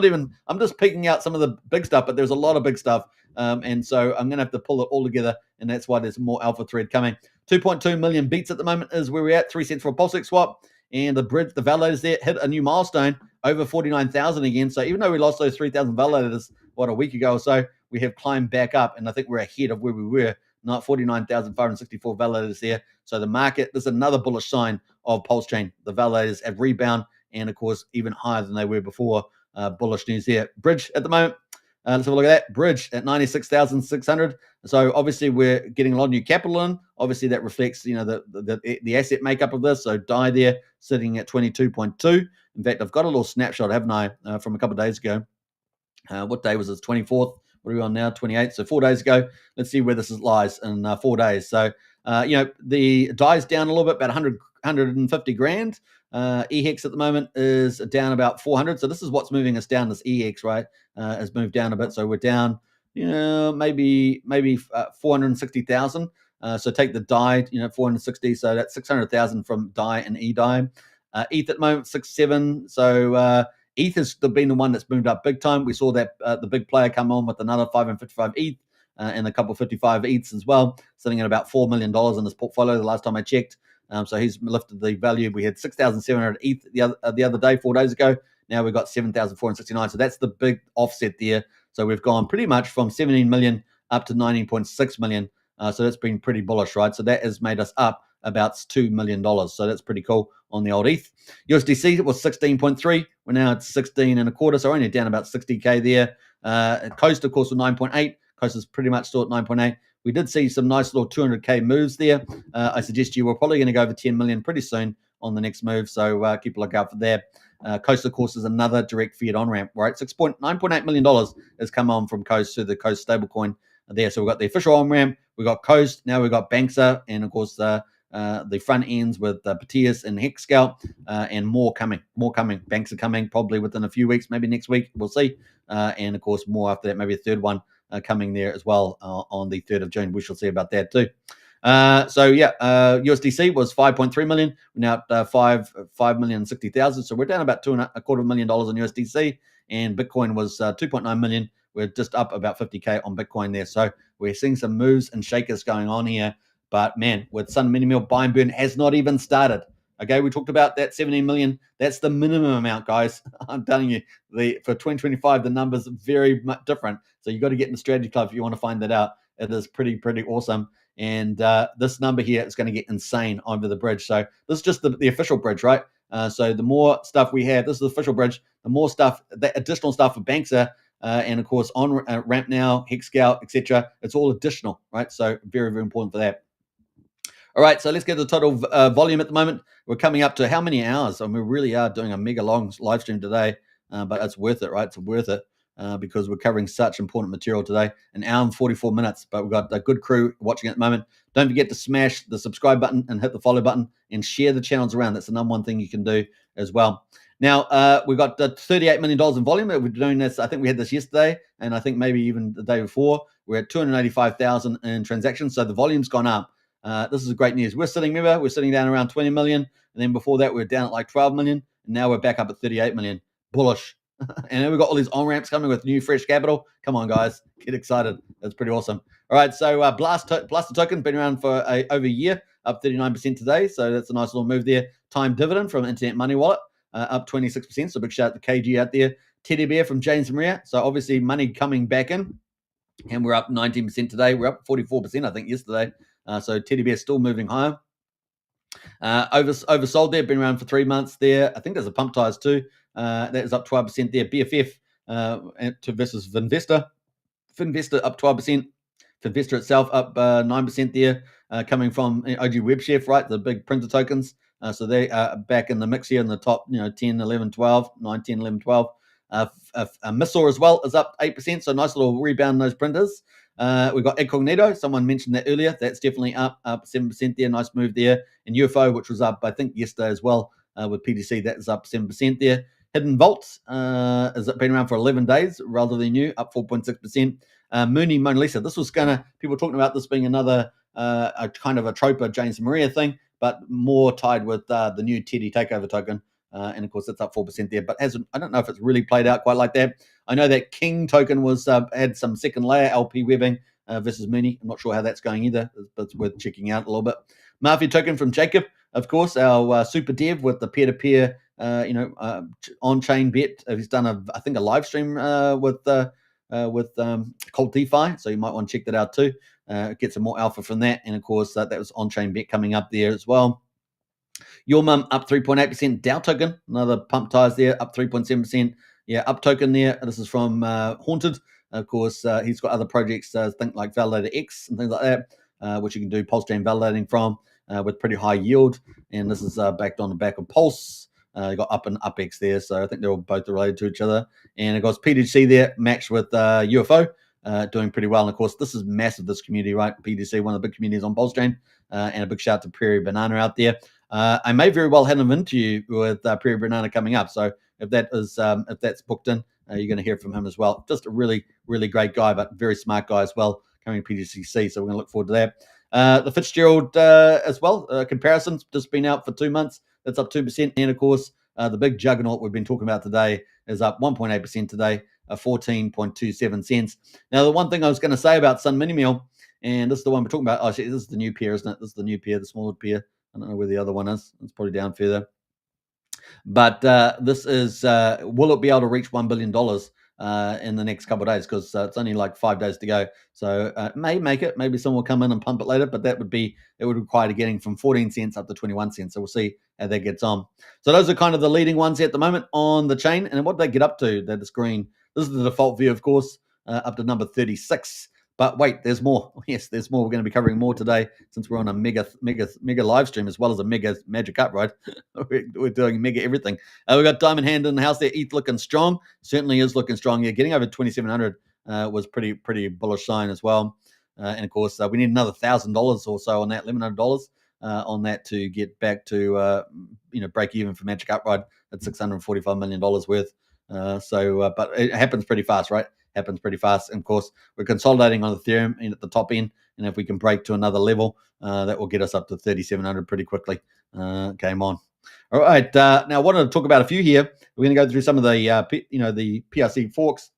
just picking out some of the big stuff, but there's a lot of big stuff. And so I'm going to have to pull it all together. And that's why there's more alpha thread coming. 2.2 million beats at the moment is where we're at. 3 cents for a PulseX swap. And the bridge, the validators there hit a new milestone, over 49,000 again. So even though we lost those 3,000 validators, a week ago or so, we have climbed back up. And I think we're ahead of where we were, not 49,564 validators there. So the market, there's another bullish sign of PulseChain. The validators have rebound and, of course, even higher than they were before. Bullish news there. Bridge at the moment. Let's have a look at that. Bridge at 96,600. So obviously we're getting a lot of new capital in. Obviously that reflects, the asset makeup of this. So DAI there sitting at 22.2. In fact, I've got a little snapshot, haven't I, from a couple of days ago. What day was this? 24th. What are we on now? 28th. So 4 days ago. Let's see where this lies in 4 days. So, the DAI's down a little bit, about 150 grand. EHEX at the moment is down about 400. So this is what's moving us down. This EHEX, right, has moved down a bit. So we're down, maybe 460,000. So take the DAI, 460. So that's 600,000 from DAI and EDAI. ETH at the moment, 6.7. So ETH has been the one that's moved up big time. We saw that the big player come on with another 555 ETH and a couple of 55 ETHs as well, sitting at about $4 million in his portfolio the last time I checked. So he's lifted the value. We had 6,700 ETH the other day, 4 days ago. Now we've got 7,469. So that's the big offset there. So we've gone pretty much from 17 million up to 19.6 million. So that's been pretty bullish, right? So that has made us up about $2 million. So that's pretty cool on the old ETH. USDC was 16.3. We're now at 16 and a quarter. So only down about 60K there. Coast, of course, was 9.8. Coast is pretty much still at 9.8. We did see some nice little 200K moves there. I suggest you we're probably going to go over 10 million pretty soon on the next move. So keep a lookout for that. Coast, of course, is another direct fiat on-ramp, right? $9.8 million has come on from Coast to the Coast stablecoin there. So we've got the official on-ramp. We've got Coast. Now we've got Banksa. And, of course, the front ends with Patias and Hexscout and more coming. Banks are coming probably within a few weeks, maybe next week. We'll see. And, of course, more after that, maybe a third one coming there as well on the 3rd of June. We shall see about that too. USDC was 5.3 million. We're now at 5,060,000. So we're down about $2.25 million on USDC. And Bitcoin was 2.9 million. We're just up about 50K on Bitcoin there. So we're seeing some moves and shakers going on here. But man, with Sun Mini Mill, buy and burn has not even started. Okay, we talked about that 17 million. That's the minimum amount, guys. I'm telling you, for 2025, the numbers are very much different. So you've got to get in the strategy club if you want to find that out. It is pretty awesome. And this number here is going to get insane over the bridge. So this is just the official bridge, right? So the more stuff we have, this is the official bridge, the more stuff, the additional stuff for Banksa, and of course on Ramp Now, Hexscout, etc. It's all additional, right? So very, very important for that. All right, so let's get the total volume at the moment. We're coming up to how many hours? I mean, we really are doing a mega long live stream today, but it's worth it, right? It's worth it. because we're covering such important material today. An hour and 44 minutes, but we've got a good crew watching at the moment. Don't forget to smash the subscribe button and hit the follow button and share the channels around. That's the number one thing you can do as well. Now, we've got $38 million in volume. We're doing this, I think we had this yesterday, and I think maybe even the day before. We're at 285,000 in transactions, so the volume's gone up. This is great news. We're sitting down around 20 million, and then before that, we were down at like 12 million, and now we're back up at 38 million. Bullish. And then we've got all these on-ramps coming with new fresh capital. Come on, guys. Get excited. That's pretty awesome. All right, so Blast the token, been around for over a year, up 39% today, so that's a nice little move there. Time dividend from Internet Money Wallet, up 26%, so big shout out to KG out there. Teddy Bear from James Maria, so obviously money coming back in, and we're up 19% today. We're up 44%, I think, yesterday. So Teddy Bear still moving higher. Oversold there, been around for 3 months there. I think there's a pump tires too. That is up 12% there. BFF versus Finvesta. Finvesta up 12%. Finvesta itself up 9% there, coming from OG WebChef, right? The big printer tokens. So they are back in the mix here in the top, 10, 11, 12, 9, 10, 11, 12. Missile as well is up 8%. So nice little rebound in those printers. We've got Incognito. Someone mentioned that earlier. That's definitely up 7% there. Nice move there. And UFO, which was up, I think, yesterday as well with PDC. That is up 7% there. Hidden Vault has been around for 11 days, relatively new, up 4.6%. Mooney Mona Lisa. This was people talking about this being another a kind of a Tropa James Maria thing, but more tied with the new Teddy takeover token. And of course, it's up 4% there, but I don't know if it's really played out quite like that. I know that King token was had some second layer LP webbing versus Mooney. I'm not sure how that's going either, but it's worth checking out a little bit. Mafia token from Jacob, of course, our super dev with the peer-to-peer, on-chain bet. He's done I think a live stream with Cold DeFi, so you might want to check that out too. Get some more alpha from that, and of course that was on-chain bet coming up there as well. Your Mum up 3.8%. Dow token, another pump tires there, up 3.7%. Yeah, up token there. This is from Haunted. Of course, he's got other projects, think like Validator X and things like that, which you can do PulseChain validating from with pretty high yield. And this is backed on the back of Pulse. You got Up and UpX there, so I think they're all both related to each other. And of course, PDC there matched with UFO, doing pretty well. And of course, this is massive, this community, right? PDC, one of the big communities on PulseChain. And a big shout out to Prairie Banana out there. I may very well have an interview with Prairie Banana coming up. So if that's booked in, you're going to hear from him as well. Just a really, really great guy, but very smart guy as well, coming to PDCC. So we're going to look forward to that. The Fitzgerald as well, comparisons, just been out for 2 months. That's up 2%. And of course, the big juggernaut we've been talking about today is up 1.8% today, 14.27 cents. Now, the one thing I was going to say about Sun Mini Meal, and this is the one we're talking about. Oh, shit, this is the new pair, isn't it? This is the new pair, the smaller pair. I don't know where the other one is. It's probably down further. But this is, will it be able to reach $1 billion in the next couple of days? Because it's only like 5 days to go. So it may make it. Maybe someone will come in and pump it later. But it would require getting from 14 cents up to 21 cents. So we'll see how that gets on. So those are kind of the leading ones at the moment on the chain. And what they get up to, that is green. This is the default view, of course, up to number 36. But wait, there's more. Yes, there's more. We're going to be covering more today since we're on a mega live stream as well as a mega magic up, right? We're doing mega everything. We've got Diamond Hand in the house there. ETH looking strong. Certainly is looking strong. Yeah, getting over 2,700 was pretty bullish sign as well. And of course, we need another $1,000 or so on that, $1,100 on that to get back to break even for Magic Upride at $645 million worth. But it happens pretty fast, right? Happens pretty fast. And of course, we're consolidating on Ethereum at the top end. And if we can break to another level, that will get us up to 3,700 pretty quickly. Game on. All right. Now, I wanted to talk about a few here. We're going to go through some of the, the PRC forks.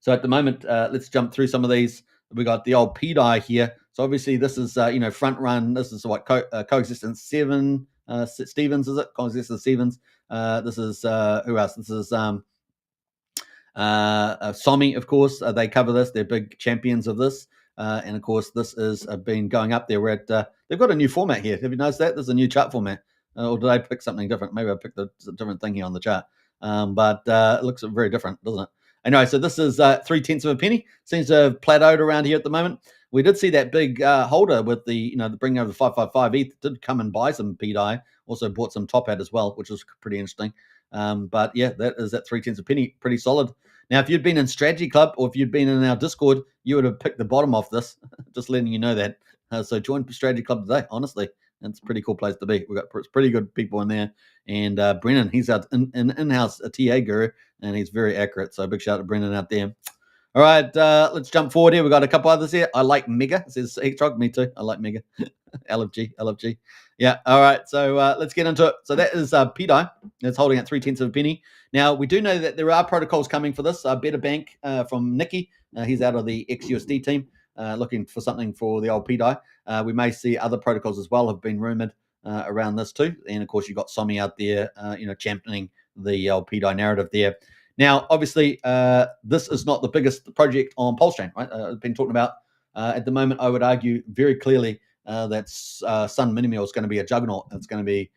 So at the moment, let's jump through some of these. We got the old PDI here. So obviously, this is, front run. This is what Coexistence 7 Stevens, is it? Coexistence Stevens. This is, who else? This is, Somi, of course, they cover this. They're big champions of this. And of course, this is been going up there. We're at, they've got a new format here. Have you noticed that? There's a new chart format. Or did I pick something different? Maybe I picked a different thing here on the chart. But it looks very different, doesn't it? Anyway, so this is 0.3 of a penny. Seems to have plateaued around here at the moment. We did see that big holder with the, the bringing over the 555 ETH did come and buy some PDI. Also bought some top hat as well, which was pretty interesting. But yeah, that is at 0.3 of a penny. Pretty solid. Now, if you'd been in Strategy Club or if you'd been in our Discord, you would have picked the bottom off this. Just letting you know that. So join Strategy Club today. Honestly, it's a pretty cool place to be. We've got pretty good people in there. And Brennan, he's our in-house TA guru, and he's very accurate. So big shout out to Brennan out there. All right, let's jump forward here. We've got a couple others here. I like Mega. It says Heatrog. Me too. I like Mega. LFG. Yeah. All right. So let's get into it. So that is PDI. It's holding at 0.3 of a penny. Now, we do know that there are protocols coming for this. Better Bank from Nicky. He's out of the XUSD team, looking for something for the old PDI. We may see other protocols as well have been rumored around this too. And of course, you've got Somi out there, championing the old PDI narrative there. Now, obviously, this is not the biggest project on PulseChain, right? I've been talking about at the moment. I would argue very clearly that Sun Minimal is going to be a juggernaut. It's going to be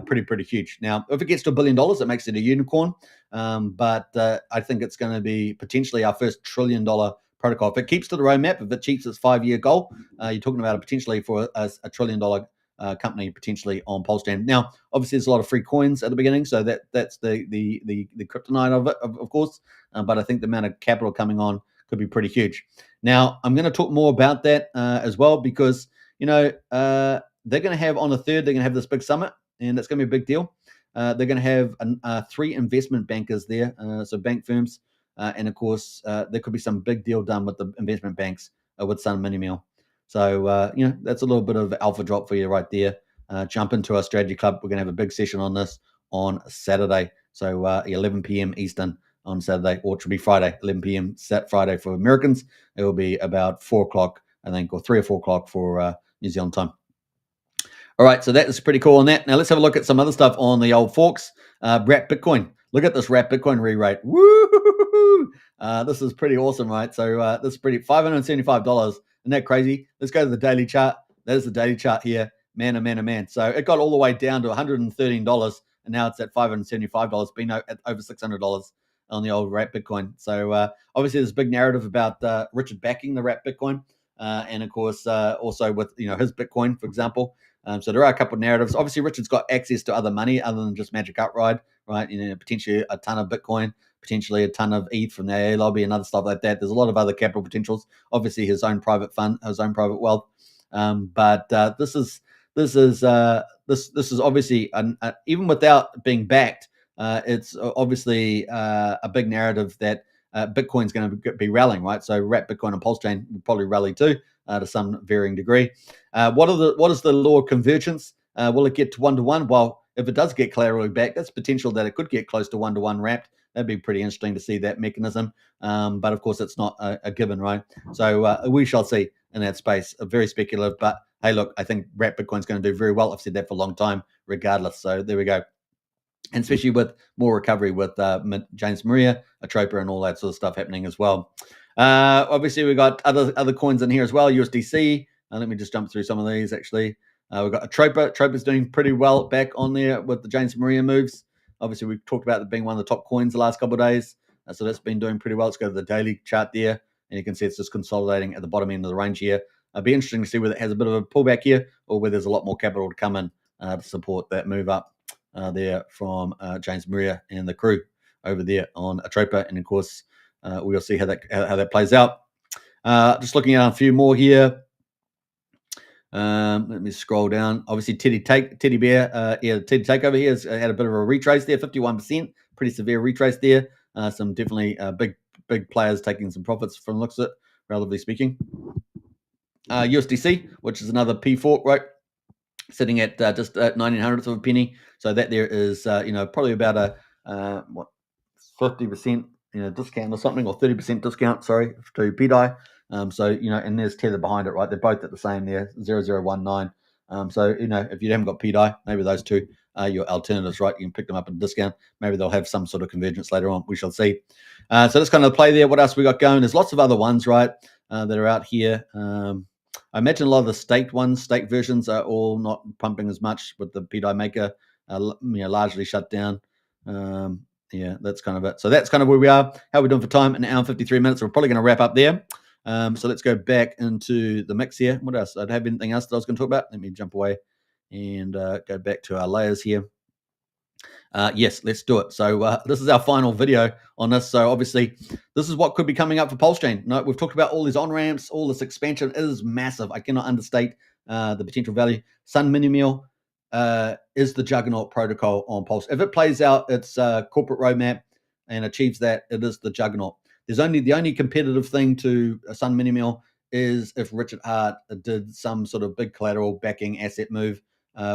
pretty huge. Now, if it gets to $1 billion, it makes it a unicorn. But I think it's going to be potentially our first $1 trillion protocol. If it keeps to the roadmap, if it achieves its 5-year goal, you're talking about potentially for a $1 trillion company potentially on PulseChain. Now, obviously, there's a lot of free coins at the beginning, so that's the kryptonite of it, of course. But I think the amount of capital coming on could be pretty huge. Now, I'm going to talk more about that as well because they're going to have on the 3rd, they're going to have this big summit, and it's going to be a big deal. They're going to have 3 investment bankers there, so bank firms, and of course, there could be some big deal done with the investment banks with Sun Minimal. So, that's a little bit of alpha drop for you right there. Jump into our strategy club. We're going to have a big session on this on Saturday. So 11 p.m. Eastern on Saturday, or it should be Friday, 11 p.m. Friday for Americans. It will be about 4 o'clock, I think, or 3 or 4 o'clock for New Zealand time. All right, so that is pretty cool on that. Now let's have a look at some other stuff on the old forks. Wrap Bitcoin. Look at this Wrap Bitcoin re-rate. Woo! This is pretty awesome, right? So this is pretty $575. Isn't that crazy? Let's go to the daily chart. That is the daily chart here. Man, oh man, oh man. So it got all the way down to $113, and now it's at $575, been at over $600 on the old Wrap Bitcoin. So obviously there's a big narrative about Richard backing the Wrap Bitcoin, and of course also with his Bitcoin, for example. So there are a couple of narratives. Obviously, Richard's got access to other money other than just Magic Outride, right? Potentially a ton of Bitcoin, potentially a ton of ETH from the AA lobby and other stuff like that. There's a lot of other capital potentials. Obviously, his own private fund, his own private wealth. But this is obviously even without being backed, it's obviously a big narrative that Bitcoin's going to be rallying, right? So Wrap Bitcoin and PulseChain will probably rally too. To some varying degree. What is the law of convergence? Will it get to 1-to-1? Well, if it does get collaterally back, that's potential that it could get close to 1-to-1 wrapped. That'd be pretty interesting to see that mechanism. But of course, it's not a given, right? So we shall see in that space. Very speculative, but hey, look, I think Wrap Bitcoin's going to do very well. I've said that for a long time, regardless. So there we go. And especially with more recovery with James Maria, Atropa, and all that sort of stuff happening as well. Obviously, we've got other coins in here as well. USDC. Let me just jump through some of these, actually. We've got Atropa. Atropa's doing pretty well back on there with the James Maria moves. Obviously, we've talked about it being one of the top coins the last couple of days. So that's been doing pretty well. Let's go to the daily chart there. And you can see it's just consolidating at the bottom end of the range here. It'll be interesting to see whether it has a bit of a pullback here or whether there's a lot more capital to come in to support that move up there from James Maria and the crew over there on Atropa. And of course, we'll see how that plays out. Just looking at a few more here. Let me scroll down. Obviously, Teddy Bear, Teddy Takeover here has had a bit of a retrace there, 51%. Pretty severe retrace there. Some definitely big players taking some profits from the looks of it, relatively speaking. USDC, which is another P fork, right? Sitting at just 1900th of a penny. So that there is, probably about a 50% discount or something, or 30% discount, sorry, to PDI. And there's Tether behind it, right? They're both at the same there, 0019. If you haven't got PDI, maybe those two are your alternatives, right? You can pick them up at a discount. Maybe they'll have some sort of convergence later on. We shall see. So that's kind of the play there. What else we got going? There's lots of other ones, right, that are out here. I imagine a lot of the staked versions are all not pumping as much with the PDI maker, largely shut down. That's kind of it. So that's kind of where we are. How are we doing for time? An hour and 53 minutes. We're probably going to wrap up there. So let's go back into the mix here. What else? I don't have anything else that I was going to talk about. Let me jump away and go back to our layers here. Yes, let's do it. So this is our final video on this. So obviously, this is what could be coming up for PulseChain. No, we've talked about all these on-ramps, all this expansion. It is massive. I cannot understate the potential value. Sun Minimeal is the juggernaut protocol on Pulse. If it plays out its corporate roadmap and achieves that, it is the juggernaut. The only competitive thing to Sun Minimeal is if Richard Hart did some sort of big collateral backing asset move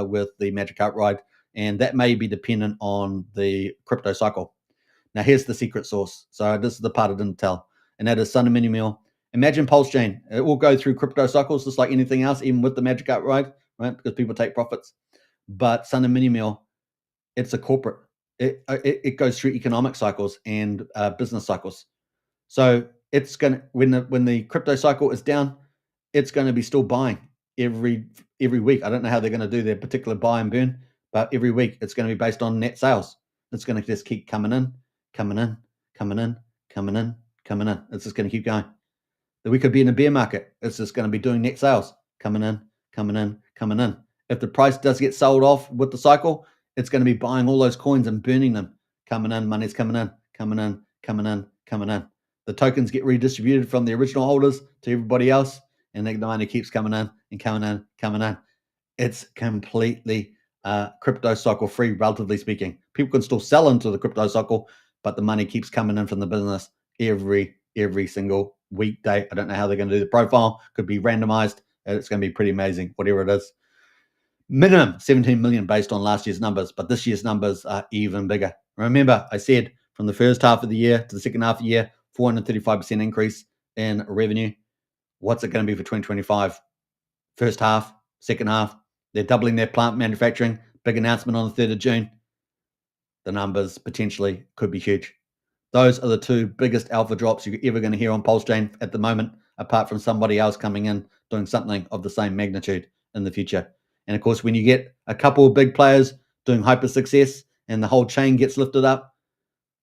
with the Magic Carp ride, and that may be dependent on the crypto cycle. Now, here's the secret sauce. So this is the part I didn't tell, and that is Sun Minimeal. Imagine PulseChain. It will go through crypto cycles just like anything else, even with the Magic Carp ride, right? Because people take profits. But Sun Minimeal, it's a corporate. It goes through economic cycles and business cycles. So it's gonna when the crypto cycle is down, it's going to be still buying every week. I don't know how they're going to do their particular buy and burn, but every week it's going to be based on net sales. It's going to just keep coming in, coming in, coming in, coming in, coming in. It's just going to keep going. We could be in a bear market. It's just going to be doing net sales, coming in, coming in, coming in. If the price does get sold off with the cycle, it's going to be buying all those coins and burning them. Coming in, money's coming in, coming in, coming in, coming in. The tokens get redistributed from the original holders to everybody else, and the money keeps coming in and coming in, coming in. It's completely crypto cycle free, relatively speaking. People can still sell into the crypto cycle, but the money keeps coming in from the business every single weekday. I don't know how they're going to do the profile. Could be randomized. It's going to be pretty amazing, whatever it is. Minimum 17 million based on last year's numbers, but this year's numbers are even bigger. Remember, I said from the first half of the year to the second half of the year, 435% increase in revenue. What's it going to be for 2025? First half, second half. They're doubling their plant manufacturing. Big announcement on the 3rd of June. The numbers potentially could be huge. Those are the two biggest alpha drops you're ever going to hear on PulseChain at the moment, apart from somebody else coming in doing something of the same magnitude in the future. And of course, when you get a couple of big players doing hyper success and the whole chain gets lifted up,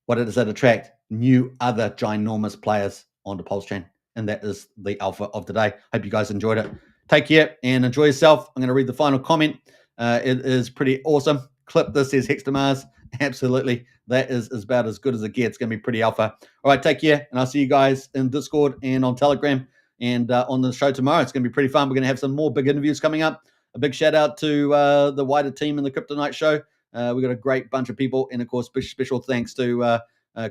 what does that attract? New other ginormous players onto PulseChain. And that is the alpha of today. Hope you guys enjoyed it. Take care and enjoy yourself. I'm going to read the final comment. It is pretty awesome. Clip this, says Hextamars. Absolutely. That is about as good as it gets. It's going to be pretty alpha. All right, take care. And I'll see you guys in Discord and on Telegram and on the show tomorrow. It's going to be pretty fun. We're going to have some more big interviews coming up. A big shout out to the wider team in the Crypto Night Show. We've got a great bunch of people. And of course, special thanks to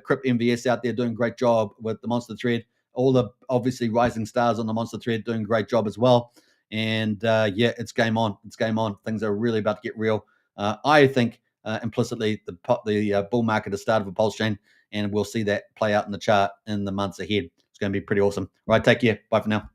Crypt MVS out there doing a great job with the Monster Thread. All the obviously rising stars on the Monster Thread doing a great job as well. And yeah, it's game on. It's game on. Things are really about to get real. I think implicitly the bull market has started for PulseChain, and we'll see that play out in the chart in the months ahead. It's going to be pretty awesome. All right, take care. Bye for now.